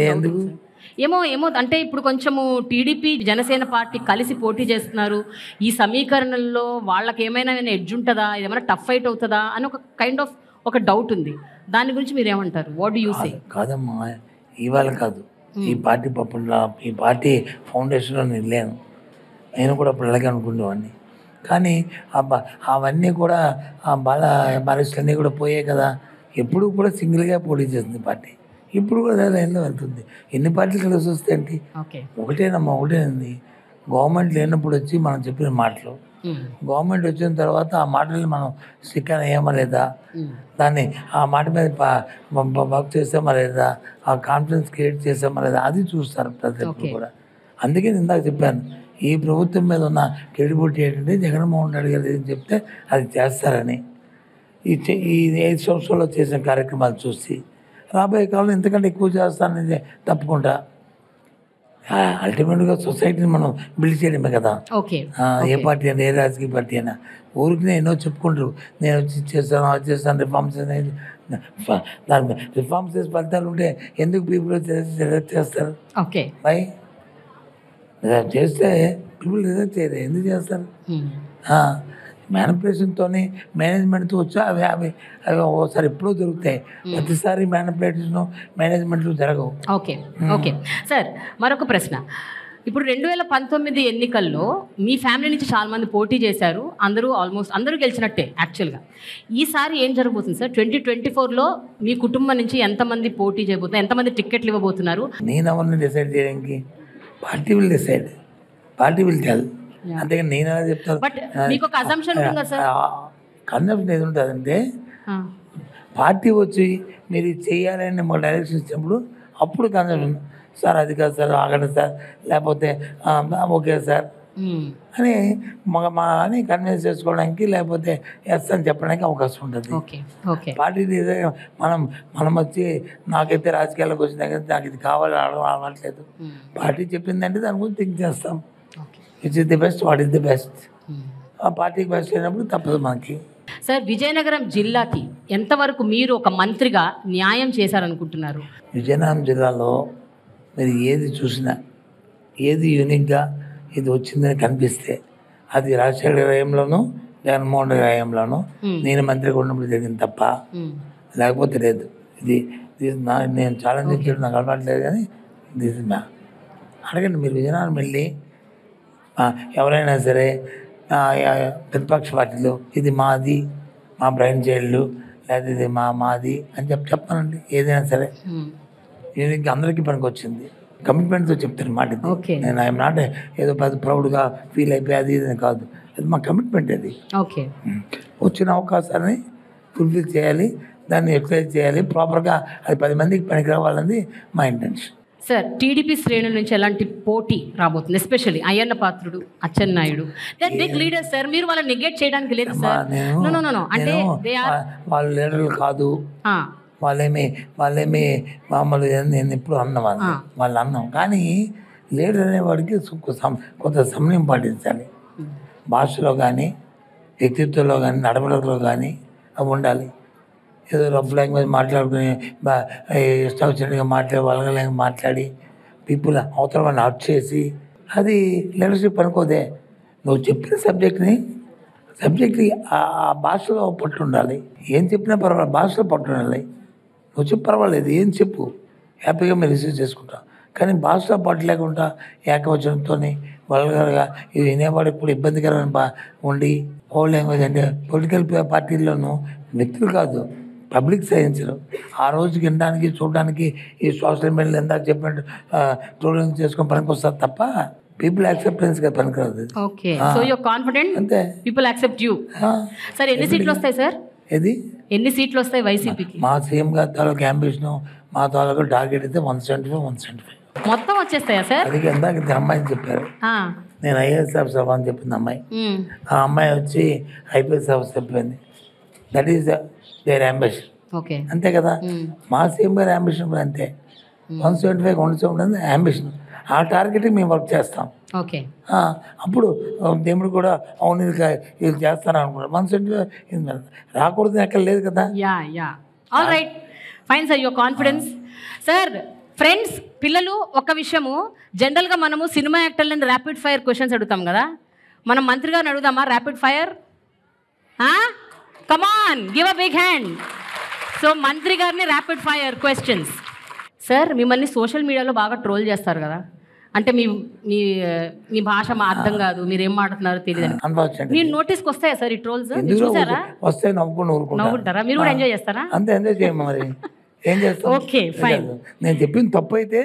ఏమో అంటే ఇప్పుడు కొంచెము టీడీపీ, జనసేన పార్టీ కలిసి పోటీ చేస్తున్నారు. ఈ సమీకరణల్లో వాళ్ళకి ఏమైనా ఎడ్జ్ ఉంటుందా, ఏమైనా టఫ్ ఫైట్ అవుతుందా అని ఒక కైండ్ ఆఫ్ ఒక డౌట్ ఉంది. దాని గురించి మీరు ఏమంటారు? What do you say? కాదమ్మా, ఇవాళ కాదు, ఈ పార్టీ ఈ పార్టీ ఫౌండేషన్లో నేను లేను. నేను కూడా అప్పుడు అలాగే అనుకునేవాడిని. కానీ అవన్నీ కూడా బాలస్టులన్నీ కూడా పోయాయి కదా. ఎప్పుడు కూడా సింగిల్గా పోటీ చేస్తుంది పార్టీ. ఇప్పుడు కూడా అదే లైన్లో వెళ్తుంది. ఎన్ని పార్టీలు కలిసి వస్తాయండి? ఒకటేనమ్మా, ఒకటేనండి. గవర్నమెంట్ లేనప్పుడు వచ్చి మనం చెప్పిన మాటలు, గవర్నమెంట్ వచ్చిన తర్వాత ఆ మాటల్ని మనం స్టిక్కర్ అయ్యామా లేదా, దాన్ని ఆ మాట మీద వర్క్ చేసామా లేదా, ఆ కాన్ఫిడెన్స్ క్రియేట్ చేసామా లేదా, అది చూస్తారు ప్రతి ఒక్కరు కూడా. అందుకే నేను ఇందాక చెప్పాను, ఈ ప్రభుత్వం మీద ఉన్న క్రెడిబిలిటీ ఏంటంటే జగన్మోహన్ రెడ్డి గారు ఏం చెప్తే అది చేస్తారని. ఈ 5 సంవత్సరాల్లో చేసిన కార్యక్రమాలు చూసి రాబోయే కాలంలో ఇంతకంటే ఎక్కువ చేస్తానని తప్పకుండా. అల్టిమేట్గా సొసైటీని మనం బిల్డ్ చేయడమే కదా. ఏ పార్టీ అయినా, ఏ రాజకీయ పార్టీ అయినా ఊరికి ఎన్నో చెప్పుకుంటారు, నేను వచ్చి చేస్తాను, అది చేస్తాను, రిఫార్మ్స్ అనేది. దాని రిఫార్మ్స్ చేసే ఫలితాలు ఉంటే ఎందుకు పీపుల్ చేస్తారు? బై చేస్తే పీపుల్ రిజెక్ట్ చేయరు, ఎందుకు చేస్తారు? మ్యానిపులేషన్తో మేనేజ్మెంట్తో వచ్చి అవి ఒకసారి ఎప్పుడో దొరుకుతాయి, ప్రతిసారి మ్యానిపులేషన్ మేనేజ్మెంట్లు జరగవు. ఓకే సార్, మరొక ప్రశ్న. ఇప్పుడు 2019 ఎన్నికల్లో మీ ఫ్యామిలీ నుంచి చాలామంది పోటీ చేశారు, ఆల్మోస్ట్ అందరూ గెలిచినట్టే యాక్చువల్గా. ఈసారి ఏం జరగబోతుంది సార్? 2024లో మీ కుటుంబం నుంచి ఎంతమంది పోటీ చేయబోతున్నారు, ఎంతమంది టిక్కెట్లు ఇవ్వబోతున్నారు? నేను ఎవరిని డిసైడ్ చేయడానికి, party will decide, party will tell. అంతేగాని నేను ఎలా చెప్తాను? కన్సెప్షన్ ఏది ఉంటుందంటే, పార్టీ వచ్చి మీరు చేయాలని మాకు డైరెక్షన్ ఇచ్చినప్పుడు అప్పుడు కన్సెప్షన్, సార్ అది కాదు సార్, ఆగండి సార్, లేకపోతే ఓకే సార్ అని అని కన్విన్స్ చేసుకోవడానికి, లేకపోతే ఎస్ అని చెప్పడానికి అవకాశం ఉంటుంది. పార్టీ మనం వచ్చి నాకైతే రాజకీయాలకు వచ్చిన దగ్గర నాకు ఇది కావాలి అవ్వట్లేదు, పార్టీ చెప్పిందంటే దాని గురించి థింక్ చేస్తాం. Which is the best, what is the best. ఆ పార్టీకి బెస్ట్ అయినప్పుడు తప్పదు మనకి. సార్, విజయనగరం జిల్లాకి ఎంతవరకు మీరు ఒక మంత్రిగా న్యాయం చేశారనుకుంటున్నారు? విజయనగరం జిల్లాలో మీరు ఏది చూసినా, ఏది యూనిక్గా ఇది వచ్చిందని కనిపిస్తే అది రాజశేఖర హయాంలోనూ జగన్మోహన్ రెడ్డి హయాంలోనూ నేను మంత్రిగా ఉన్నప్పుడు జరిగింది తప్ప లేకపోతే లేదు. ఇది నేను ఛాలెంజ్ చేయడం నాకు అలవాట్లేదు, కానీ దిస్ ఇస్ అడగండి మీరు. విజయనగరం వెళ్ళి ఎవరైనా సరే ప్రతిపక్ష పార్టీలో ఇది మాది, మా బ్రైన్ చైల్డ్, లేదా ఇది మాది అని చెప్పానండి. ఏదైనా సరే దీనికి అందరికీ పనికి వచ్చింది, కమిట్మెంట్తో చెప్తాను మాట. నేను ఐఎమ్ నాట్ ఏదో పెద్ద ప్రౌడ్గా ఫీల్ అయిపోయి అది ఇది కాదు, అది మా కమిట్మెంట్. అది వచ్చిన అవకాశాన్ని ఫుల్ఫిల్ చేయాలి, దాన్ని యూటిలైజ్ చేయాలి ప్రాపర్గా, అది 10 మందికి పనికి రావాలన్నది మా ఇంటెన్షన్. సార్, టీడీపీ శ్రేణుల నుంచి ఎలాంటి పోటీ రాబోతుంది? Especially Ayyanna Patrudu, Atchannaidu, they big leaders sir. మీరు వాళ్ళని నెగ్లెక్ట్ చేయడానికి లేదు సార్. అంటే వాళ్ళు లీడర్లు కాదు, వాళ్ళేమి మామూలు నేను ఎప్పుడు అన్నవాళ్ళు వాళ్ళు అన్నాం. కానీ లీడర్ అనేవాడికి కొంత సమయం పాటించాలి. భాషలో కానీ, వ్యక్తిత్వంలో కానీ, నడవడిలో కానీ అవి ఉండాలి. ఏదో రఫ్ లాంగ్వేజ్ మాట్లాడుకుని ఇష్టం వచ్చినట్టుగా మాట్లాడి పీపుల్ అవతల వాళ్ళని హర్ట్ చేసి అది లీడర్షిప్ అనుకోదే. నువ్వు చెప్పిన సబ్జెక్ట్కి ఆ భాషలో పట్టు ఉండాలి. ఏం చెప్పినా పర్వాలేదు, భాషలో పట్టు ఉండాలి. నువ్వు చెప్పు పర్వాలేదు, ఏం చెప్పు, హ్యాపీగా మీరు రిసీవ్ చేసుకుంటాం. కానీ భాషలో పట్టు లేకుండా ఏకవచనంతో వల్గర్గా ఇది వినేవాడు ఇప్పుడు ఇబ్బందికరమైన ఉండి ఓ లాంగ్వేజ్ అంటే పొలిటికల్ పార్టీల్లోనూ వ్యక్తులు కాదు, పబ్లిక్ సహించరు. ఆ రోజు వినడానికి, చూడడానికి ఈ సోషల్ మీడియాలో ఎందాక చెప్పినట్టు ట్రోలింగ్ చేసుకొని పనికి వస్తారు తప్ప పీపుల్ యాక్సెప్టెన్స్ గా పనికిరాదు. అంతే, పీపుల్ యాక్సెప్ట్ యూ. సార్, ఎన్ని సీట్లు వస్తాయి సార్? ఎన్ని సీట్లు వస్తాయి వైసీపీకి? మా సీఎం గారి తాలూకు అంబిషన్, మా తాలూకు టార్గెట్ అయితే 175 మొత్తం వచ్చేస్తాయా సార్? అది ఎందాక అమ్మాయిని చెప్పారు, నేను ఐఏఎస్ ఆఫీసర్ అవ్వని చెప్పింది అమ్మాయి. ఆ అమ్మాయి వచ్చి ఐపీఎస్ ఆఫీసర్ చెప్పింది. That is their ambition. అంతే కదా, మా సీఎం గారి అంబిషన్ కూడా అంతే. 175 170 అంబిషన్. ఆ టార్గెట్ మేము వర్క్ చేస్తాం. అప్పుడు దేవుడు కూడా అవును ఇది చేస్తాను అనుకున్నాడు. 175 రాకూడదు ఎక్కడ లేదు కదా. All right, fine sir, your confidence. Sir, friends, పిల్లలు, ఒక విషయము, జనరల్గా మనము సినిమా యాక్టర్లని ర్యాపిడ్ ఫైర్ క్వశ్చన్స్ అడుగుతాం కదా, మనం మంత్రి గారిని అడుగుదామా rapid fire? Come on, give a big hand. So మంత్రి గారిని ర్యాపిడ్ ఫైర్ క్వశ్చన్స్. సార్, మిమ్మల్ని సోషల్ మీడియాలో బాగా ట్రోల్ చేస్తారు కదా, అంటే మీ మీ మీ భాష మా అర్థం కాదు, మీరు ఏం మాట్లాడుతున్నారో తెలియదు. మీరు నోటీస్కి వస్తాయా సార్ ఈ ట్రోల్స్? చూసారా? వస్తాయి, నవ్వుకుంటారా? మీరు కూడా ఎంజాయ్ చేస్తారా? అంతే, ఎంజాయ్ చేయమ్మా. మరి ఏం చేస్తాం? Okay, fine. నేను చెప్పింది తప్పు అయితే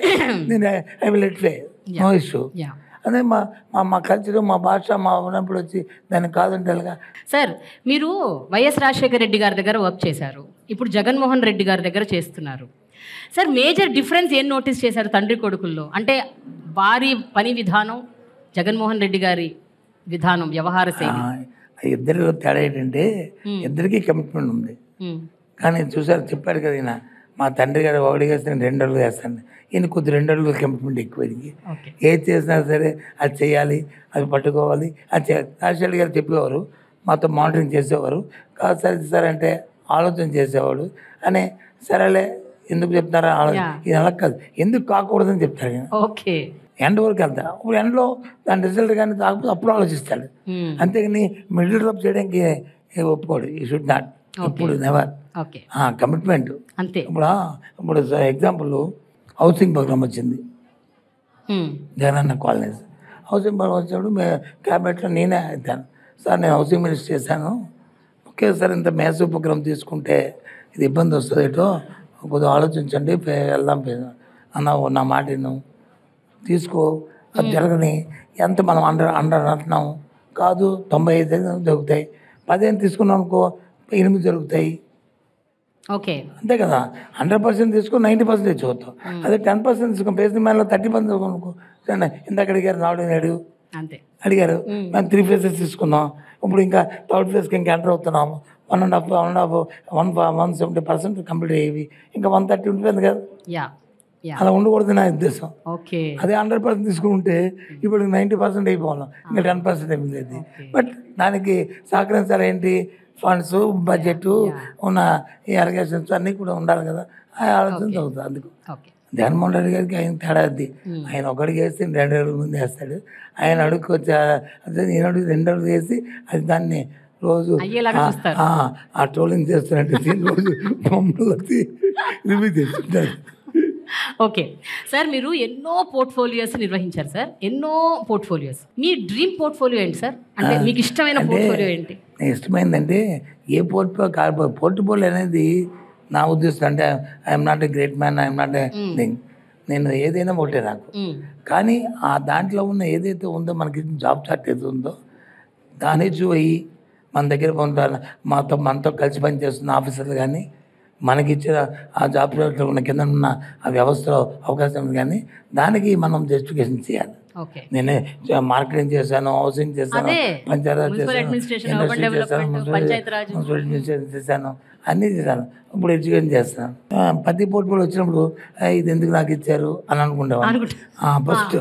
నేను I will let play, no issue. అదే మా కల్చర్, మా భాష, మా ఉన్నప్పుడు వచ్చి దాన్ని కాదంటే ఎలాగా? సార్, మీరు వైఎస్ రాజశేఖర రెడ్డి గారి దగ్గర వర్క్ చేశారు, ఇప్పుడు జగన్మోహన్ రెడ్డి గారి దగ్గర చేస్తున్నారు. సార్, మేజర్ డిఫరెన్స్ ఏం నోటీస్ చేశారు తండ్రి కొడుకుల్లో? అంటే వారి పని విధానం, జగన్మోహన్ రెడ్డి గారి విధానం, వ్యవహార శైలి. ఇద్దరిలో తేడా ఏంటంటే ఇద్దరికీ కమిట్మెంట్ ఉంది. కానీ చూసారు, చెప్పాడు కదా ఈయన, మా తండ్రి గారు ఒకటి చేస్తాను 2 అడుగులు వేస్తాను, ఈయన కొద్ది 2 అడుగులు కమిట్మెంట్ ఎక్కువ. ఏది చేసినా సరే అది చేయాలి, అది పట్టుకోవాలి, అది చేయాలి. రాజశేఖర్ గారు చెప్పేవారు, మాతో మానిటరింగ్ చేసేవారు. కాదు సార్, ఇది సార్ అంటే ఆలోచన చేసేవాడు. అని సరేలే ఎందుకు చెప్తారా ఆలోచన, ఇది అలా కాదు, ఎందుకు కాకూడదని చెప్తారు. ఓకే, ఎండ్ వరకు వెళ్తా, ఇప్పుడు ఎండ్లో దాని రిజల్ట్ కానీ కాకపోతే అప్పుడు ఆలోచిస్తాడు. అంతేగాని మిడిల్ డ్రాప్ చేయడానికి ఒప్పుకోడు. ఈ షుడ్ నాట్, ఇప్పుడు నెవర్. కమిట్మెంట్ అంతే. ఇప్పుడు ఎగ్జాంపుల్ హౌసింగ్ ప్రోగ్రామ్ వచ్చింది, జగనన్న కాలనీస్ హౌసింగ్ ప్రోగ్రామ్ వచ్చినప్పుడు క్యాబినెట్లో నేనే అవుతాను. సార్, నేను హౌసింగ్ మినిస్టర్ చేశాను, ఓకే సార్, ఇంత మ్యాసివ్ ప్రోగ్రామ్ తీసుకుంటే ఇది ఇబ్బంది వస్తుంది, ఏటో కొద్దిగా ఆలోచించండి, వెళ్దాం అన్న, నా మాట తీసుకో, అది జరగని. ఎంత మనం అండర్ అంటున్నాం కాదు, 95 జరుగుతాయి. 10 తీసుకున్నాం అనుకో, 8 జరుగుతాయి. ఓకే, అంతే కదా. 100% తీసుకుని 90% తెచ్చుకోవద్దు. అదే 10% తీసుకుని పేసిన మేరలో 30% అనుకో. ఇందాక అడిగారు, నాడు అడిగారు, మేము 3 phases తీసుకున్నాం, ఇప్పుడు ఇంకా 3rd phase ఇంకా ఎంటర్ అవుతున్నాము. 170% కంప్లీట్ అయ్యేవి, ఇంకా 130 ఉంటుంది కదా. అలా ఉండకూడదు నా ఉద్దేశం. అదే 100% తీసుకుంటే ఇప్పుడు 90% అయిపోవాలి, ఇంకా 10% అయిపోయింది. బట్ దానికి సహకరించాలి ఏంటి, ఫండ్స్, బడ్జెట్, ఉన్న ఈ అలిగేషన్స్ అన్నీ కూడా ఉండాలి కదా. ఆ ఆలోచన చదువుతుంది. అందుకు జగన్మోహన్ రెడ్డి గారికి ఆయన తేడా అది. ఆయన ఒకడికి వేస్తే 2 అడుగుల ముందు వేస్తాడు. ఆయన అడుగుకి వచ్చి నేను అడుగు 2 అడుగులు వేసి అది దాన్ని రోజు ఆ ట్రోలింగ్ చేస్తున్నట్టు రోజు బొమ్మలు వచ్చి రివ్యూ చేస్తుంటారు. ఓకే సార్, మీరు ఎన్నో పోర్ట్ఫోలియోస్ నిర్వహించారు సార్, ఎన్నో పోర్ట్ఫోలియోస్. మీ డ్రీమ్ పోర్ట్ఫోలియో ఏంటి సార్? అంటే మీకు ఇష్టమైన పోర్ట్ఫోలియో ఏంటి? ఇష్టమైందంటే ఏ పోర్ట్ఫోలియో అనేది నా ఉద్దేశం. అంటే I'm not a great man, I'm not a thing, నేను ఏదైనా ఒకటే నాకు. కానీ ఆ దాంట్లో ఉన్న ఏదైతే ఉందో, మనకి జాబ్ చార్ట్ ఉందో దాన్ని చూయి మన దగ్గర ఉంటారు, మనతో కలిసి పనిచేస్తున్న ఆఫీసర్లు కానీ, మనకిచ్చిన ఆ జాబ్ ఉన్న కింద ఉన్న ఆ వ్యవస్థలో అవకాశం ఉంది. కానీ దానికి మనం జస్టిఫికేషన్ చేయాలి. నేనే మార్కెటింగ్ చేశాను, హౌసింగ్ చేశాను, పంచాయతీ చేశాను, ఇండస్ట్రీ చేశాను, మున్సిపల్ అడ్మినిస్ట్రేషన్ చేశాను, అన్నీ చేశాను. ఇప్పుడు ఎడ్యుకేషన్ చేస్తాను. ప్రతి పోర్ట్ఫోలియో వచ్చినప్పుడు ఇది ఎందుకు నాకు ఇచ్చారు అని అనుకుంటాను ఫస్ట్.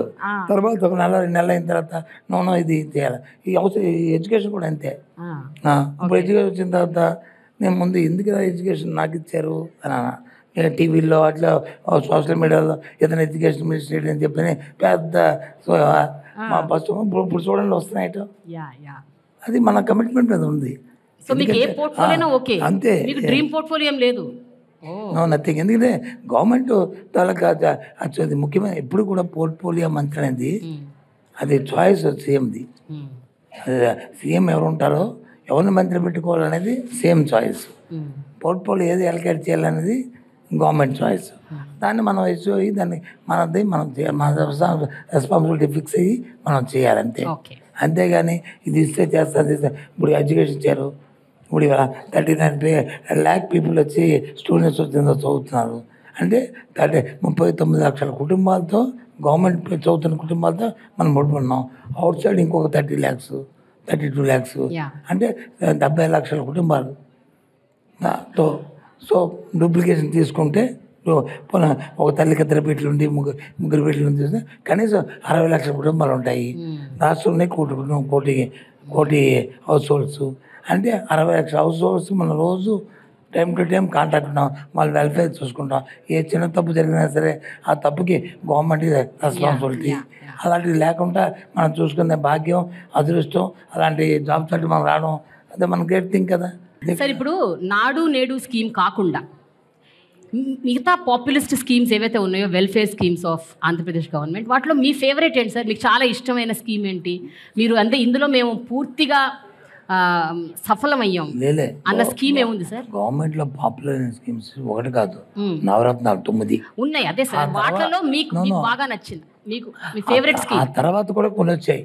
తర్వాత 1 నెల 2 నెలలు అయిన తర్వాత నో ఇది చేయాలి. ఈ ఎడ్యుకేషన్ కూడా అంతే. ఇప్పుడు ఎడ్యుకేషన్ వచ్చిన తర్వాత నేను ముందు ఎందుకు ఎడ్యుకేషన్ నాకు ఇచ్చారు అని టీవీలో అట్లా సోషల్ మీడియాలో ఏదైనా ఎడ్యుకేషన్ మినిస్టర్ అని చెప్పి పెద్ద ఫస్ట్ ఇప్పుడు చూడండి వస్తున్నాయట. అది మన కమిట్మెంట్ మీద ఉంది. అంతే, నథింగ్. ఎందుకంటే గవర్నమెంట్ అది ముఖ్యమైన ఎప్పుడు కూడా పోర్ట్ఫోలియో మంత్రి అనేది అది చాయిస్ సీఎంది. సీఎం ఎవరు ఉంటారో ఎవరిని మంత్రి పెట్టుకోవాలనేది సేమ్ చాయిస్. పోర్ట్ఫోలియో ఏది అలకేట్ చేయాలనేది గవర్నమెంట్ చాయిస్. దాన్ని మనం ఇష్యూ అయ్యి దాన్ని మనది మనం మన రెస్పాన్సిబిలిటీ ఫిక్స్ అయ్యి మనం చేయాలంతే. అంతేగాని ఇది ఇస్తే చేస్తుంది. ఇప్పుడు ఎడ్యుకేషన్ ఇచ్చారు, ఇప్పుడు ఇవాళ 39 lakh పీపుల్ వచ్చి స్టూడెంట్స్ వచ్చిందో చదువుతున్నారు. అంటే 39 లక్షల కుటుంబాలతో, గవర్నమెంట్ చదువుతున్న కుటుంబాలతో మనం ముట్టుకున్నాం. అవుట్ సైడ్ ఇంకొక 30 lakhs 32 lakhs అంటే 70 లక్షల కుటుంబాలు. సో డూప్లికేషన్ తీసుకుంటే ఒక తల్లికి 2 బిడ్డలు ఉండి ముగ్గురు బిడ్డలు చూస్తే కనీసం 60 లక్షల కుటుంబాలు ఉంటాయి. రాష్ట్రంలో కోటి హౌస్ హోల్డ్స్ అంటే 60 లక్షల హౌస్ హోల్డ్స్. మనం రోజు టైం టు టైం కాంటాక్ట్ ఉన్నాం, వాళ్ళ వెల్ఫేర్ చూసుకుంటాం. ఏ చిన్న తప్పు జరిగినా సరే ఆ తప్పుకి గవర్నమెంట్ రెస్పాన్సిబిలిటీ. అలాంటివి లేకుండా మనం చూసుకునే భాగ్యం, అదృష్టం, అలాంటి జాబ్ చార్ట్ మనం రావడం అదే మన గ్రేట్ థింగ్ కదా. సార్, ఇప్పుడు నాడు నేడు స్కీమ్ కాకుండా మిగతా పాపులిస్ట్ స్కీమ్స్ ఏవైతే ఉన్నాయో welfare schemes of Andhra Pradesh government, వాటిలో మీ ఫేవరెట్ ఏంటి సార్? మీకు చాలా ఇష్టమైన స్కీమ్ ఏంటి? మీరు అంటే ఇందులో మేము పూర్తిగా సఫలమయ్యాం అన్న స్కీమ్ ఏముంది సార్? గవర్నమెంట్లో పాపులర్ స్కీమ్స్ ఒకటి కాదు, నవరత్నాలు 9 ఉన్నాయి. అదే సార్, వాటిలో మీకు బాగా నచ్చింది, మీకు మీ ఫేవరెట్ స్కీమ్? ఆ తర్వాత కూడా కొన్ని వచ్చాయి,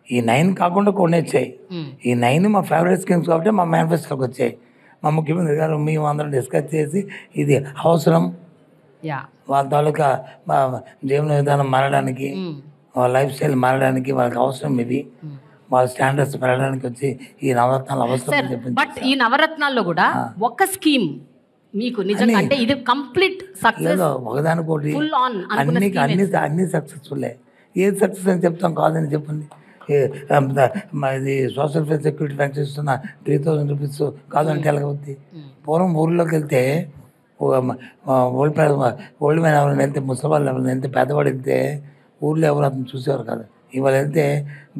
ఈ 9 కాకుండా కొన్ని వచ్చాయి. ఈ 9 మా ఫేవరెట్ స్కీమ్స్ కాబట్టి మా మేనిఫెస్టోకి వచ్చాయి. మా ముఖ్యమంత్రి గారు మేము అందరం డిస్కస్ చేసి ఇది అవసరం, వాళ్ళ తాలూకా జీవన విధానం మారడానికి, వాళ్ళ లైఫ్ స్టైల్ మారడానికి వాళ్ళకి అవసరం, ఇది వాళ్ళ స్టాండర్డ్స్ పెరగడానికి వచ్చి ఈ నవరత్నాలు అవసరం చెప్పింది. బట్ ఈ నవరత్నాల్లో కూడా ఒక స్కీమ్ మీకు నిజంగా అంటే ఇది కంప్లీట్ సక్సెస్, ఒకదానికోటి అన్ని సక్సెస్ఫుల్లే. ఏది సక్సెస్ అని చెప్తాం? కాదని చెప్పండి. ఇది సోషల్ సెక్యూరిటీ పెన్షన్ ఇస్తున్న 3000 రూపీస్ కాదంటే ఎలాగవుద్ది? పూర్వం ఊళ్ళోకి వెళ్తే ఓల్డ్ మ్యాన్ ఎవరైనా వెళ్తే, ముసలివాళ్ళు ఎవరైనా వెళ్తే, పేదవాడు వెళ్తే ఊళ్ళో ఎవరు అతను చూసేవారు కాదు. ఇవాళ వెళ్తే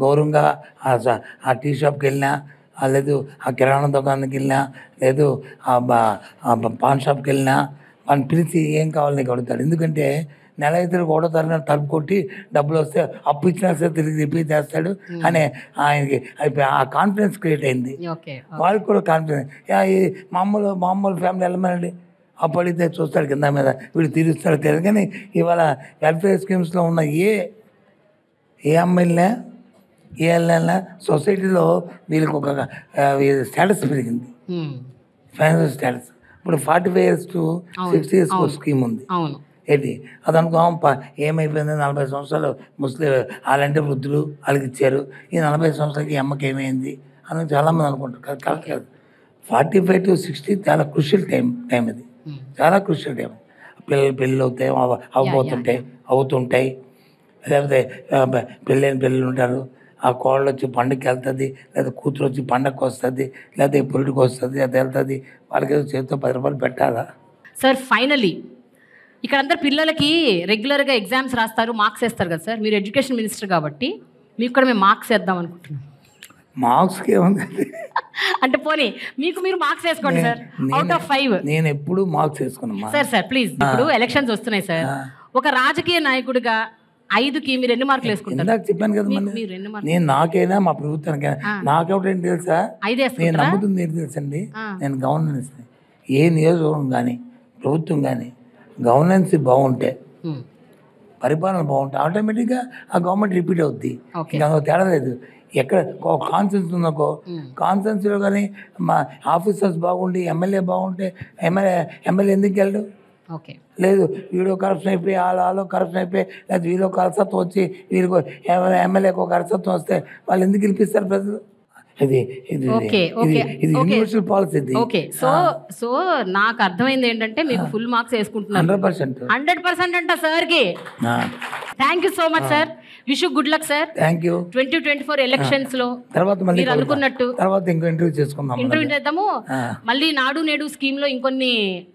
గౌరవంగా ఆ టీ షాప్కి వెళ్ళినా, లేదు ఆ కిరాణా దుకాణానికి వెళ్ళినా, లేదు ఆ పాన్ షాప్కి వెళ్ళినా వాళ్ళని పిలిచి ఏం కావాలి నీకు అడుగుతాడు. ఎందుకంటే నెల అయితే 1వ తారీఖున తలుపు కొట్టి డబ్బులు వస్తే అప్పు ఇచ్చినా సరే తిరిగి రిపీట్ చేస్తాడు అనే ఆయనకి ఆ కాన్ఫిడెన్స్ క్రియేట్ అయింది. వాళ్ళకి కూడా కాన్ఫిడెన్స్. మామూలు ఫ్యామిలీ వెళ్ళమనండి, అప్పు అడిగితే చూస్తాడు కింద మీద, వీడు తీరుస్తాడు తెలియదు. కానీ ఇవాళ వెల్ఫేర్ స్కీమ్స్లో ఉన్న ఏ అమ్మాయిలనే ఏ వెళ్ళినా సొసైటీలో వీళ్ళకి ఒక స్టేటస్ పెరిగింది, ఫైనాన్షియల్ స్టేటస్. ఇప్పుడు 45 years to 60 years స్కీమ్ ఉంది. ఏంటి అది అనుకో, ఏమైపోయింది 40 సంవత్సరాలు ముస్లిం వాళ్ళంటే వృద్ధులు వాళ్ళకి ఇచ్చారు, ఈ 40 సంవత్సరాలకి అమ్మకి ఏమైంది అని చాలామంది అనుకుంటారు. కరెక్ట్ కాదు. 45 to 60 చాలా క్రూషియల్ టైం ఇది, చాలా క్రూషియల్ టైం. పెళ్ళి అవుతాయి, అవుతుంటాయి, లేకపోతే పెళ్ళిళ్ళు ఉంటారు, ఆ కోళ్ళు వచ్చి పండుగకి వెళ్తుంది, లేదా కూతురు వచ్చి పండగకి వస్తుంది, లేకపోతే పొలిటికి వస్తుంది, అది వెళ్తుంది. వాళ్ళకి చేతితో 10 రూపాయలు పెట్టాలా సార్? ఫైనలీ ఇక్కడ అందరు పిల్లలకి రెగ్యులర్గా ఎగ్జామ్స్ రాస్తారు, మార్క్స్ వేస్తారు కదా సార్. మీరు ఎడ్యుకేషన్ మినిస్టర్ కాబట్టి మీకు కూడా మేము మార్క్స్ వేద్దాం అనుకుంటున్నాం. మార్క్స్కి ఏముంది అంటే పోనీ మీకు మీరు మార్క్స్ వేసుకోండి సార్, అవుట్ ఆఫ్ 5. నేను ఎప్పుడు మార్క్స్ వేసుకున్నా సార్ ప్లీజ్. ఇప్పుడు ఎలక్షన్స్ వస్తున్నాయి సార్, ఒక రాజకీయ నాయకుడిగా 5కి మీరు ఎన్ని మార్కులు వేసుకుంటారు? ఇందాక చెప్పాను కదా, నేను నాకైనా మా ప్రభుత్వానికైనా నాకేమిటేంటి తెలుసా, నేను నమ్ముతుంది ఏంటి తెలుసండి, నేను గవర్నెన్స్, ఏ నియోజకవర్గం కానీ ప్రభుత్వం కానీ గవర్నెన్స్ బాగుంటే, పరిపాలన బాగుంటే ఆటోమేటిక్గా ఆ గవర్నమెంట్ రిపీట్ అవుద్ది. ఇంకా తేడా లేదు. ఎక్కడ కాన్సెన్స్ ఉందనుకో, కాన్సెన్స్లో కానీ మా ఆఫీసర్స్ బాగుండి, ఎమ్మెల్యే బాగుంటే ఎమ్మెల్యే ఎందుకు వెళ్ళడు? లేదు వీడియో కరప్షన్ అయిపోయి వాళ్ళలో కరప్షన్ అయిపోయి, లేదా వీళ్ళు కరసత్వం వచ్చి వీళ్ళకు ఎమ్మెల్యేకి ఒక కరసత్వం వస్తే వాళ్ళు ఎందుకు గెలిపిస్తారు ప్రజలు? ఇది యూనివర్సల్ పాలసీ. ఓకే, సో నాకు అర్థమైంది ఏంటంటే మీకు ఫుల్ మార్క్స్ వేసుకుంటున్నారు 100% అంట సార్కి. Thank you so much sir, wish you good luck sir. Thank you. 2024 elections లో మీరు అనుకున్నట్టు ఇంటర్వ్యూ చేసుకుందాం, ఇంటర్వ్యూ చేద్దాము. మళ్ళీ నాడు నేడు స్కీమ్ లో ఇంకొన్ని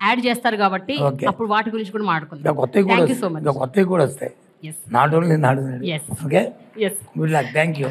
యాడ్ చేస్తారు కాబట్టి అప్పుడు వాటి గురించి కూడా మాట్లాడుకుందాం. కొత్తవి కూడా వస్తాయి, నాట్ ఓన్లీ నాడు నేడు. Okay, good luck, thank you.